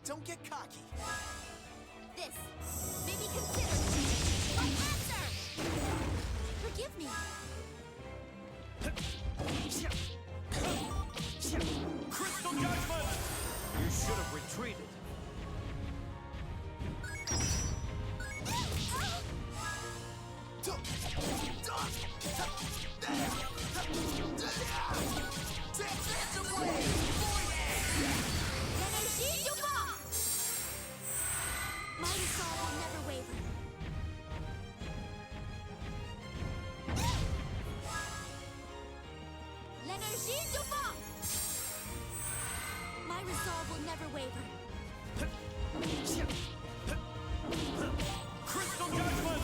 Don't get cocky. This. Maybe consider my answer! Forgive me. Crystal Judgment! You should have retreated. My resolve will never waver. L'énergie du vent! My resolve will never waver. Crystal Judgment!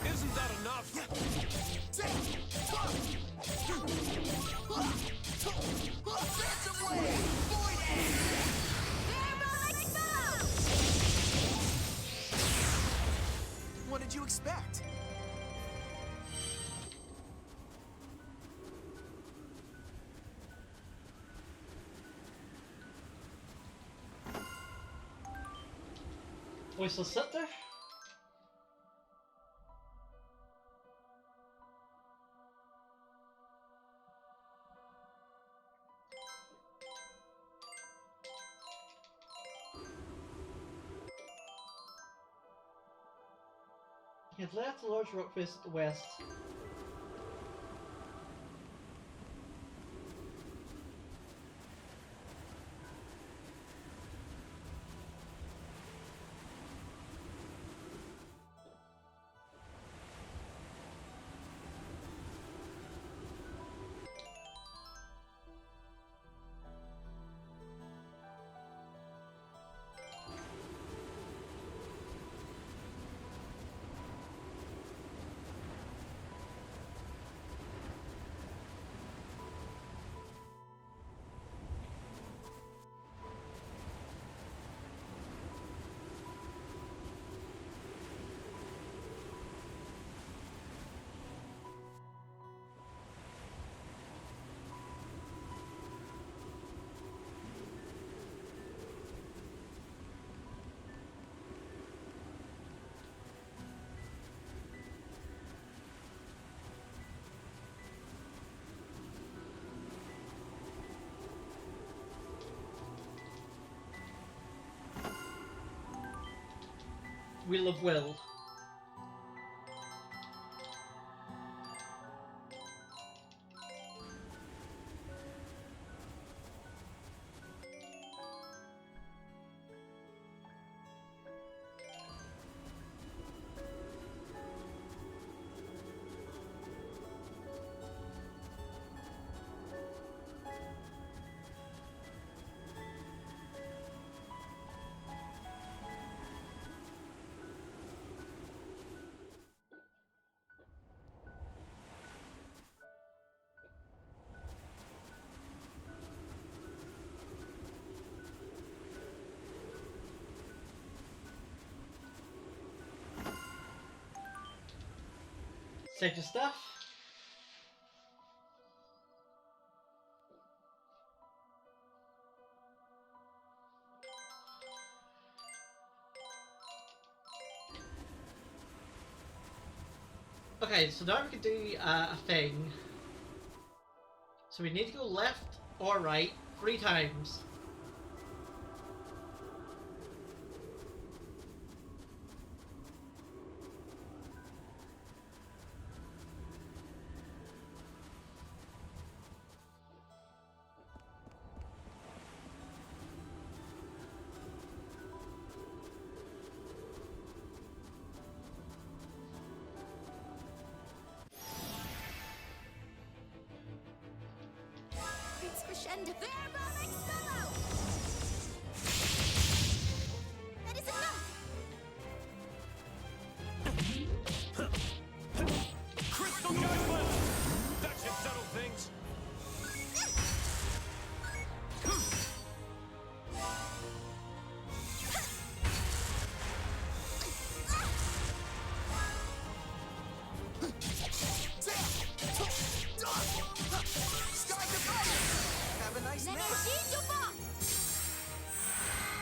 Isn't that enough? What did you expect? We still sit there? He had left the large rock face at the west. Wheel of Will. Save your stuff. Okay, so now we can do a thing. So we need to go left or right 3 times. It's crescendo. Fireball Excello! That is enough! Crystal Judgment! That should settle things. Sky Divide! Have a nice nap. L'énergie du vent!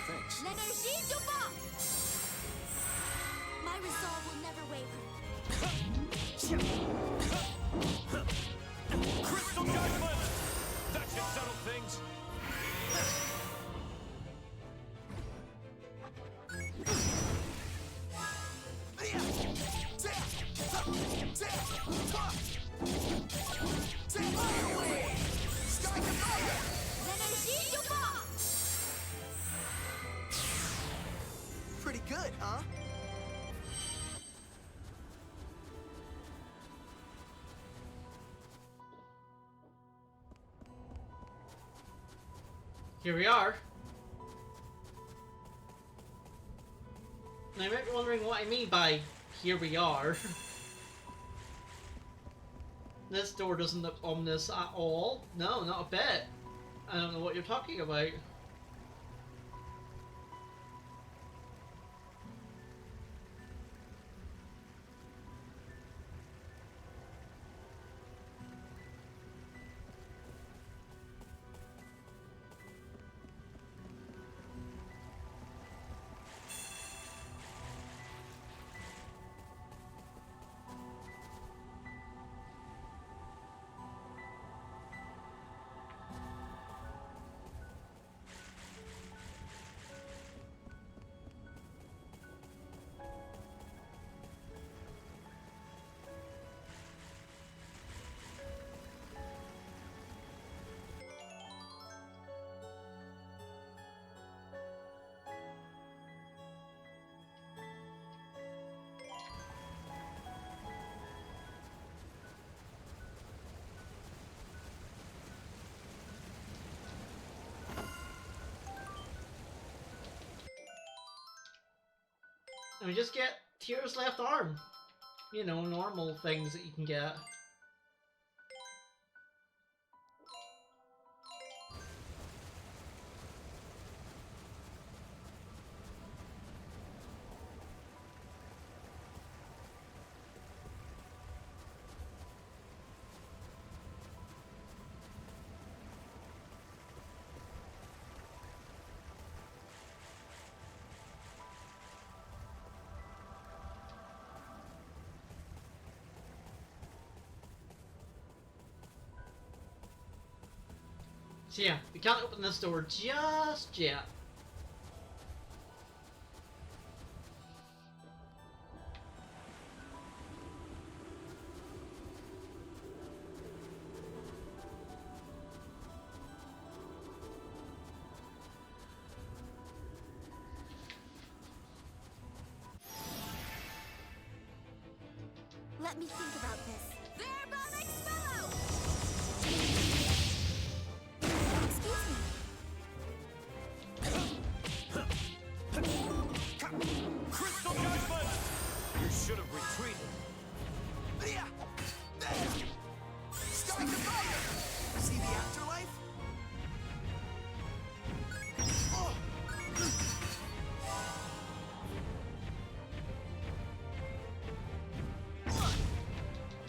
Thanks. L'énergie du vent! My resolve will never waver. Crystal Judgment! That should settle things. Sky Divide! L'énergie du vent! Pretty good, huh? Here we are. Now you might be wondering what I mean by here we are. This door doesn't look ominous at all. No, not a bit. I don't know what you're talking about. And we just get Tyr's left arm. You know, normal things that you can get. So yeah, we can't open this door just yet. Let me think about this. There, Bonix fellow! Excuse me. Crystal Judgment! You should have retreated. Sky Divider! See the afterlife? Oh.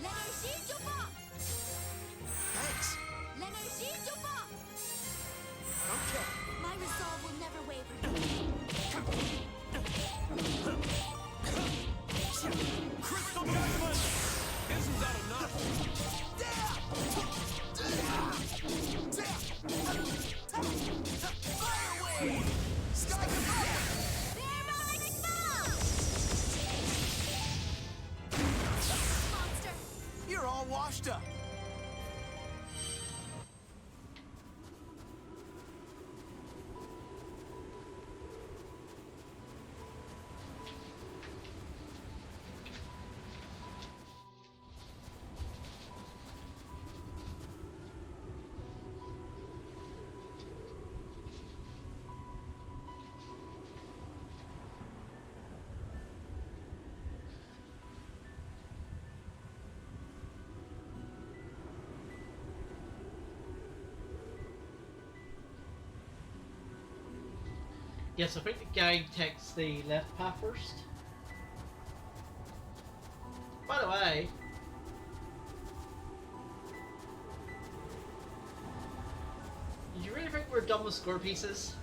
L'énergie du vent! Thanks. L'énergie du vent! Okay. My resolve will never waver. Crystal Judgment! Isn't that enough? Fire Wave! Sky Divider! There, Bonix fellow! Monster! You're all washed up. Yes, I think the guide takes the left path first. By the way, did you really think we're done with score pieces?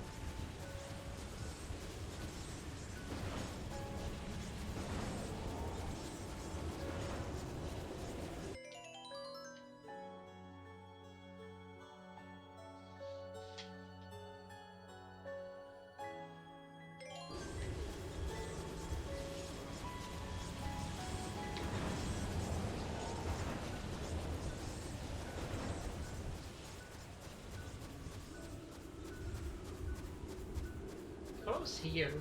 Close here.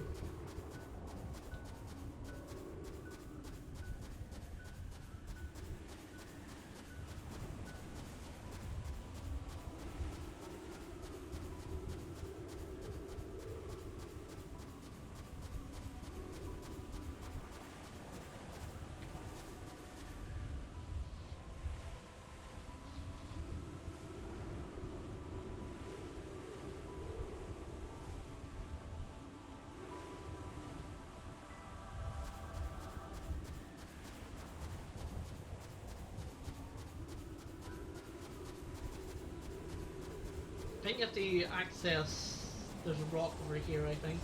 I think you have to access. There's a rock over here, I think.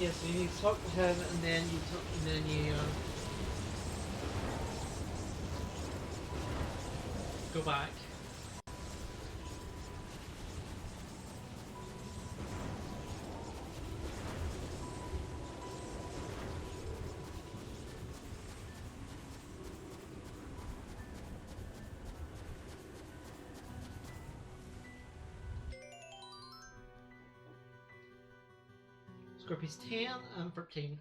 Yes, you need to talk to him, and then you go back. Scorpius 10 and 13.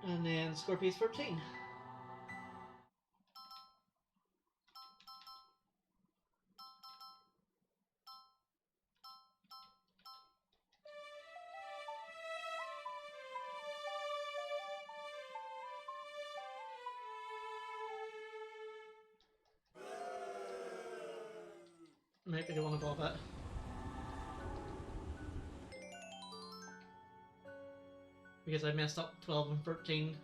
And then Scorpius 14. Maybe they want to go a bit. Because I messed up 12 and 13.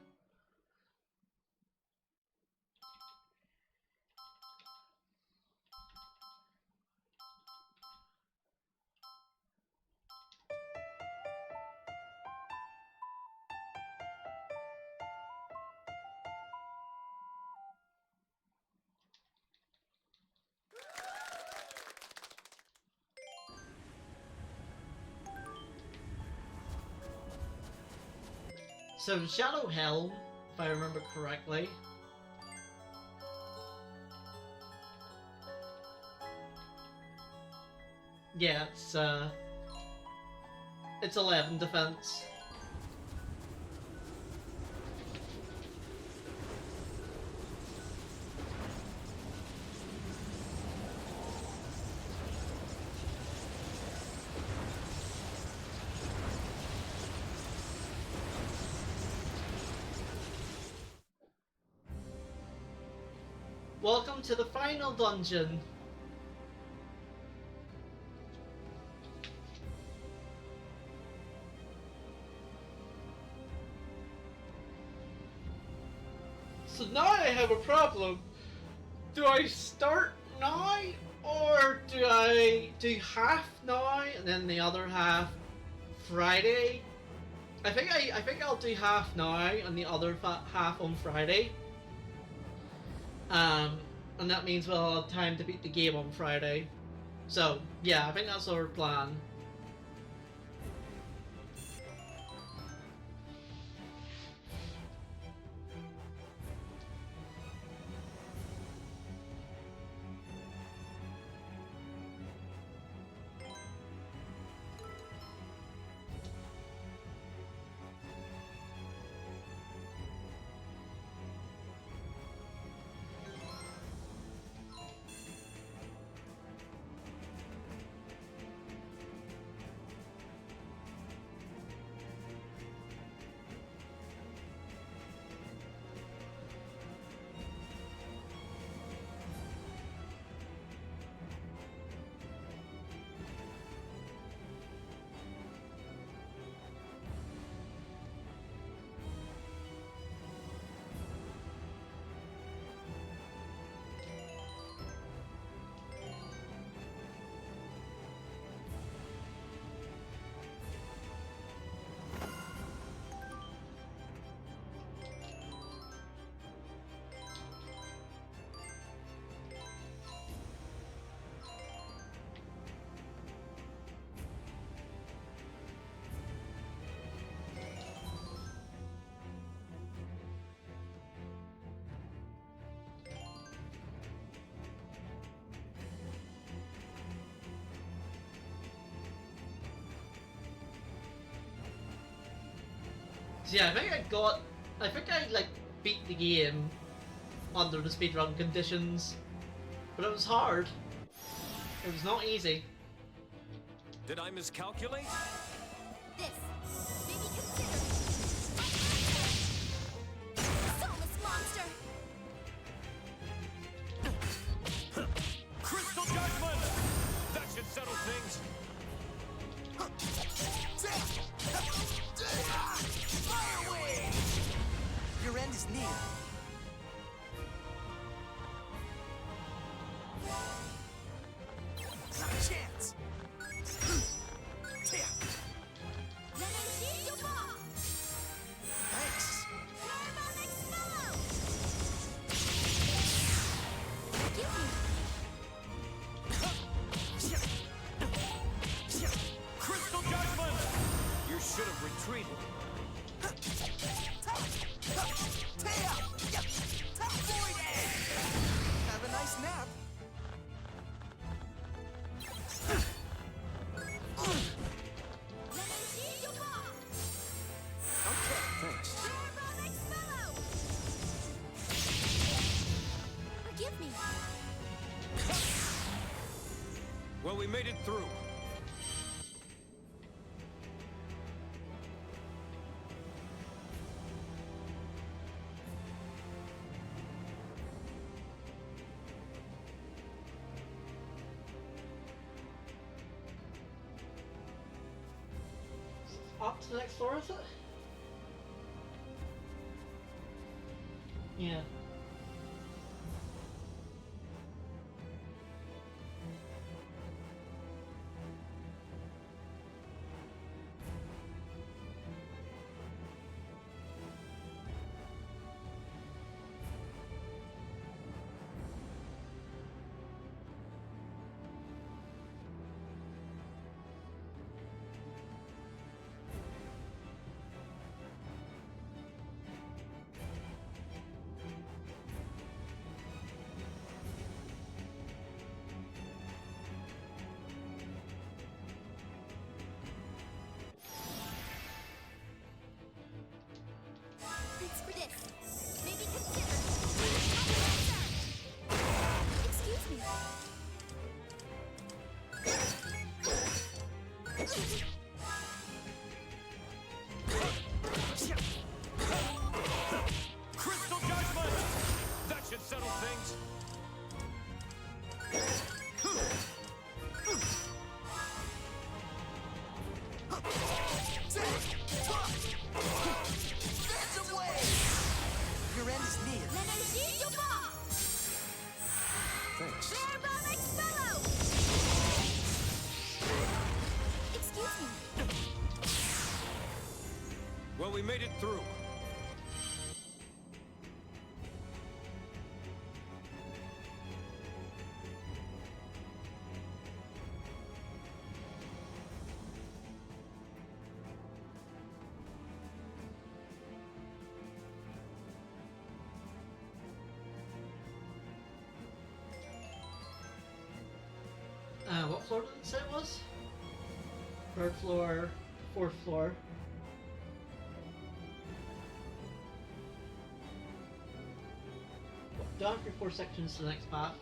So Shadow Helm, if I remember correctly. Yeah, it's 11 defense. Welcome to the final dungeon. So now I have a problem. Do I start now, or do I do half now and then the other half Friday? I think I'll do half now and the other half on Friday. And that means we'll have time to beat the game on Friday. So yeah, I think that's our plan. So yeah, I think I like beat the game under the speedrun conditions, but it was hard. It was not easy. Did I miscalculate? This. Maybe consider it. Soulless monster. Crystal Judgment! That should settle things. Fire away! Your end is near. Not a chance. Thanks. Crystal Judgment! You should have retreated. Have a nice nap. Okay, thanks. Forgive me. Well, we made it through. Up to the next floor, is it? Yeah. we made it through. What floor did it say it was? Third floor, fourth floor. Down for 4 sections to the next path.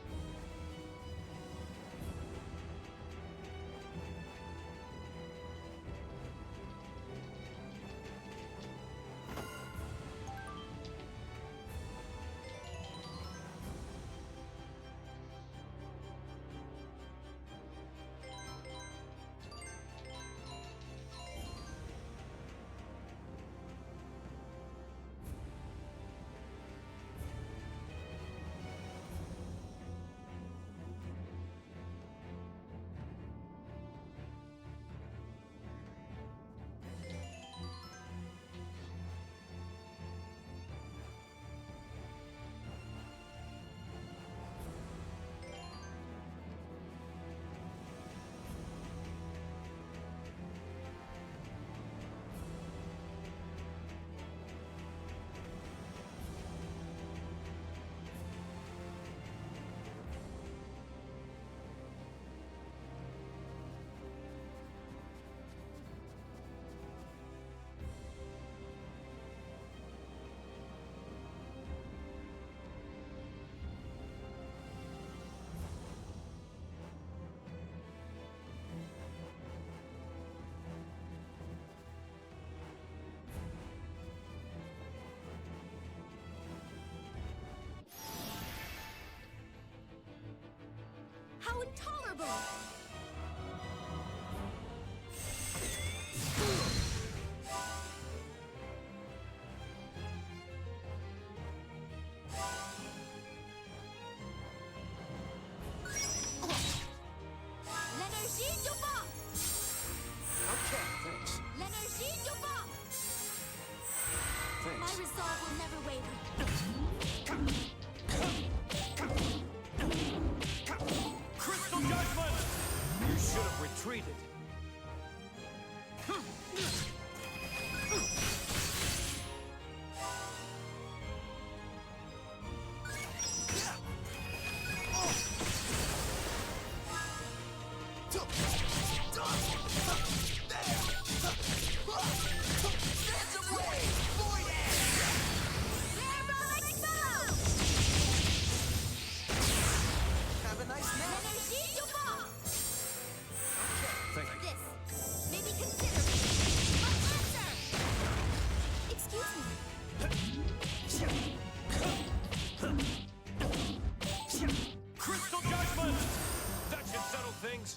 How intolerable! L'énergie du bas! Okay, thanks. L'énergie du bas! Thanks. My resolve will never waver. Crystal Judgment! You should have retreated. Have a nice nap. L'énergie du bas! Thank you. This. Maybe consider me. My answer! Excuse me. Crystal Judgment! That should settle things.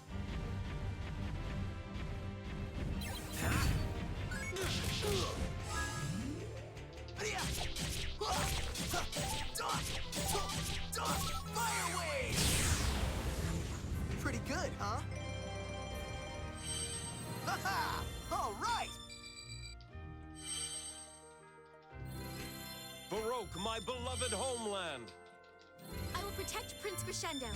Fire wave! Pretty good, huh? Ha-ha! All right! Baroque, my beloved homeland. I will protect Prince Crescendo.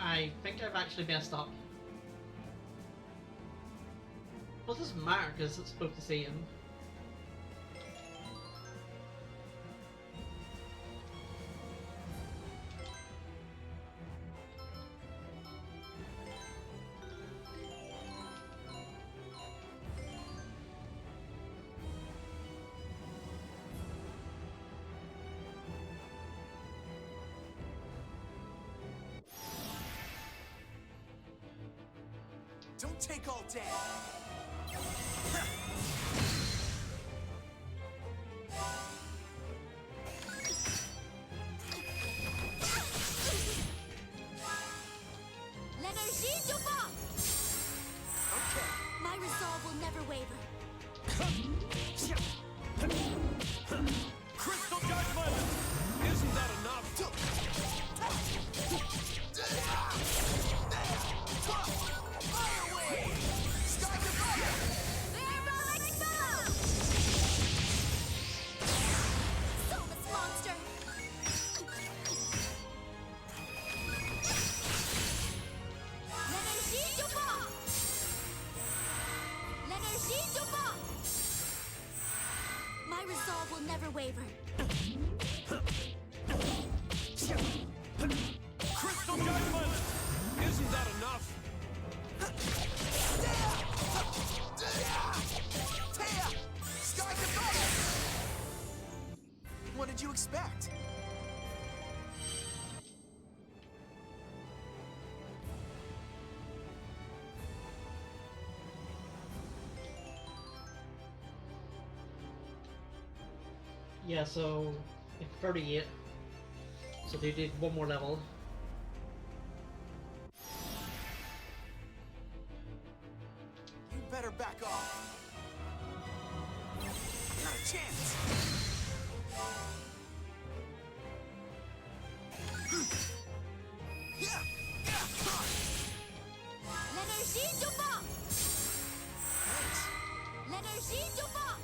I think I've actually messed up. Well, it doesn't matter because it's supposed to say him. Don't take all day. L'Énergie du vent! Okay. My resolve will never waver. Crystal Judgment! Isn't that enough? Fire wave! Sky to fire! Parabolic spell! Soulless monster! L'Énergie du vent! L'Énergie du vent! My resolve will never waver. Crystal Judgment! Isn't that enough? Taya! Sky to fire! What did you expect? Yeah, so 38. So they did one more level. You better back off. Not a chance. L'Énergie du vent! Thanks. L'Énergie du vent!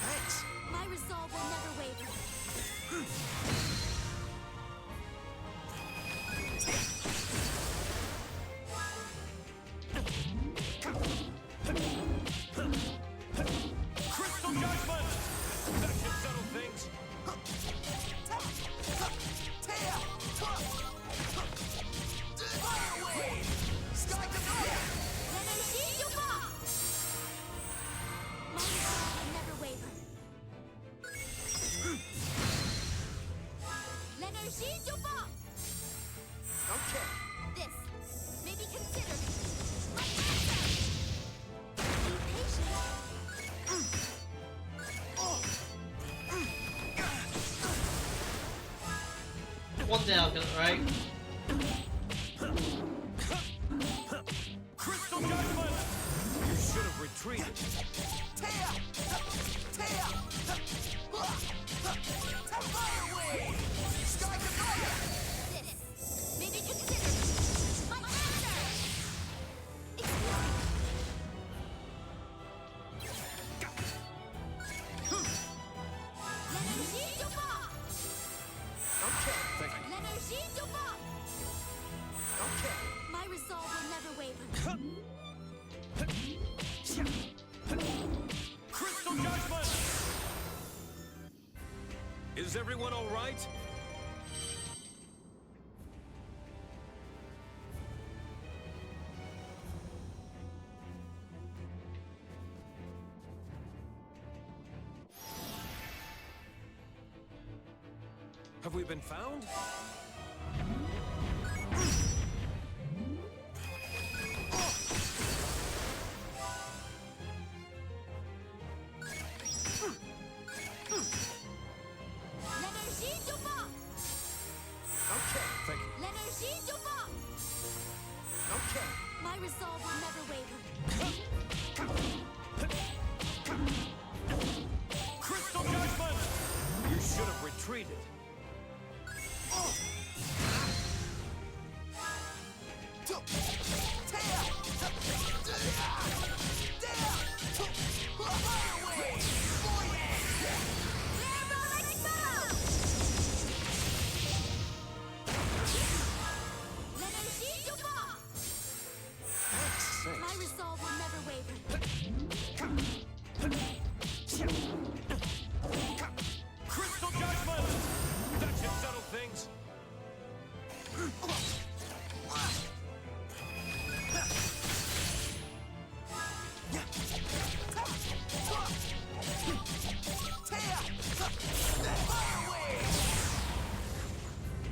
Thanks. My resolve will never waver. Crystal Judgment! That should settle things. Taya! Fire wave! Sky to fire! L'Énergie du vent! My resolve will never waver. L'Énergie du vent! Okay. This may be considered my answer! Be patient. One day I'll get it right. Crystal Judgment! You should have retreated. Taya! Taya! Fire wave! Sky to fire! This may be considered my answer! L'Énergie du vent! Okay. Thank you. L'Énergie du vent! Okay. My resolve will never waver. Crystal Judgment! Is everyone all right? Have we been found? L'Énergie du vent! Okay. Thank you. L'Énergie du vent! Okay. My resolve will never waver. Crystal Judgment! You should have retreated. Parabolic spell! L'Énergie du vent! My resolve will never waver. Crystal Judgment! That should settle things.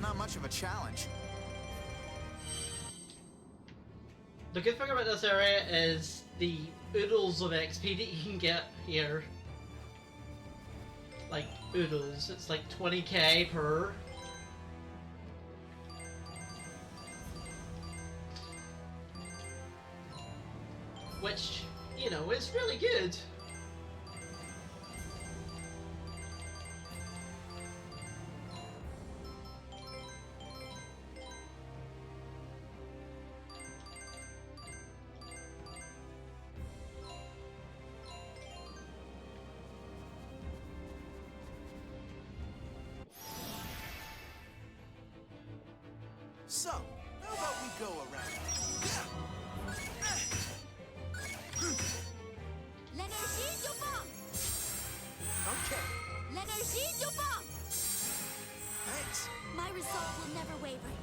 Not much of a challenge. The good thing about this area is the oodles of XP that you can get here. Like, oodles. It's like 20k per. Which, you know, is really good. So, how about we go around? L'énergie du vent! Okay, L'énergie du vent! thanks. My resolve will never waver.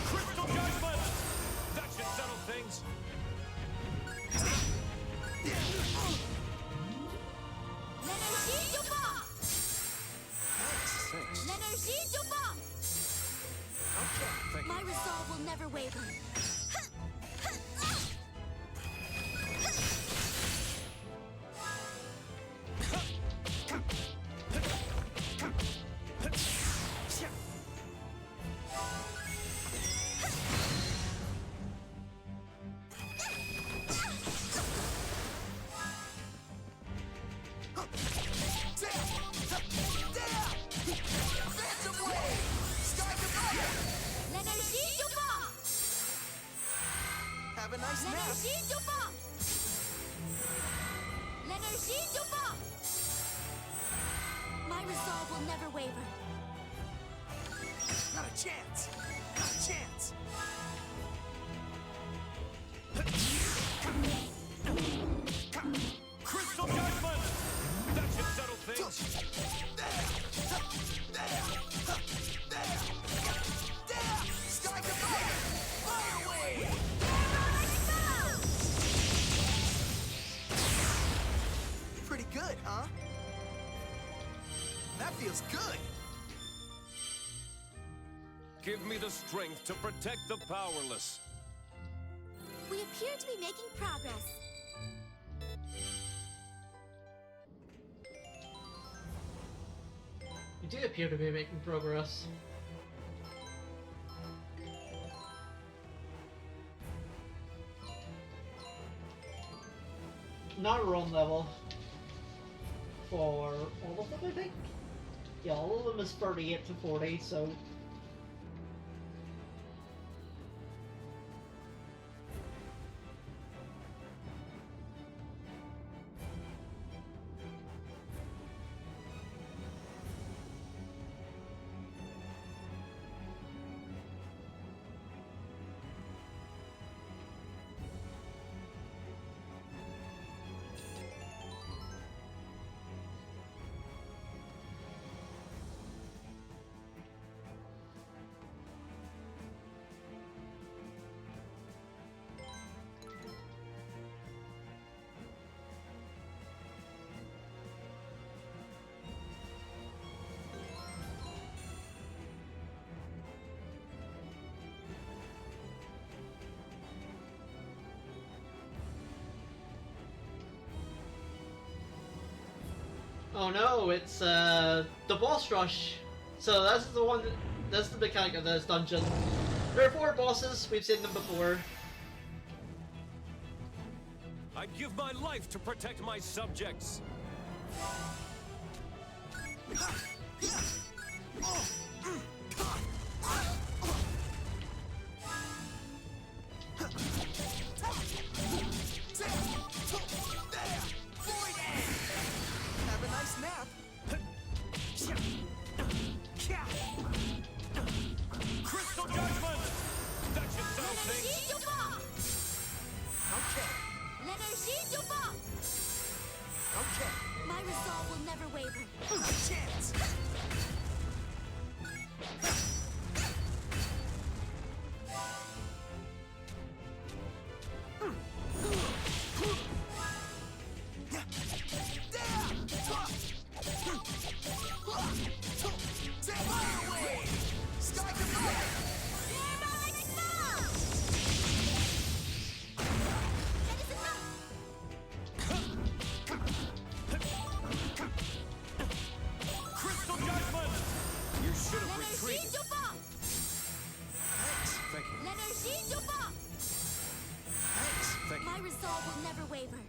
Crystal Judgment! That should settle things. L'énergie du vent! Thanks. L'énergie du vent! Okay, thank My you. resolve will never waver. L'énergie du vent! Have a nice nap. L'énergie du vent! L'énergie du vent! My resolve will never waver. Not a chance. Not a chance. Crystal Judgment! That should settle things. Sky goodbye. Fire away. Pretty good, huh? That feels good. Give me the strength to protect the powerless. We appear to be making progress. You do appear to be making progress. Now we're on level for all of them, I think. Yeah, all of them is 38 to 40, so oh no, it's the boss rush. So that's the one. That's the mechanic of this dungeon. There are 4 bosses. We've seen them before. I'd give my life to protect my subjects. Have a nice nap. Crystal Judgment! That should settle things. L'énergie du vent! Okay. L'énergie du vent! Okay. My resolve will never waver. Not a chance! Crystal Judgment! You should have retreated. Thank you. Thank you. My resolve will never waver.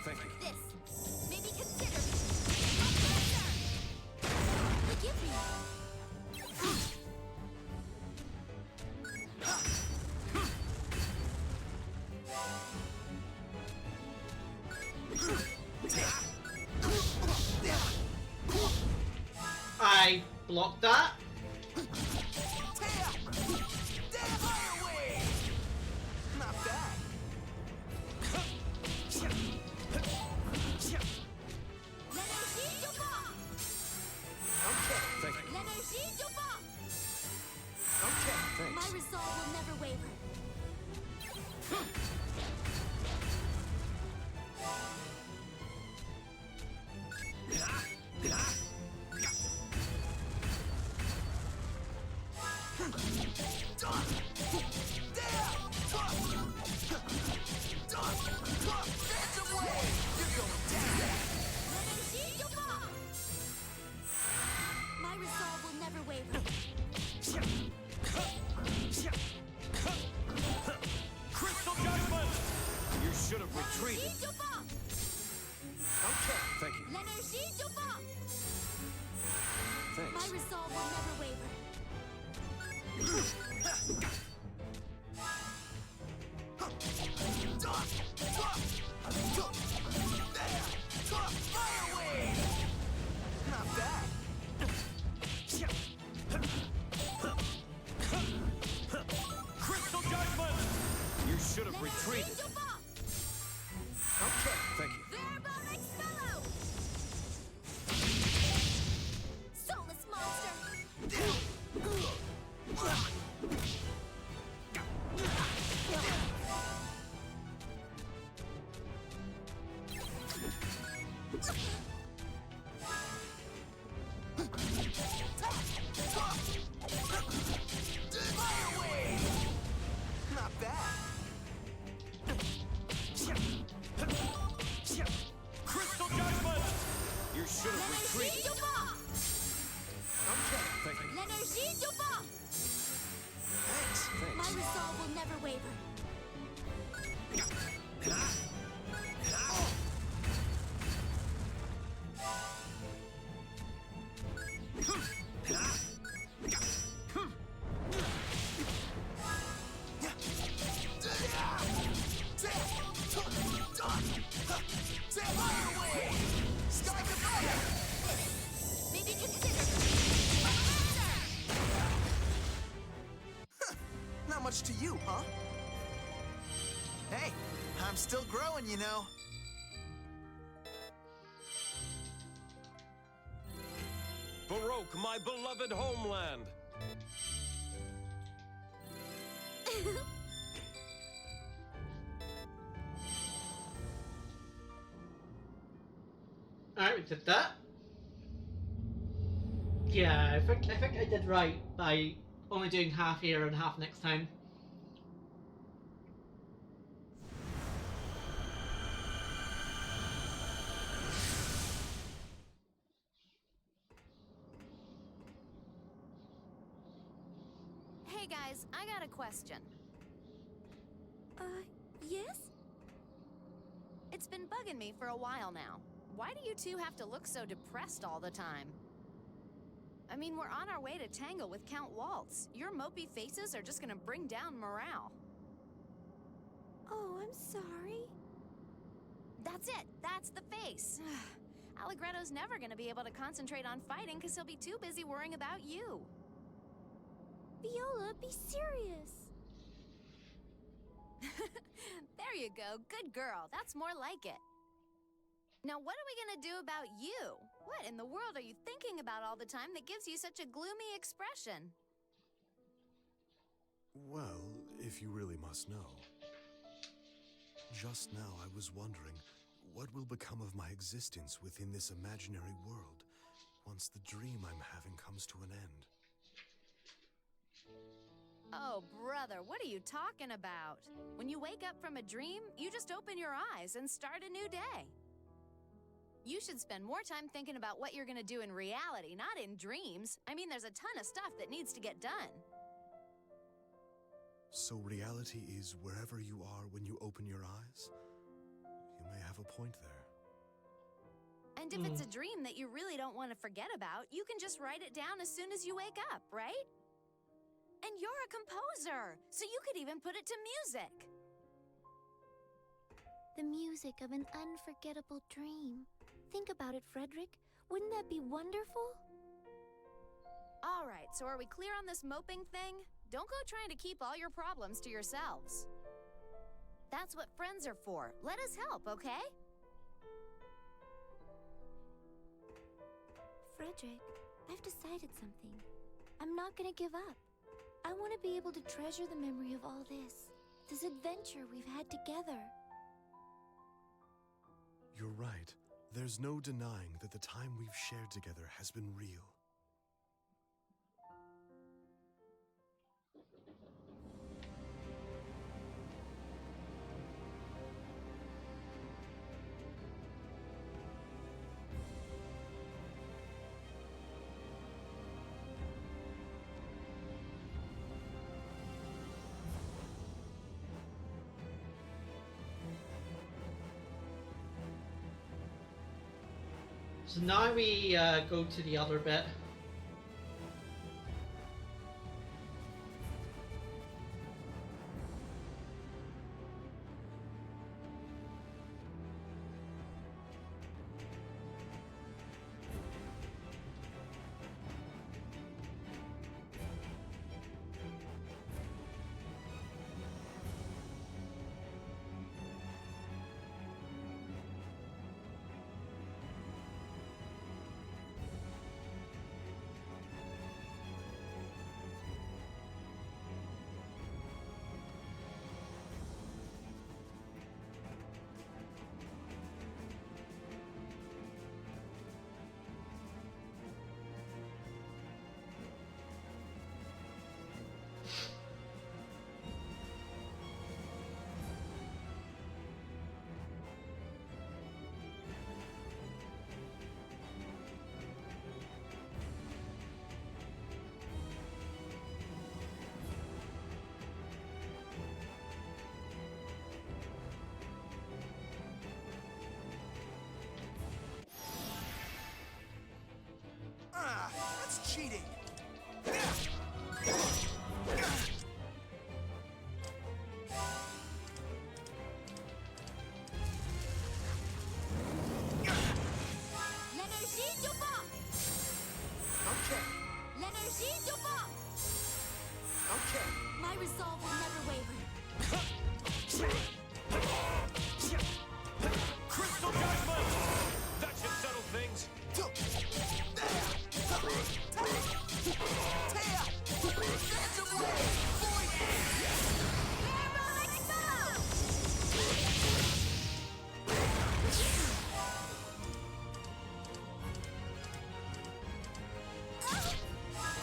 Thank you. This. Maybe consider. Forgive me. I blocked that. Not bad. Okay, Thank you. okay. Thanks. My resolve will never waver. My resolve will never waver. Crystal Judgment! You should have retreated. Okay. Thank you. My Thanks. resolve will never waver. Not bad. Crystal Judgment! You should have retreated. Okay. Thank you. Soulless monster! Not bad. Crystal Judgment! You should have retreated. Okay. Thank you. Thanks. My Thanks. resolve will never waver. Maybe consider. Not much to you, huh? Hey, I'm still growing, you know. Baroque, my beloved homeland. Alright, we did that. Yeah, I think I did right by only doing half here and half next time. Hey guys, I got a question. Yes? It's been bugging me for a while now. Why why do you two have to look so depressed all the time? I mean, we're on our way to tangle with Count Waltz. Your mopey faces are just gonna bring down morale. Oh, I'm sorry. That's it. That's the face. Allegretto's never gonna be able to concentrate on fighting because he'll be too busy worrying about you. Viola, be serious. There you go. Good girl. That's more like it. Now, what are we gonna do about you? What in the world are you thinking about all the time that gives you such a gloomy expression? Well, if you really must know. Just now I was wondering, what will become of my existence within this imaginary world once the dream I'm having comes to an end? Oh, brother, what are you talking about? When you wake up from a dream, you just open your eyes and start a new day. You should spend more time thinking about what you're gonna do in reality, not in dreams. I mean, there's a ton of stuff that needs to get done. So reality is wherever you are when you open your eyes? You may have a point there. And if it's a dream that you really don't want to forget about, you can just write it down as soon as you wake up, right? And you're a composer, so you could even put it to music. The music of an unforgettable dream. Think about it, Frederick. Wouldn't that be wonderful? All right, so are we clear on this moping thing? Don't go trying to keep all your problems to yourselves. That's what friends are for. Let us help, okay? Frederick, I've decided something. I'm not gonna give up. I want to be able to treasure the memory of all this adventure we've had together. You're right. There's no denying that the time we've shared together has been real. So now we go to the other bit. That's cheating! L'énergie du vent! Okay, L'énergie du vent! okay. My resolve will never waver. Crystal Judgment! That should settle things.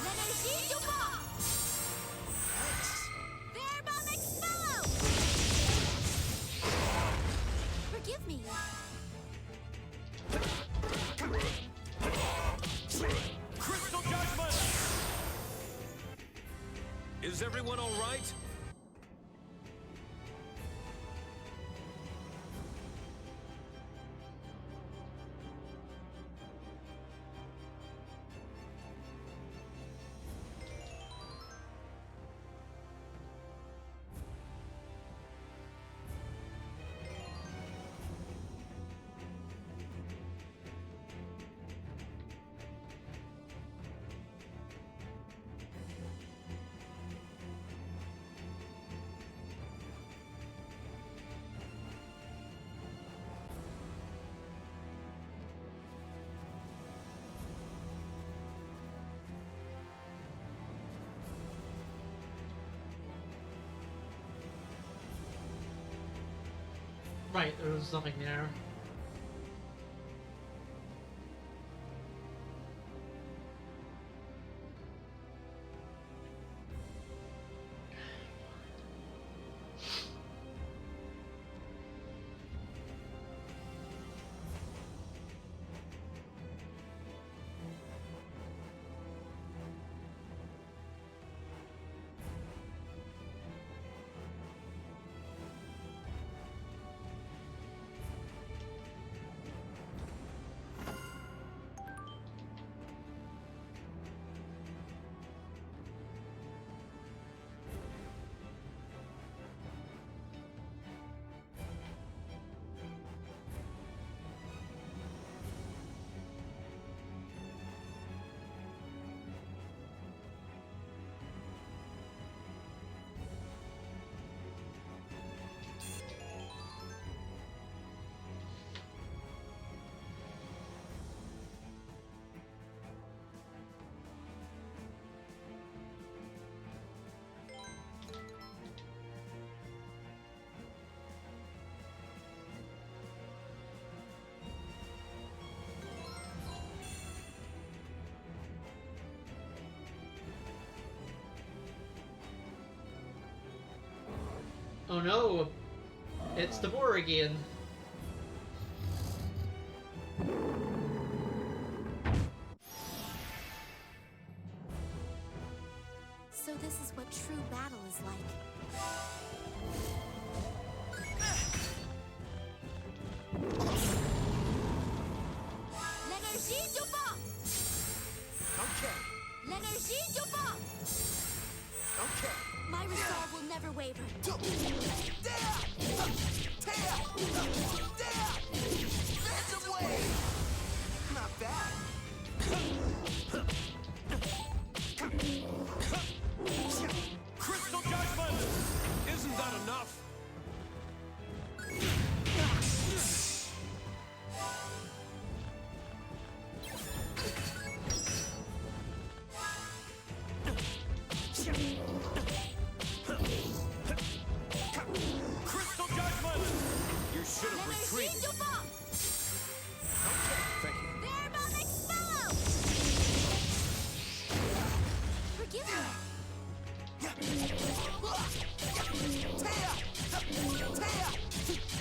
L'énergie du vent! Verbal expel! Forgive me. Crystal Judgment! Is everyone all right? Right, there was nothing there. Oh no, it's the boar again. So this is what true battle is like. L'énergie du vent! Okay, L'énergie du vent! okay. My resolve will never waver. Phantom Wave! Not bad. Crystal Judgment! Isn't that enough? Crystal Judgment! You should have L'énergie retreated. du vent! Thank you. Verbal expel! Forgive me.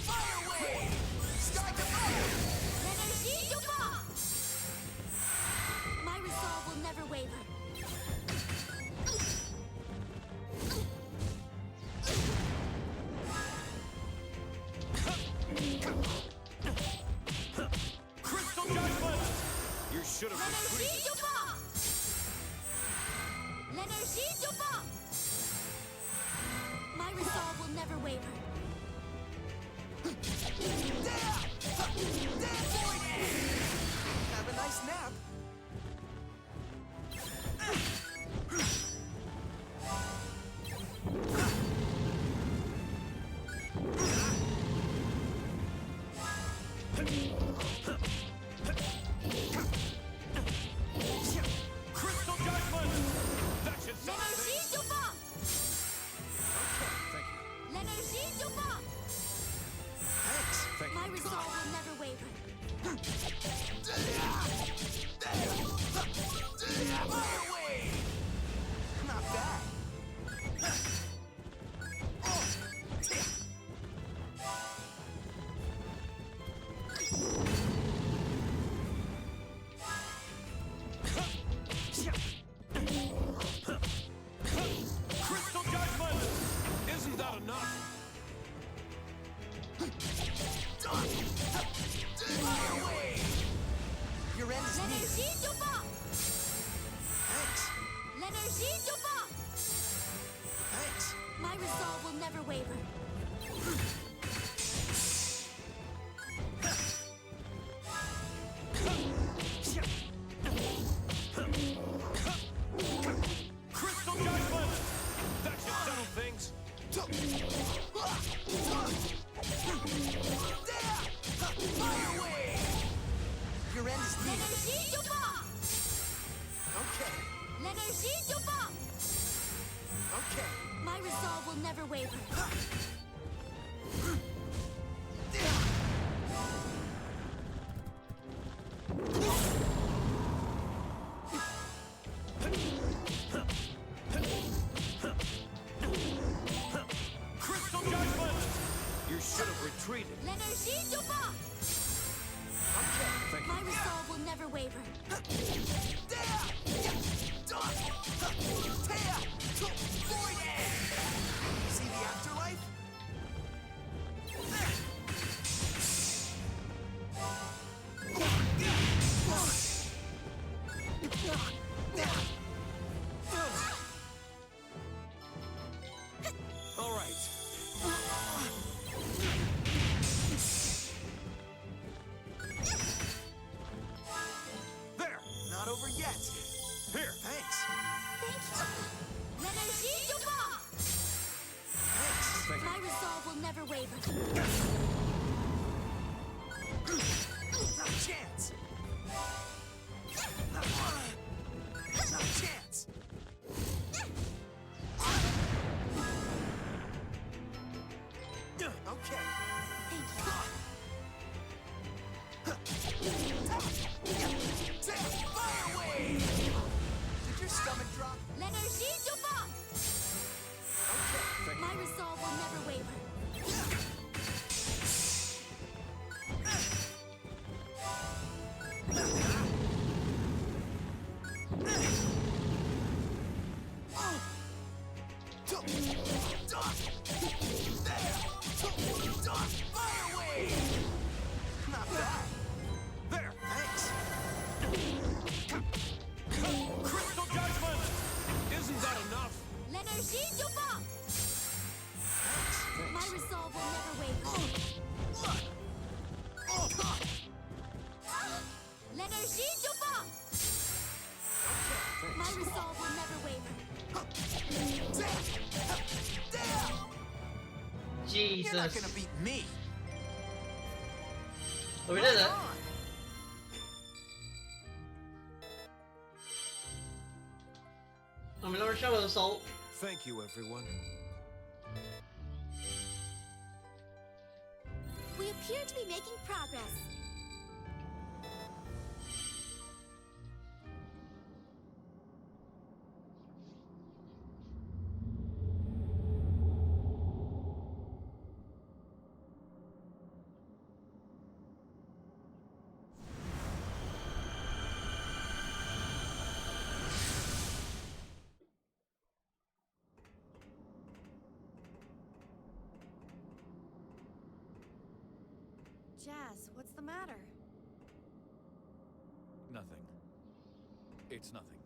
Fire Wave! Start the fire! L'énergie du vent! My resolve will never waver. Crystal Judgment! You should have L'énergie retreated. du vent! L'énergie du vent! My resolve will never waver. Have a nice nap. Crystal Judgment! That should settle L'énergie things. du vent! Thank you. L'énergie du vent! Thanks. Thank My resolve will never waver. Fire Wave! Not bad. Crystal Judgment! Isn't that enough? Fire Wave! Your end is near. L'énergie du vent! Thanks. L'énergie du vent! Thanks. My resolve will never waver. Crystal Judgment! That should settle things. Fire Wave! Your end is near. L'énergie du vent! Okay. L'énergie du vent! Okay. My resolve will never waver. yet. Here. Thanks. L'énergie du vent! Thanks. My resolve will never waver. Not a chance. Not a chance. Okay. Fire wave! Did your stomach drop? L'énergie du vent! My resolve will never waver. Fire wave! Not bad. There. Thanks. Crystal judgment. Isn't that enough? L'énergie du vent! My resolve will never waver. L'énergie du vent! My resolve will never waver. Jesus. You're not gonna beat me. Oh, we did it. Right on. I'm another show assault. Thank you, everyone. We appear to be making progress. Jazz, what's the matter? Nothing. It's nothing.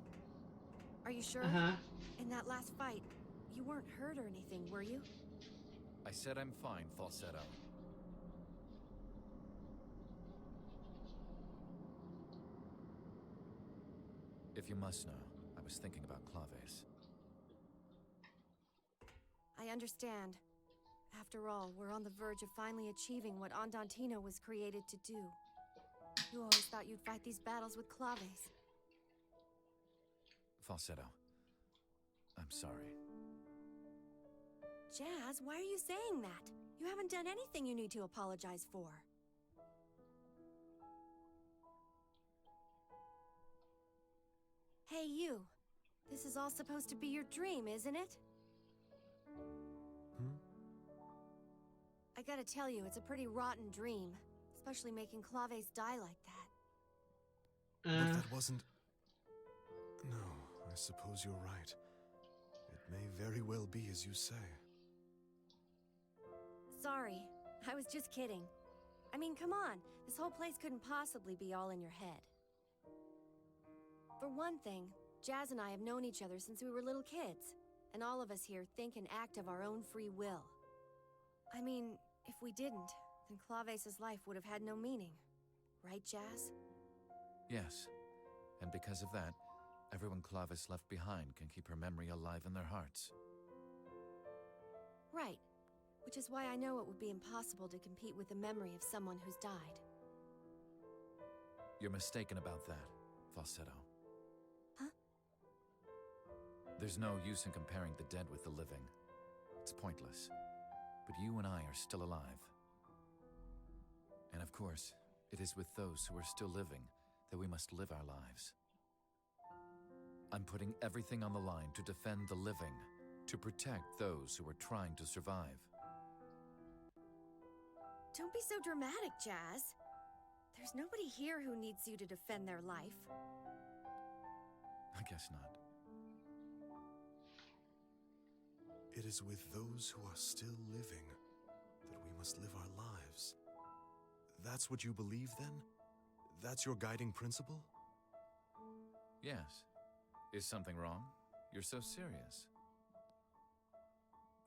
Are you sure? Uh-huh. In that last fight, you weren't hurt or anything, were you? I said I'm fine, Falsetto. If you must know, I was thinking about Claves. I understand. After all, we're on the verge of finally achieving what Andantino was created to do. You always thought you'd fight these battles with Claves. Falsetto. I'm sorry. Jazz, why are you saying that? You haven't done anything you need to apologize for. Hey, you. This is all supposed to be your dream, isn't it? I gotta tell you, it's a pretty rotten dream. Especially making Claves die like that. But that wasn't... No, I suppose you're right. It may very well be as you say. Sorry, I was just kidding. I mean, come on. This whole place couldn't possibly be all in your head. For one thing, Jazz and I have known each other since we were little kids. And all of us here think and act of our own free will. I mean, if we didn't, then Claves' life would have had no meaning. Right, Jazz? Yes. And because of that, everyone Claves left behind can keep her memory alive in their hearts. Right. Which is why I know it would be impossible to compete with the memory of someone who's died. You're mistaken about that, Falsetto. Huh? There's no use in comparing the dead with the living. It's pointless. But you and I are still alive. And of course, it is with those who are still living that we must live our lives. I'm putting everything on the line to defend the living, to protect those who are trying to survive. Don't be so dramatic, Jazz. There's nobody here who needs you to defend their life. I guess not. It is with those who are still living that we must live our lives. That's what you believe, then? That's your guiding principle? Yes. Is something wrong? You're so serious.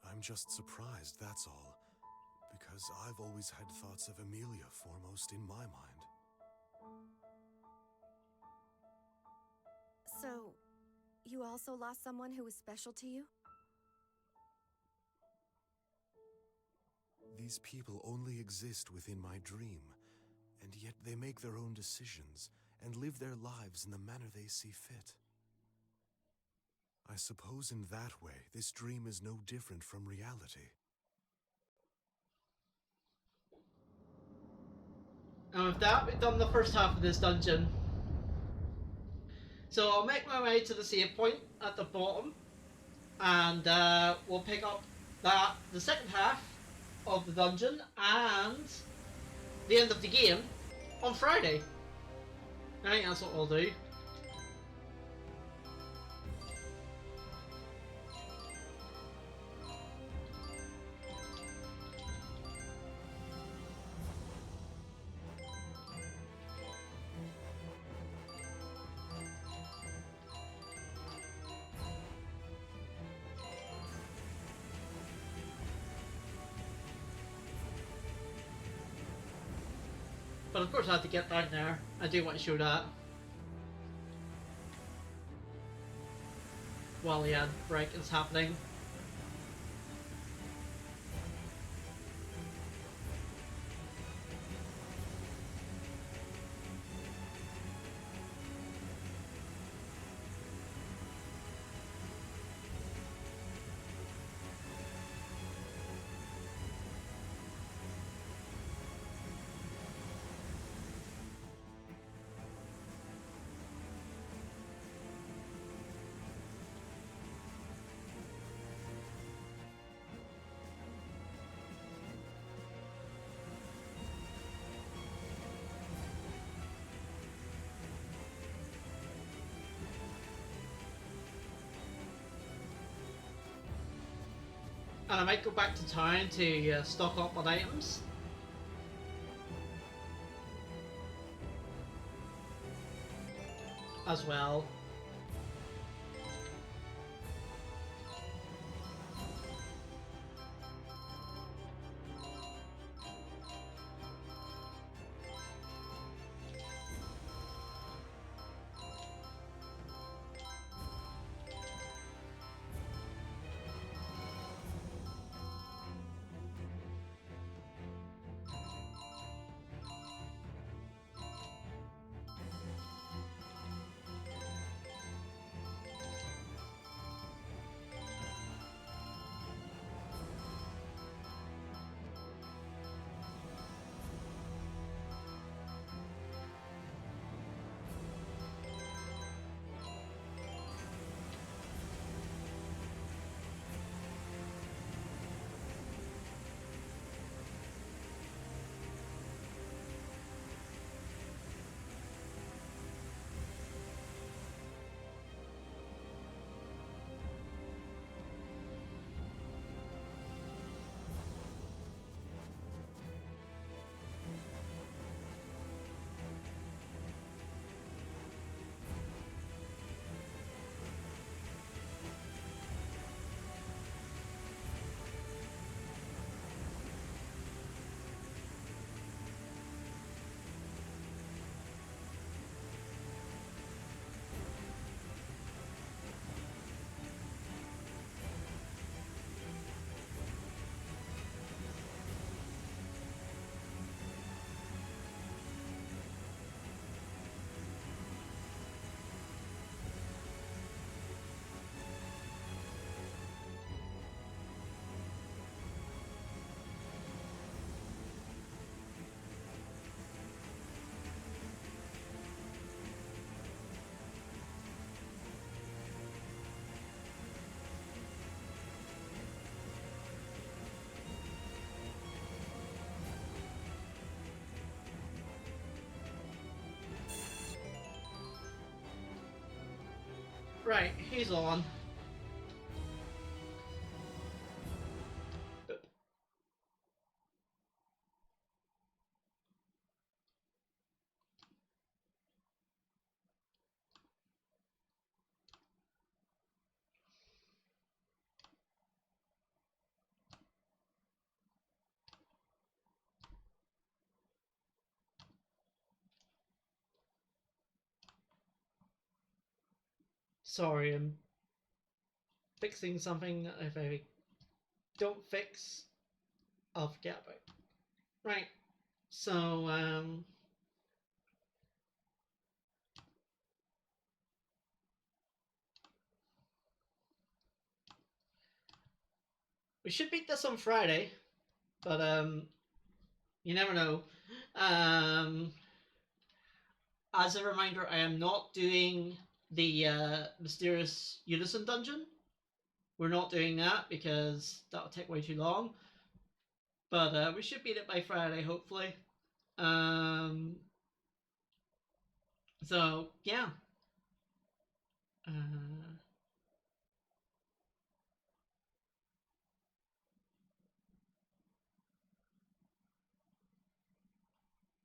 I'm just surprised, that's all. Because I've always had thoughts of Emilia foremost in my mind. you also lost someone who was special to you? These people only exist within my dream, and yet they make their own decisions and live their lives in the manner they see fit. I suppose in that way, this dream is no different from reality. And with that, we've done the first half of this dungeon. So I'll make my way to the save point at the bottom, and we'll pick up the second half of the dungeon and the end of the game on Friday. I think that's what we'll do. But of course I have to get down there. I do want to show that. While the ad break is happening. And I might go back to town to stock up on items. As well. Right, he's on. Sorry, I'm fixing something that if I don't fix, I'll forget about. Right. So, we should beat this on Friday, but you never know. As a reminder, I am not doing the mysterious unison dungeon. We're not doing that because that'll take way too long. But we should beat it by Friday, hopefully. So yeah.